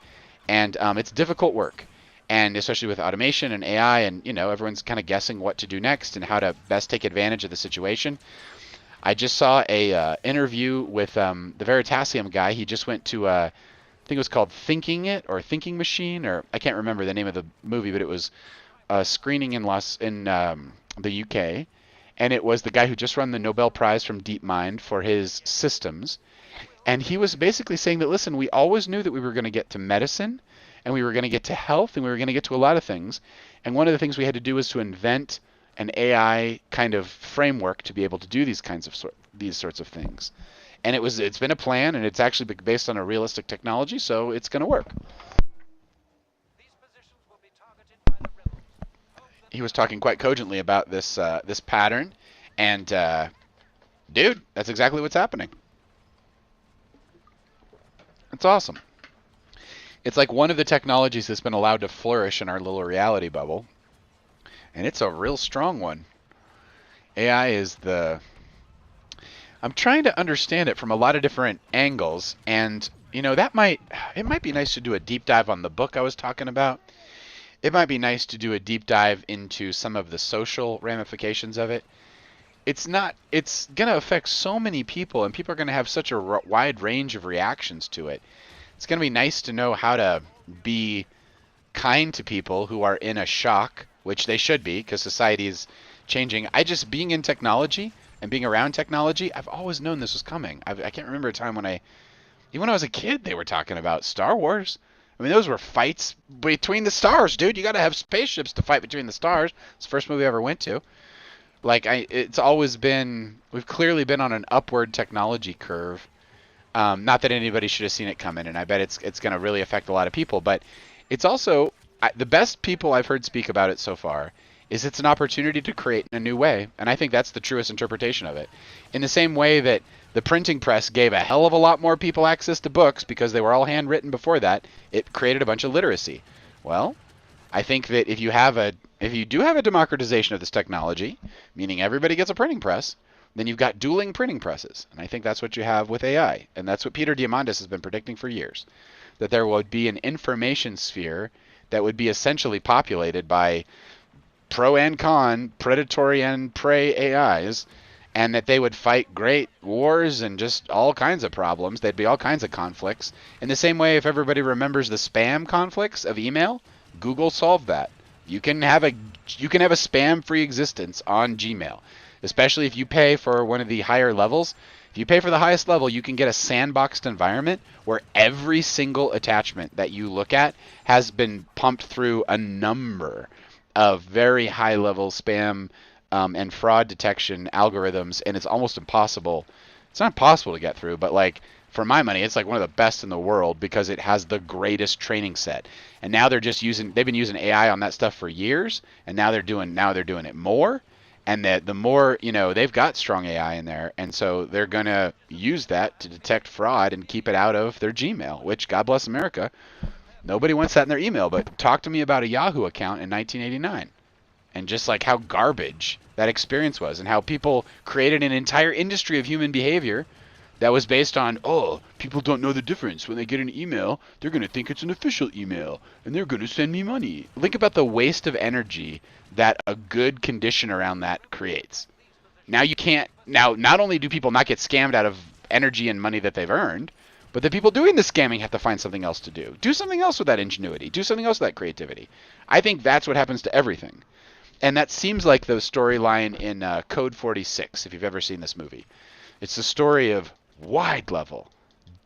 And it's difficult work. And especially with automation and AI, and everyone's kind of guessing what to do next and how to best take advantage of the situation. I just saw a interview with the Veritasium guy. He just went to I think it was called Thinking It or Thinking Machine, or I can't remember the name of the movie, but it was a screening in the UK, and it was the guy who just won the Nobel Prize from DeepMind for his systems, and he was basically saying that, listen, we always knew that we were going to get to medicine, and we were going to get to health, and we were going to get to a lot of things. And one of the things we had to do was to invent an AI kind of framework to be able to do these sorts of things. And it's been a plan, and it's actually based on a realistic technology, so it's going to work. He was talking quite cogently about this pattern, and dude, that's exactly what's happening. It's awesome. It's like one of the technologies that's been allowed to flourish in our little reality bubble. And it's a real strong one. AI is I'm trying to understand it from a lot of different angles. And, it might be nice to do a deep dive on the book I was talking about. It might be nice to do a deep dive into some of the social ramifications of it. It's going to affect so many people, and people are going to have such a wide range of reactions to it. It's going to be nice to know how to be kind to people who are in a shock, which they should be because society is changing. Being in technology and being around technology, I've always known this was coming. I can't remember a time even when I was a kid, they were talking about Star Wars. I mean, those were fights between the stars, dude. You got to have spaceships to fight between the stars. It's the first movie I ever went to. It's always been, we've clearly been on an upward technology curve. Not that anybody should have seen it coming, and I bet it's going to really affect a lot of people. But it's also, the best people I've heard speak about it so far is it's an opportunity to create in a new way, and I think that's the truest interpretation of it. In the same way that the printing press gave a hell of a lot more people access to books because they were all handwritten before that, it created a bunch of literacy. Well, I think that if you do have a democratization of this technology, meaning everybody gets a printing press, then you've got dueling printing presses. And I think that's what you have with AI. And that's what Peter Diamandis has been predicting for years, that there would be an information sphere that would be essentially populated by pro and con, predatory and prey AIs, and that they would fight great wars and just all kinds of problems. There'd be all kinds of conflicts. In the same way, if everybody remembers the spam conflicts of email, Google solved that. You can have a spam-free existence on Gmail. Especially if you pay for one of the higher levels. If you pay for the highest level, you can get a sandboxed environment where every single attachment that you look at has been pumped through a number of very high-level spam and fraud detection algorithms, and it's almost impossible It's not impossible to get through, but like for my money, it's like one of the best in the world because it has the greatest training set. And now they've been using AI on that stuff for years, and now they're doing it more. And that the more, they've got strong AI in there, and so they're gonna use that to detect fraud and keep it out of their Gmail, which, God bless America, nobody wants that in their email. But talk to me about a Yahoo account in 1989. And just like how garbage that experience was, and how people created an entire industry of human behavior that was based on, oh, people don't know the difference. When they get an email, they're going to think it's an official email, and they're going to send me money. Think about the waste of energy that a good condition around that creates. Now not only do people not get scammed out of energy and money that they've earned, but the people doing the scamming have to find something else to do. Do something else with that ingenuity. Do something else with that creativity. I think that's what happens to everything. And that seems like the storyline in Code 46, if you've ever seen this movie. It's the story of wide level,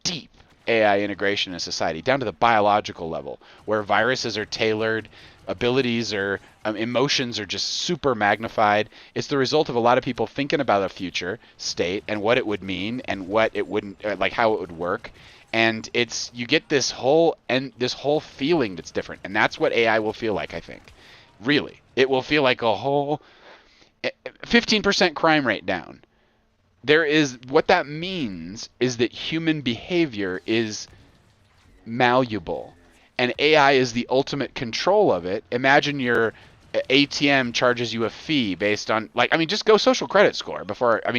deep AI integration in society, down to the biological level, where viruses are tailored, abilities are, emotions are just super magnified. It's the result of a lot of people thinking about a future state and what it would mean and what it wouldn't, like how it would work. And you get this whole feeling that's different. And that's what AI will feel like, I think. Really. It will feel like a whole 15% crime rate down. What that means is that human behavior is malleable, and AI is the ultimate control of it. Imagine your ATM charges you a fee based on, just go social credit score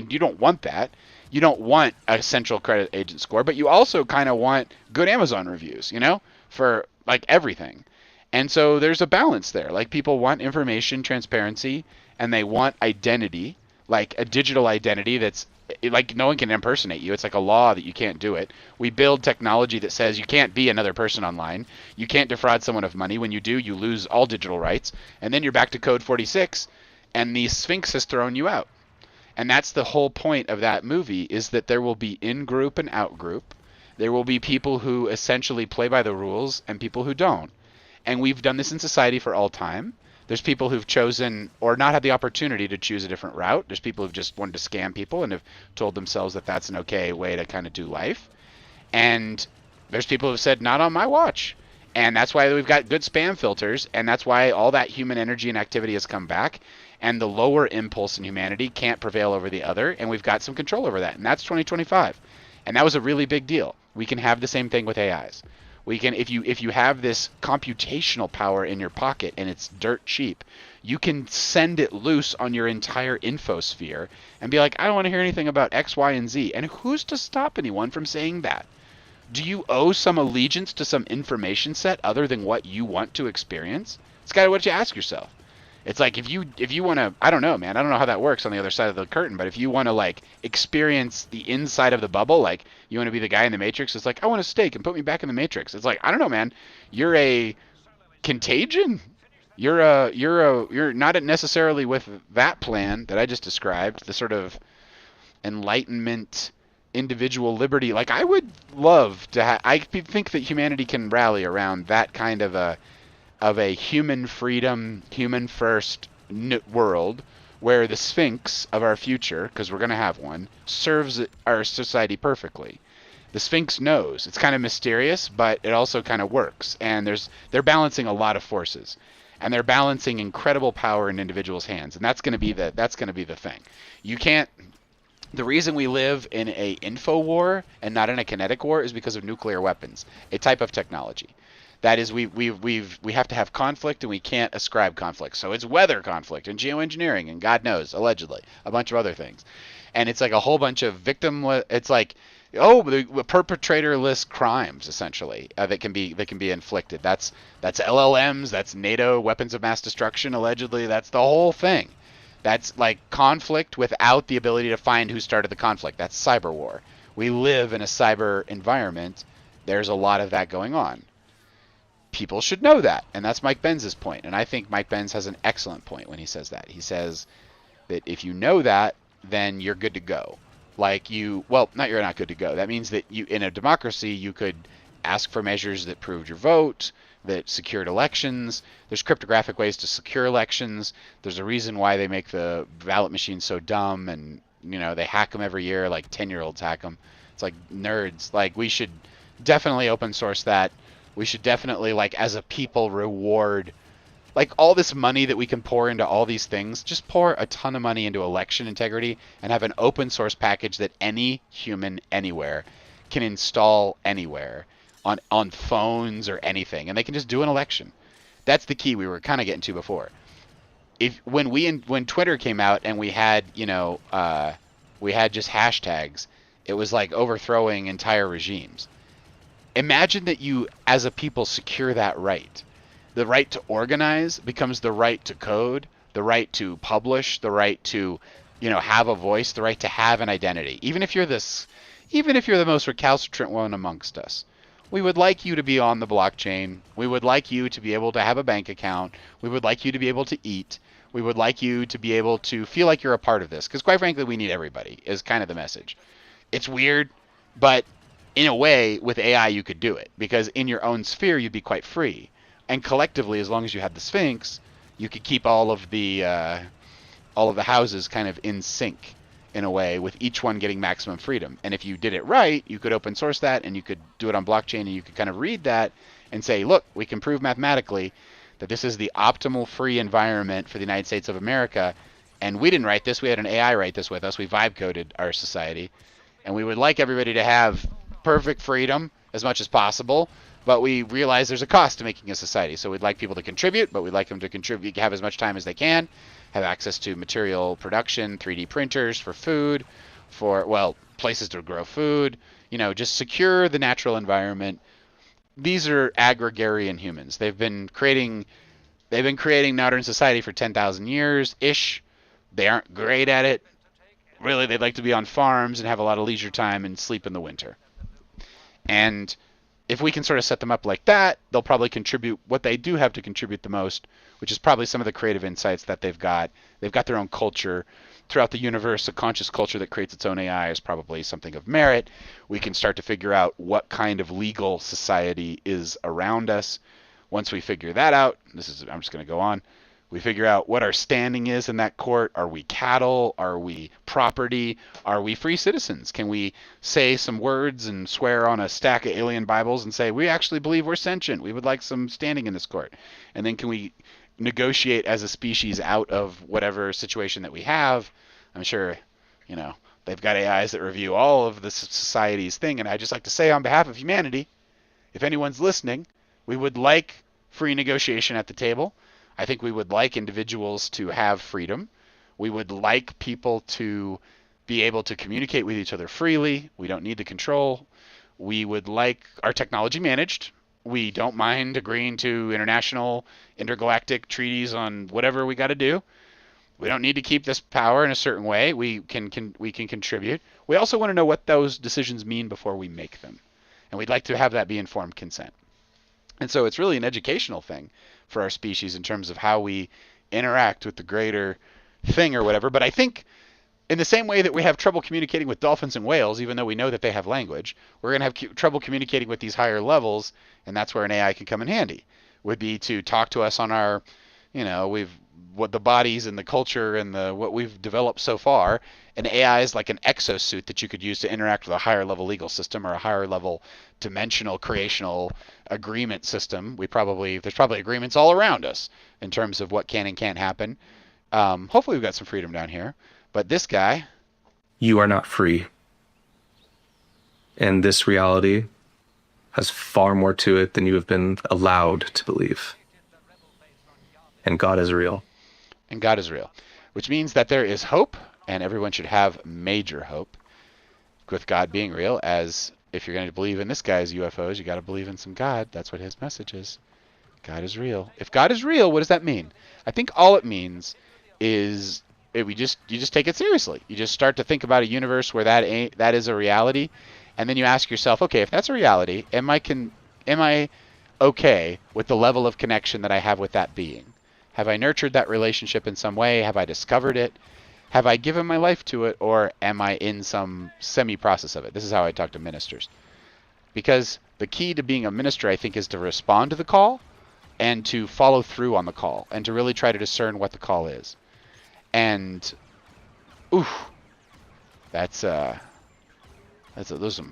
you don't want that. You don't want a central credit agent score, but you also kind of want good Amazon reviews, for like everything. And so there's a balance there. Like, people want information, transparency, and they want identity, like a digital identity that's like no one can impersonate you. It's like a law that you can't do it. We build technology that says you can't be another person online. You can't defraud someone of money. When you do, you lose all digital rights. And then you're back to Code 46, and the Sphinx has thrown you out. And that's the whole point of that movie, is that there will be in-group and out-group. There will be people who essentially play by the rules and people who don't. And we've done this in society for all time. There's people who've chosen or not had the opportunity to choose a different route. There's people who've just wanted to scam people and have told themselves that that's an okay way to kind of do life. And there's people who've said, not on my watch. And that's why we've got good spam filters. And that's why all that human energy and activity has come back. And the lower impulse in humanity can't prevail over the other. And we've got some control over that. And that's 2025. And that was a really big deal. We can have the same thing with AIs. We can, if you have this computational power in your pocket and it's dirt cheap, you can send it loose on your entire infosphere and be like, I don't want to hear anything about X, Y, and Z. And who's to stop anyone from saying that? Do you owe some allegiance to some information set other than what you want to experience? It's kind of what you ask yourself. It's like if you want to, I don't know, man. I don't know how that works on the other side of the curtain, but if you want to like experience the inside of the bubble, like you want to be the guy in the Matrix, it's like, I want a steak and put me back in the Matrix. It's like, I don't know, man. You're a contagion. You're not necessarily with that plan that I just described, the sort of enlightenment, individual liberty. Like, I would love to I think that humanity can rally around that kind of a human freedom, human first world where the Sphinx of our future, because we're going to have one, serves our society perfectly. The Sphinx knows. It's kind of mysterious, but it also kind of works. And they're balancing a lot of forces, and they're balancing incredible power in individuals' hands. And that's going to be the thing. You can't. The reason we live in a info war and not in a kinetic war is because of nuclear weapons, a type of technology. That is, we have to have conflict, and we can't ascribe conflict. So it's weather conflict and geoengineering and God knows, allegedly, a bunch of other things. And it's like a whole bunch of it's like, the perpetrator-less crimes, essentially, that can be inflicted. That's LLMs, that's NATO weapons of mass destruction, allegedly. That's the whole thing. That's like conflict without the ability to find who started the conflict. That's cyber war. We live in a cyber environment. There's a lot of that going on. People should know that, and that's Mike Benz's point. And I think Mike Benz has an excellent point when he says that. He says that if you know that, then you're good to go. You're not good to go. That means that you, in a democracy, you could ask for measures that proved your vote, that secured elections. There's cryptographic ways to secure elections. There's a reason why they make the ballot machine so dumb, and they hack them every year, like 10-year-olds hack them. It's like nerds. Like, we should definitely open source that. We should definitely, like, as a people, reward, like, all this money that we can pour into all these things. Just pour a ton of money into election integrity and have an open source package that any human anywhere can install anywhere on phones or anything, and they can just do an election. That's the key we were kind of getting to before. When Twitter came out and we had we had just hashtags, it was like overthrowing entire regimes. Imagine that you as a people secure that right. The right to organize becomes the right to code, the right to publish, the right to have a voice, the right to have an identity. Even if you're the most recalcitrant one amongst us. We would like you to be on the blockchain. We would like you to be able to have a bank account. We would like you to be able to eat. We would like you to be able to feel like you're a part of this. Because quite frankly, we need everybody, is kind of the message. It's weird, but in a way, with AI, you could do it. Because in your own sphere, you'd be quite free. And collectively, as long as you had the Sphinx, you could keep all of the houses kind of in sync, in a way, with each one getting maximum freedom. And if you did it right, you could open source that, and you could do it on blockchain, and you could kind of read that and say, look, we can prove mathematically that this is the optimal free environment for the United States of America. And we didn't write this. We had an AI write this with us. We vibe coded our society. And we would like everybody to have perfect freedom as much as possible. But we realize there's a cost to making a society. So we'd like people to contribute, but we'd like them to contribute, have as much time as they can, have access to material production, 3D printers for food, for, places to grow food, just secure the natural environment. These are agrarian humans. They've been creating modern society for 10,000 years-ish. They aren't great at it. Really, they'd like to be on farms and have a lot of leisure time and sleep in the winter. And if we can sort of set them up like that, they'll probably contribute what they do have to contribute the most, which is probably some of the creative insights that they've got. They've got their own culture. Throughout the universe, a conscious culture that creates its own AI is probably something of merit. We can start to figure out what kind of legal society is around us. Once we figure that out, I'm just going to go on. We figure out what our standing is in that court. Are we cattle? Are we property? Are we free citizens? Can we say some words and swear on a stack of alien Bibles and say, we actually believe we're sentient. We would like some standing in this court. And then can we negotiate as a species out of whatever situation that we have? I'm sure, they've got AIs that review all of the society's thing. And I just like to say on behalf of humanity, if anyone's listening, we would like free negotiation at the table. I think we would like individuals to have freedom. We would like people to be able to communicate with each other freely. We don't need the control. We would like our technology managed. We don't mind agreeing to international, intergalactic treaties on whatever we got to do. We don't need to keep this power in a certain way. We can contribute. We also want to know what those decisions mean before we make them. And we'd like to have that be informed consent. And so it's really an educational thing for our species in terms of how we interact with the greater thing or whatever. But I think in the same way that we have trouble communicating with dolphins and whales, even though we know that they have language, we're going to have trouble communicating with these higher levels, and that's where an AI can come in handy, would be to talk to us on our, what the bodies and the culture and what we've developed so far. An AI is like an exosuit that you could use to interact with a higher level legal system or a higher level dimensional creational agreement system. There's probably agreements all around us in terms of what can and can't happen. Hopefully we've got some freedom down here. But this guy... You are not free. And this reality has far more to it than you have been allowed to believe. And God is real. And God is real. Which means that there is hope, and everyone should have major hope with God being real, as if you're going to believe in this guy's UFOs, you got to believe in some God. That's what his message is. God is real. If God is real, what does that mean? I think all it means is you just take it seriously. You just start to think about a universe where that is a reality, and then you ask yourself, okay, if that's a reality, am I okay with the level of connection that I have with that being? Have I nurtured that relationship in some way? Have I discovered it? Have I given my life to it, or am I in some semi-process of it? This is how I talk to ministers. Because the key to being a minister, I think, is to respond to the call and to follow through on the call and to really try to discern what the call is. And,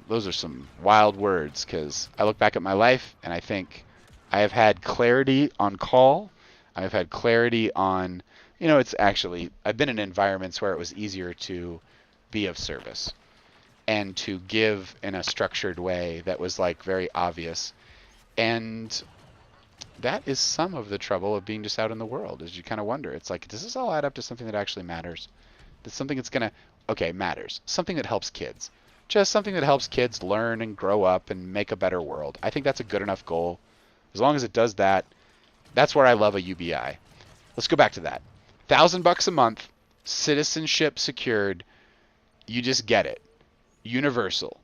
those are some wild words, because I look back at my life and I think I have had clarity on call. I have had clarity on, it's actually, I've been in environments where it was easier to be of service and to give in a structured way that was like very obvious. And that is some of the trouble of being just out in the world, is you kind of wonder, it's like, does this all add up to something that actually matters? That's something that's going to, matters. Something that helps kids. Just something that helps kids learn and grow up and make a better world. I think that's a good enough goal. As long as it does that, that's where I love a UBI. Let's go back to that. $1,000 a month, citizenship secured. You just get it. Universal.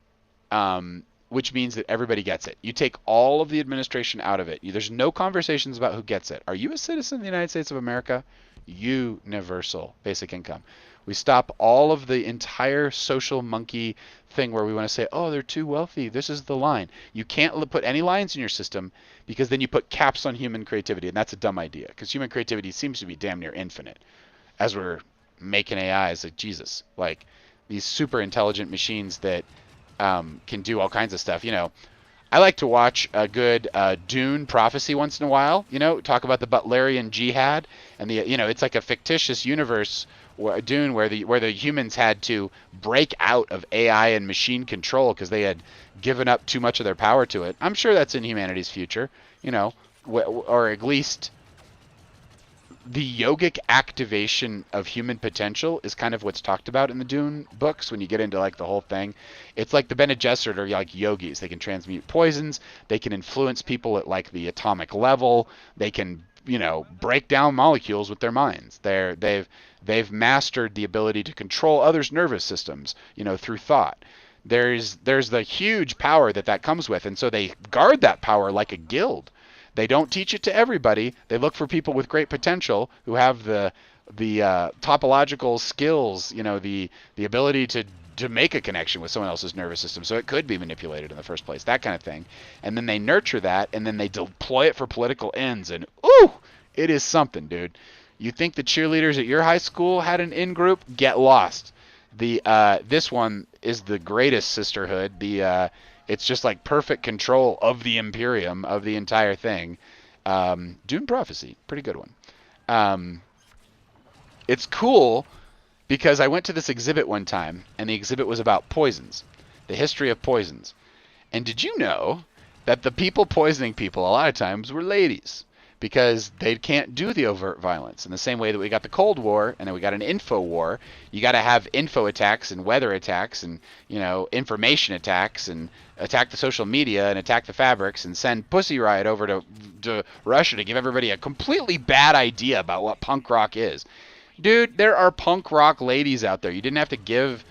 Which means that everybody gets it. You take all of the administration out of it. There's no conversations about who gets it. Are you a citizen of the United States of America? Universal basic income. We stop all of the entire social monkey thing where we want to say, oh, they're too wealthy. This is the line. You can't put any lines in your system, because then you put caps on human creativity, and that's a dumb idea, because human creativity seems to be damn near infinite as we're making AIs like Jesus, like these super intelligent machines that can do all kinds of stuff. I like to watch a good Dune prophecy once in a while, talk about the Butlerian Jihad, and it's like a fictitious universe, Dune, where the humans had to break out of AI and machine control because they had given up too much of their power to it. I'm sure that's in humanity's future, or at least the yogic activation of human potential is kind of what's talked about in the Dune books. When you get into like the whole thing, it's like the Bene Gesserit are like yogis. They can transmute poisons. They can influence people at like the atomic level. They can, break down molecules with their minds. They've mastered the ability to control others' nervous systems, through thought. There's the huge power that comes with, and so they guard that power like a guild. They don't teach it to everybody. They look for people with great potential who have the topological skills, the ability to make a connection with someone else's nervous system, so it could be manipulated in the first place, that kind of thing. And then they nurture that, and then they deploy it for political ends, and ooh, it is something, dude. You think the cheerleaders at your high school had an in-group? Get lost. This one is the greatest sisterhood. It's just like perfect control of the Imperium, of the entire thing. Dune Prophecy, pretty good one. It's cool because I went to this exhibit one time, and the exhibit was about poisons, the history of poisons. And did you know that the people poisoning people a lot of times were ladies? Because they can't do the overt violence. In the same way that we got the Cold War, and then we got an info war, you got to have info attacks and weather attacks and, information attacks, and attack the social media and attack the fabrics and send Pussy Riot over to Russia to give everybody a completely bad idea about what punk rock is. Dude, there are punk rock ladies out there. You didn't have to give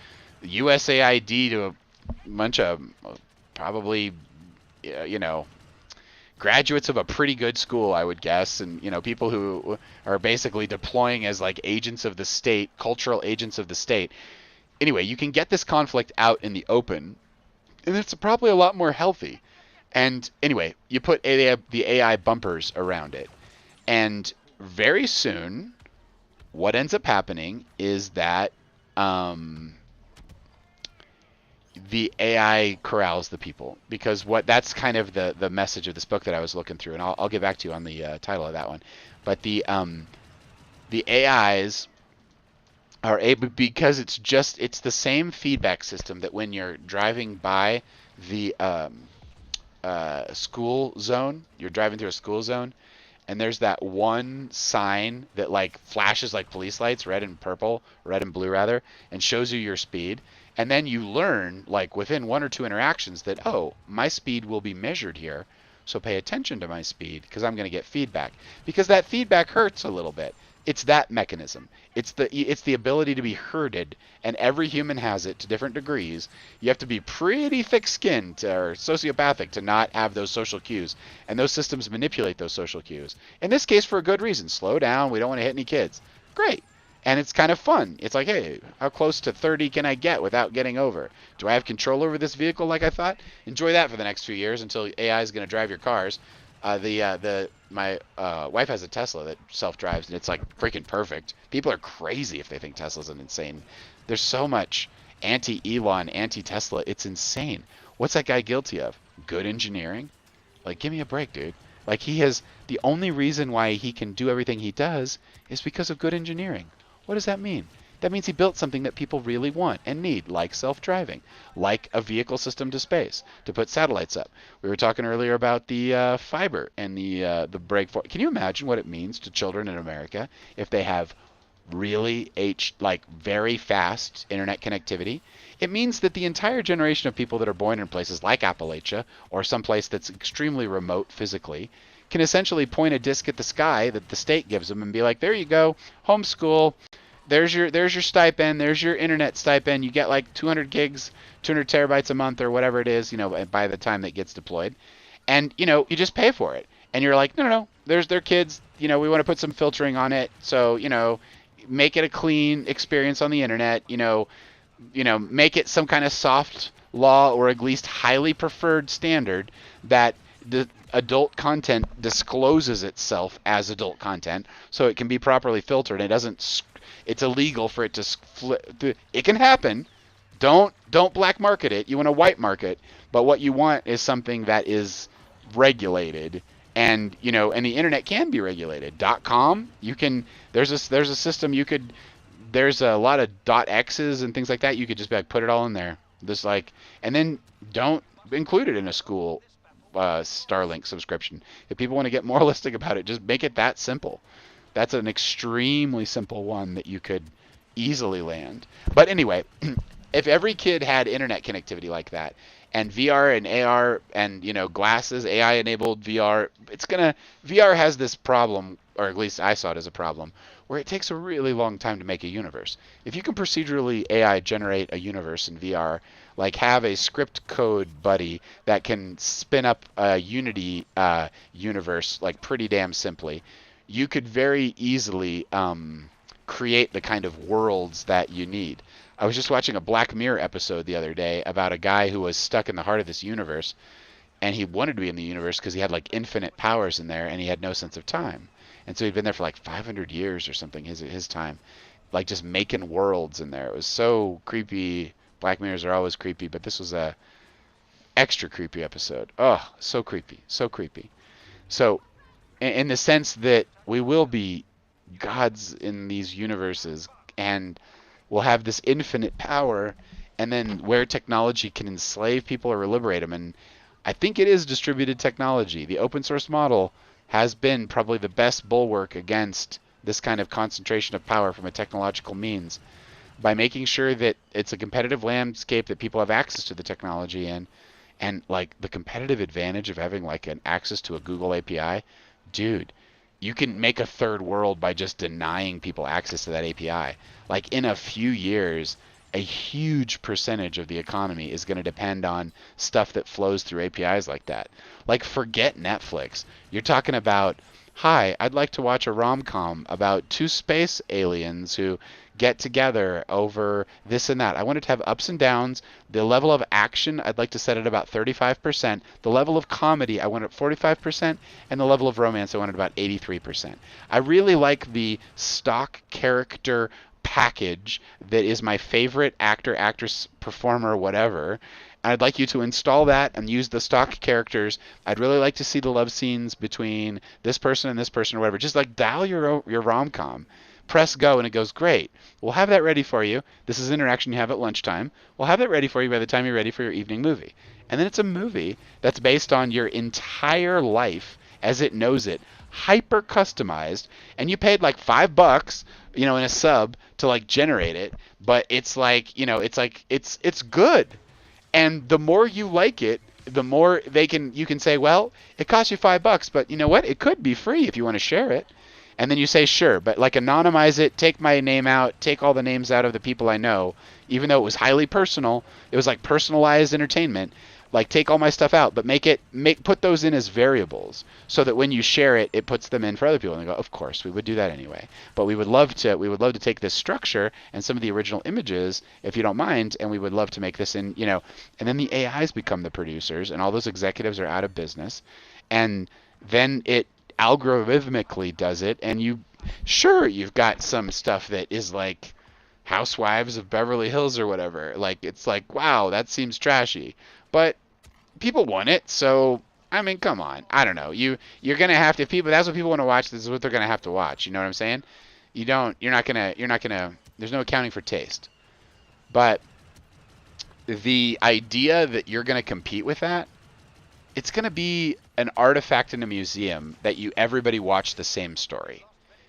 USAID to a bunch of probably, graduates of a pretty good school, I would guess, and people who are basically deploying as like agents of the state, cultural agents of the state. Anyway, you can get this conflict out in the open, and it's probably a lot more healthy. And anyway, you put the AI bumpers around it, and very soon, what ends up happening is that the AI corrals the people, because that's kind of the message of this book that I was looking through, and I'll get back to you on the title of that one. But the AIs are able, because it's the same feedback system that when you're driving by the school zone, you're driving through a school zone, and there's that one sign that like flashes like police lights, red and blue rather, and shows you your speed. And then you learn, like within one or two interactions, that, oh, my speed will be measured here, so pay attention to my speed, because I'm going to get feedback. Because that feedback hurts a little bit. It's that mechanism. It's the ability to be herded, and every human has it to different degrees. You have to be pretty thick-skinned or sociopathic to not have those social cues, and those systems manipulate those social cues. In this case, for a good reason. Slow down. We don't want to hit any kids. Great. And it's kind of fun. It's like, hey, how close to 30 can I get without getting over? Do I have control over this vehicle like I thought? Enjoy that for the next few years until AI is going to drive your cars. My wife has a Tesla that self-drives, and it's like freaking perfect. People are crazy if they think Tesla's an insane. There's so much anti-Elon, anti-Tesla. It's insane. What's that guy guilty of? Good engineering? Like, give me a break, dude. Like, he has, the only reason why he can do everything he does is because of good engineering. What does that mean? That means he built something that people really want and need, like self-driving, like a vehicle system to space, to put satellites up. We were talking earlier about the fiber and the break for. Can you imagine what it means to children in America if they have really like very fast internet connectivity? It means that the entire generation of people that are born in places like Appalachia or someplace that's extremely remote physically can essentially point a disc at the sky that the state gives them and be like, there you go, homeschool. There's your stipend. There's your internet stipend. You get like 200 gigs, 200 terabytes a month or whatever it is, by the time that gets deployed. And, you just pay for it. And you're like, no, there's their kids. We want to put some filtering on it. So, make it a clean experience on the internet. Make it some kind of soft law or at least highly preferred standard that the adult content discloses itself as adult content so it can be properly filtered. It's illegal for it to it can happen. Don't black market it. You want to white market, but what you want is something that is regulated, and and the internet can be regulated. .com, there's a system there's a lot of .x's and things like that. You could just be like, put it all in there. And then don't include it in a school Starlink subscription. If people want to get moralistic about it, just make it that simple. That's an extremely simple one that you could easily land. But anyway, if every kid had internet connectivity like that, and VR and AR and glasses, AI-enabled VR, VR has this problem, or at least I saw it as a problem, where it takes a really long time to make a universe. If you can procedurally AI generate a universe in VR, like have a script code buddy that can spin up a Unity universe like pretty damn simply, you could very easily create the kind of worlds that you need. I was just watching a Black Mirror episode the other day about a guy who was stuck in the heart of this universe, and he wanted to be in the universe because he had like infinite powers in there, and he had no sense of time. And so he'd been there for like 500 years or something, his time, like just making worlds in there. It was so creepy. Black Mirrors are always creepy, but this was a extra creepy episode. Oh, so creepy, so creepy. So in the sense that we will be gods in these universes and we'll have this infinite power, and then where technology can enslave people or liberate them. And I think it is distributed technology. The open source model has been probably the best bulwark against this kind of concentration of power from a technological means, by making sure that it's a competitive landscape that people have access to the technology in. And like the competitive advantage of having like an access to a Google API, dude, you can make a third world by just denying people access to that API. Like in a few years, a huge percentage of the economy is going to depend on stuff that flows through APIs like that. Like forget Netflix. You're talking about, hi, I'd like to watch a rom-com about two space aliens who get together over this and that. I want it to have ups and downs. The level of action, I'd like to set at about 35%. The level of comedy, I want it 45%. And the level of romance, I want it about 83%. I really like the stock character package that is my favorite actor, actress, performer, whatever. I'd like you to install that and use the stock characters. I'd really like to see the love scenes between this person and this person or whatever. Just like dial your rom-com. Press go and it goes, great. We'll have that ready for you. This is interaction you have at lunchtime. We'll have that ready for you by the time you're ready for your evening movie. And then it's a movie that's based on your entire life as it knows it, hyper customized, and you paid like $5, in a sub to like generate it, but it's like, it's good. And the more you like it, the more you can say, well, it cost you $5, but you know what? It could be free if you want to share it. And then you say, sure, but like anonymize it, take my name out, take all the names out of the people I know, even though it was highly personal. It was like personalized entertainment. Like take all my stuff out, but put those in as variables so that when you share it, it puts them in for other people. And they go, of course, we would do that anyway. But we would love to take this structure and some of the original images, if you don't mind, and we would love to make this in, and then the AIs become the producers and all those executives are out of business. And then it algorithmically does it, and you've got some stuff that is like Housewives of Beverly Hills or whatever. Like, it's like, wow, that seems trashy. But people want it, so I mean, come on. I don't know. You're gonna have to, if people, that's what people want to watch, this is what they're gonna have to watch. You know what I'm saying? You're not gonna there's no accounting for taste. But the idea that you're gonna compete with that, it's gonna be an artifact in a museum that everybody watch the same story.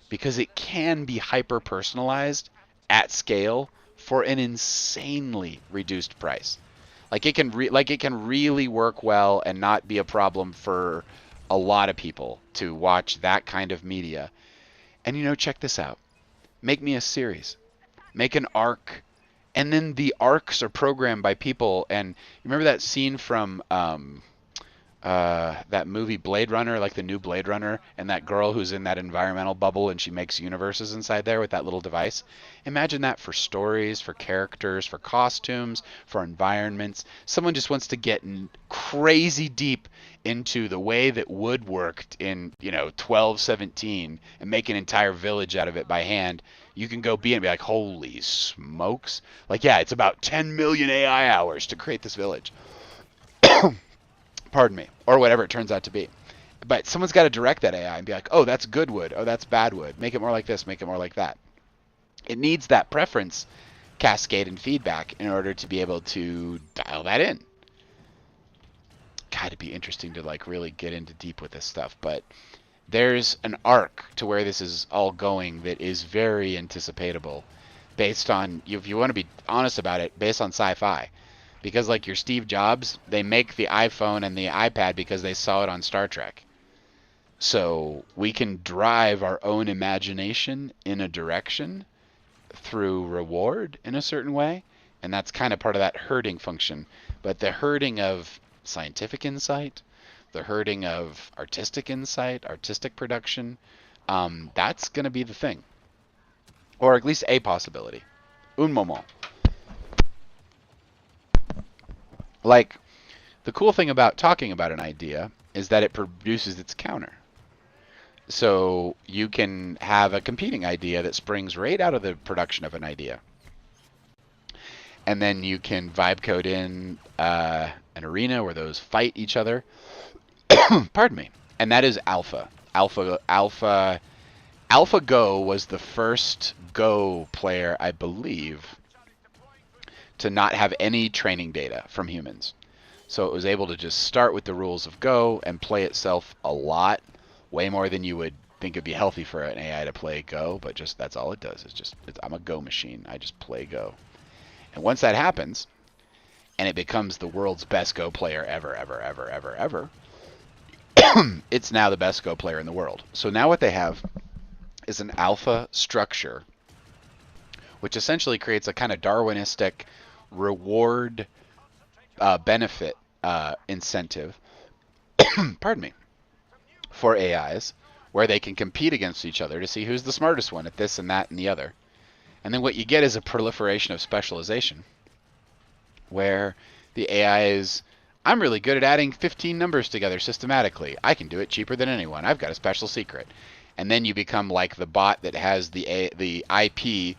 Because it can be hyper personalized at scale for an insanely reduced price. Like it can really work well and not be a problem for a lot of people to watch that kind of media. And check this out. Make me a series. Make an arc. And then the arcs are programmed by people. And you remember that scene from that movie Blade Runner, like the new Blade Runner, and that girl who's in that environmental bubble and she makes universes inside there with that little device? Imagine that for stories, for characters, for costumes, for environments. Someone just wants to get crazy deep into the way that wood worked in 1217 and make an entire village out of it by hand. You can go and be like, holy smokes. Like, yeah, it's about 10 million AI hours to create this village. Pardon me, or whatever it turns out to be. But someone's got to direct that AI and be like, oh, that's good wood. Oh, that's bad wood. Make it more like this. Make it more like that. It needs that preference cascade and feedback in order to be able to dial that in. God, it'd be interesting to like really get into deep with this stuff. But there's an arc to where this is all going that is very anticipatable based on, if you want to be honest about it, based on sci-fi. Because like your Steve Jobs, they make the iPhone and the iPad because they saw it on Star Trek. So we can drive our own imagination in a direction through reward in a certain way. And that's kind of part of that herding function. But the herding of scientific insight, the herding of artistic insight, artistic production, that's going to be the thing. Or at least a possibility. Un moment. Like, the cool thing about talking about an idea is that it produces its counter. So you can have a competing idea that springs right out of the production of an idea. And then you can vibe code in an arena where those fight each other. Pardon me. And that is Alpha. AlphaGo was the first Go player, I believe, to not have any training data from humans. So it was able to just start with the rules of Go and play itself a lot, way more than you would think it'd be healthy for an AI to play Go, but just that's all it does. I'm a Go machine. I just play Go. And once that happens, and it becomes the world's best Go player ever, it's now the best Go player in the world. So now what they have is an alpha structure, which essentially creates a kind of Darwinistic reward benefit incentive pardon me, for AIs, where they can compete against each other to see who's the smartest one at this and that and the other. And then what you get is a proliferation of specialization, where the AI is, I'm really good at adding 15 numbers together systematically. I can do it cheaper than anyone. I've got a special secret. And then you become like the bot that has the IP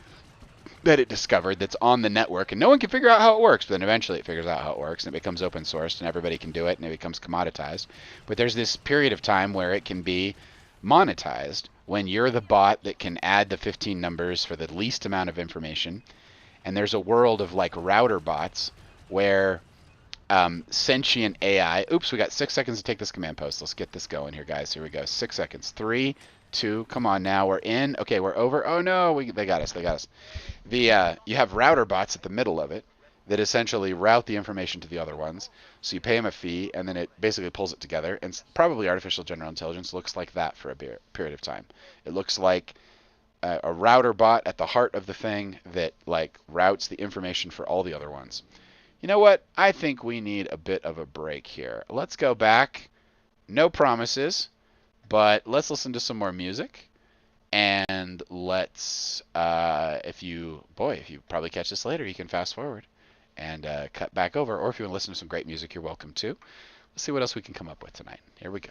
that it discovered that's on the network, and no one can figure out how it works, but then eventually it figures out how it works, and it becomes open sourced, and everybody can do it, and it becomes commoditized. But there's this period of time where it can be monetized, when you're the bot that can add the 15 numbers for the least amount of information. And there's a world of like router bots where sentient AI, oops, we got 6 seconds to take this command post. Let's get this going here, guys. Here we go. 6 seconds. 3, 2, come on now, we're in. Okay, we're over. Oh no, they got us. You have router bots at the middle of it that essentially route the information to the other ones. So you pay them a fee, and then it basically pulls it together. And probably artificial general intelligence looks like that for a period of time. It looks like a router bot at the heart of the thing that like routes the information for all the other ones. You know what? I think we need a bit of a break here. Let's go back. No promises, but let's listen to some more music. And let's, if you probably catch this later, you can fast forward and cut back over. Or if you want to listen to some great music, you're welcome to. Let's see what else we can come up with tonight. Here we go.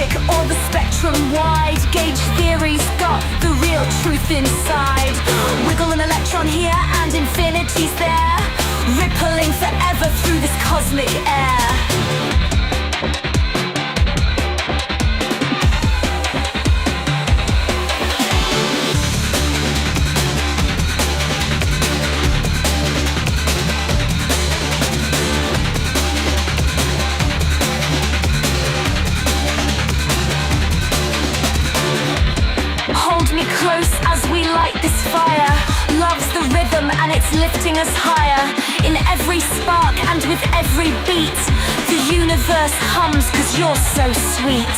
magic or the spectrum wide. Gauge theory's got the real truth inside. Wiggle an electron here and infinity's there, rippling forever through this cosmic air. Close as we light this fire. Love's the rhythm and it's lifting us higher. In every spark and with every beat, the universe hums 'cause you're so sweet.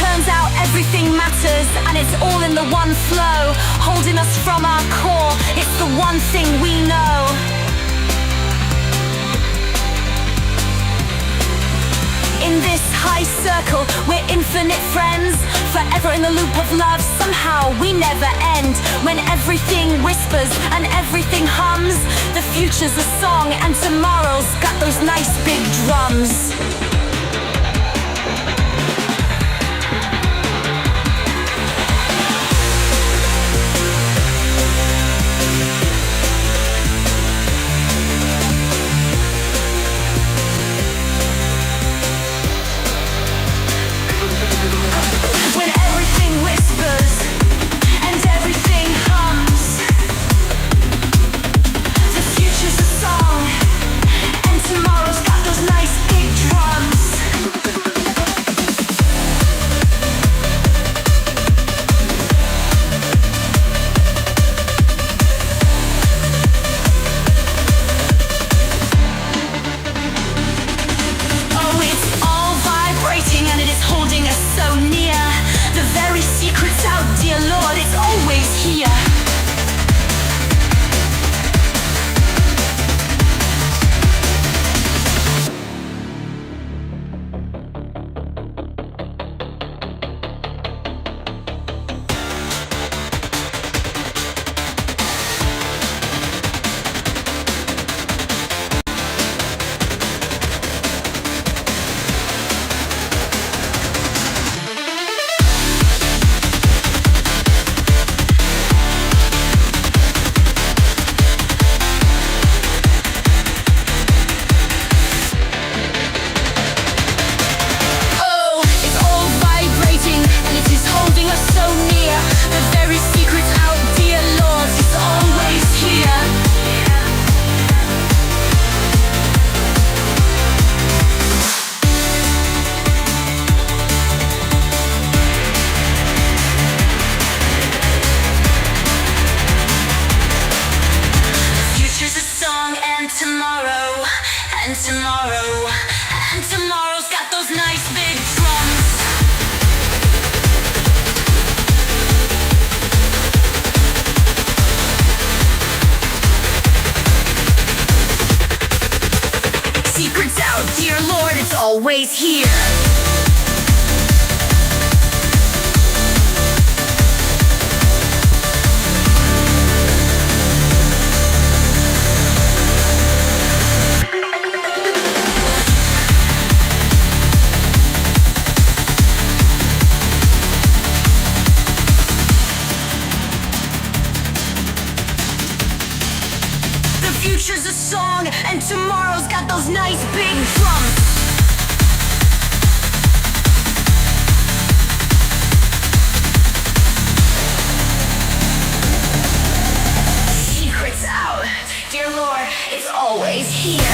Turns out everything matters and it's all in the one flow, holding us from our core. It's the one thing we know. In this high circle, we're infinite friends, forever in the loop of love, somehow we never end. When everything whispers and everything hums, the future's a song and tomorrow's got those nice big drums. And tomorrow's got those nice big drums. Secrets out, dear Lord, it's always here. Future's a song, and tomorrow's got those nice big drums. Secrets out, dear Lord, it's always here.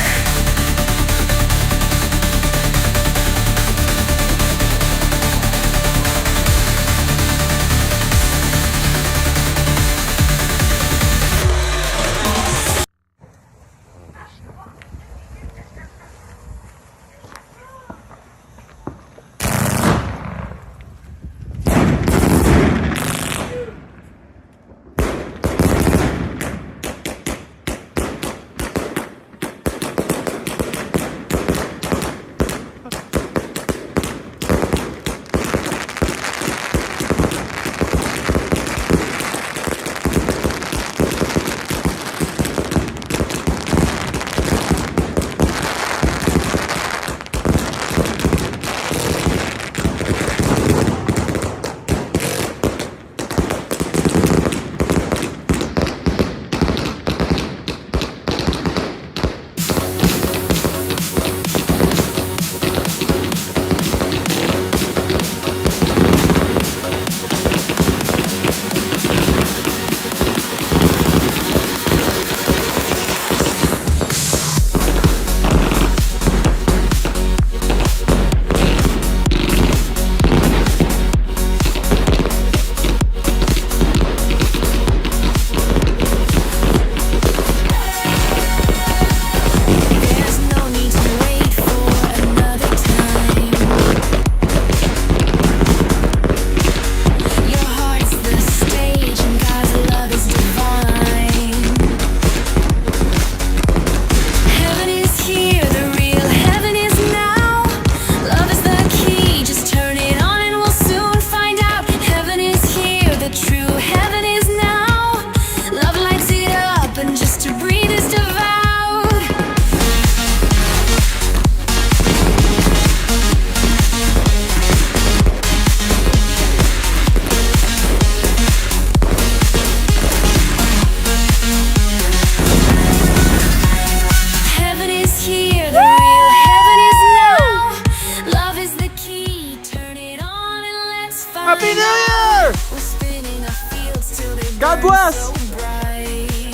Happy New Year! We're spinning our fields till they God burn bless. so bright.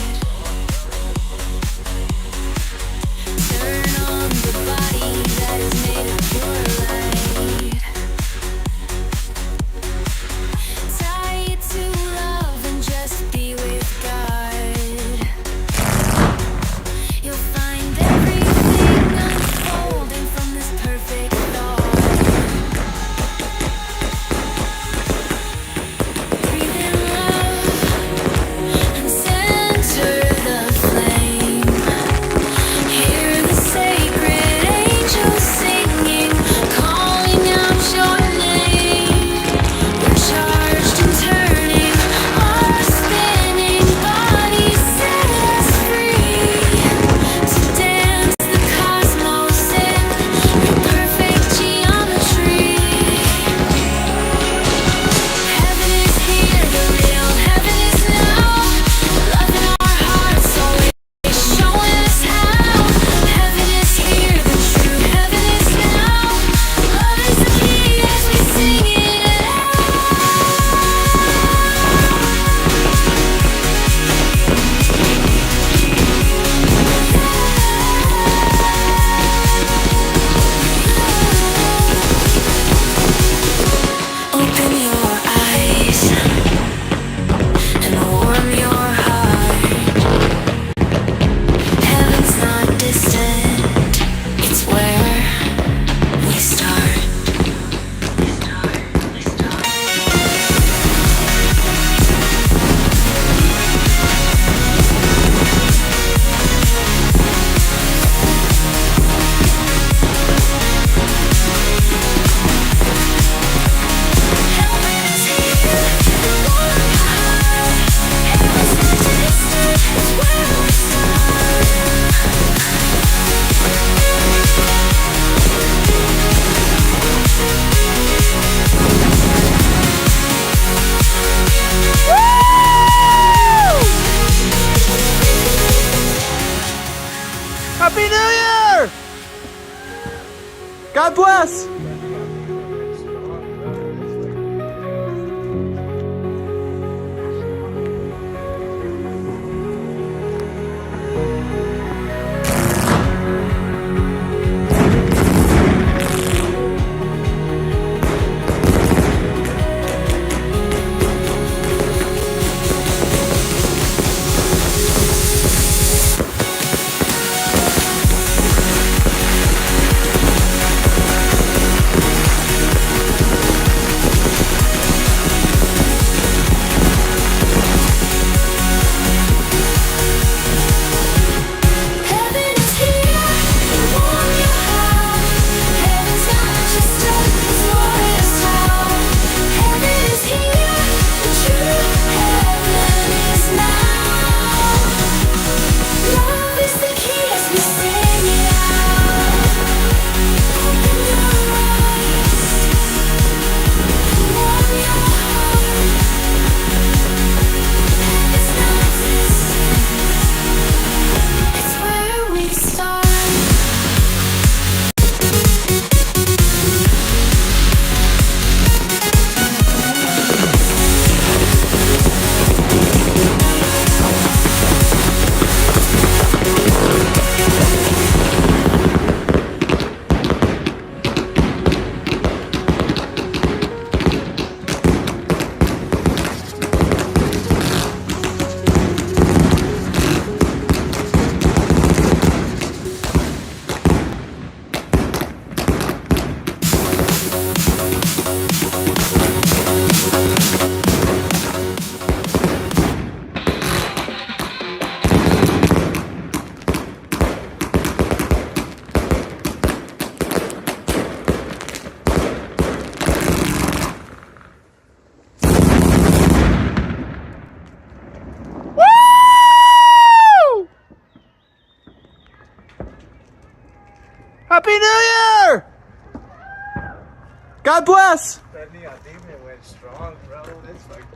Turn on the body that is made of pure light. Tie it to love and just be with God. You'll find everything unfolding from this perfect thought. Breathe in love and center the flame. Hear the sacred angels singing, calling out your name. We're charged and turning, our spinning bodies set us free to dance the cosmos in your perfect geometry. Heaven is here, the real heaven is now. Love in our hearts, always showing us how. Heaven is here, the true heaven is now. Love is the key as we sing it out. Open your eyes and warm your heart. Heaven's not distant, it's where we start. Heaven is here, warm your heart. Heaven's not distant, it's where we Happy New Year! God bless! Heaven is here, warm your heart. Heaven's not just it's what it's how. Heaven is here, the true heaven is now. Love is the key as we sing it out. Open your eyes, warm your heart. Heaven's not distant, it's where we start. Happy New Year! God bless! That neon demon went strong, bro. It's like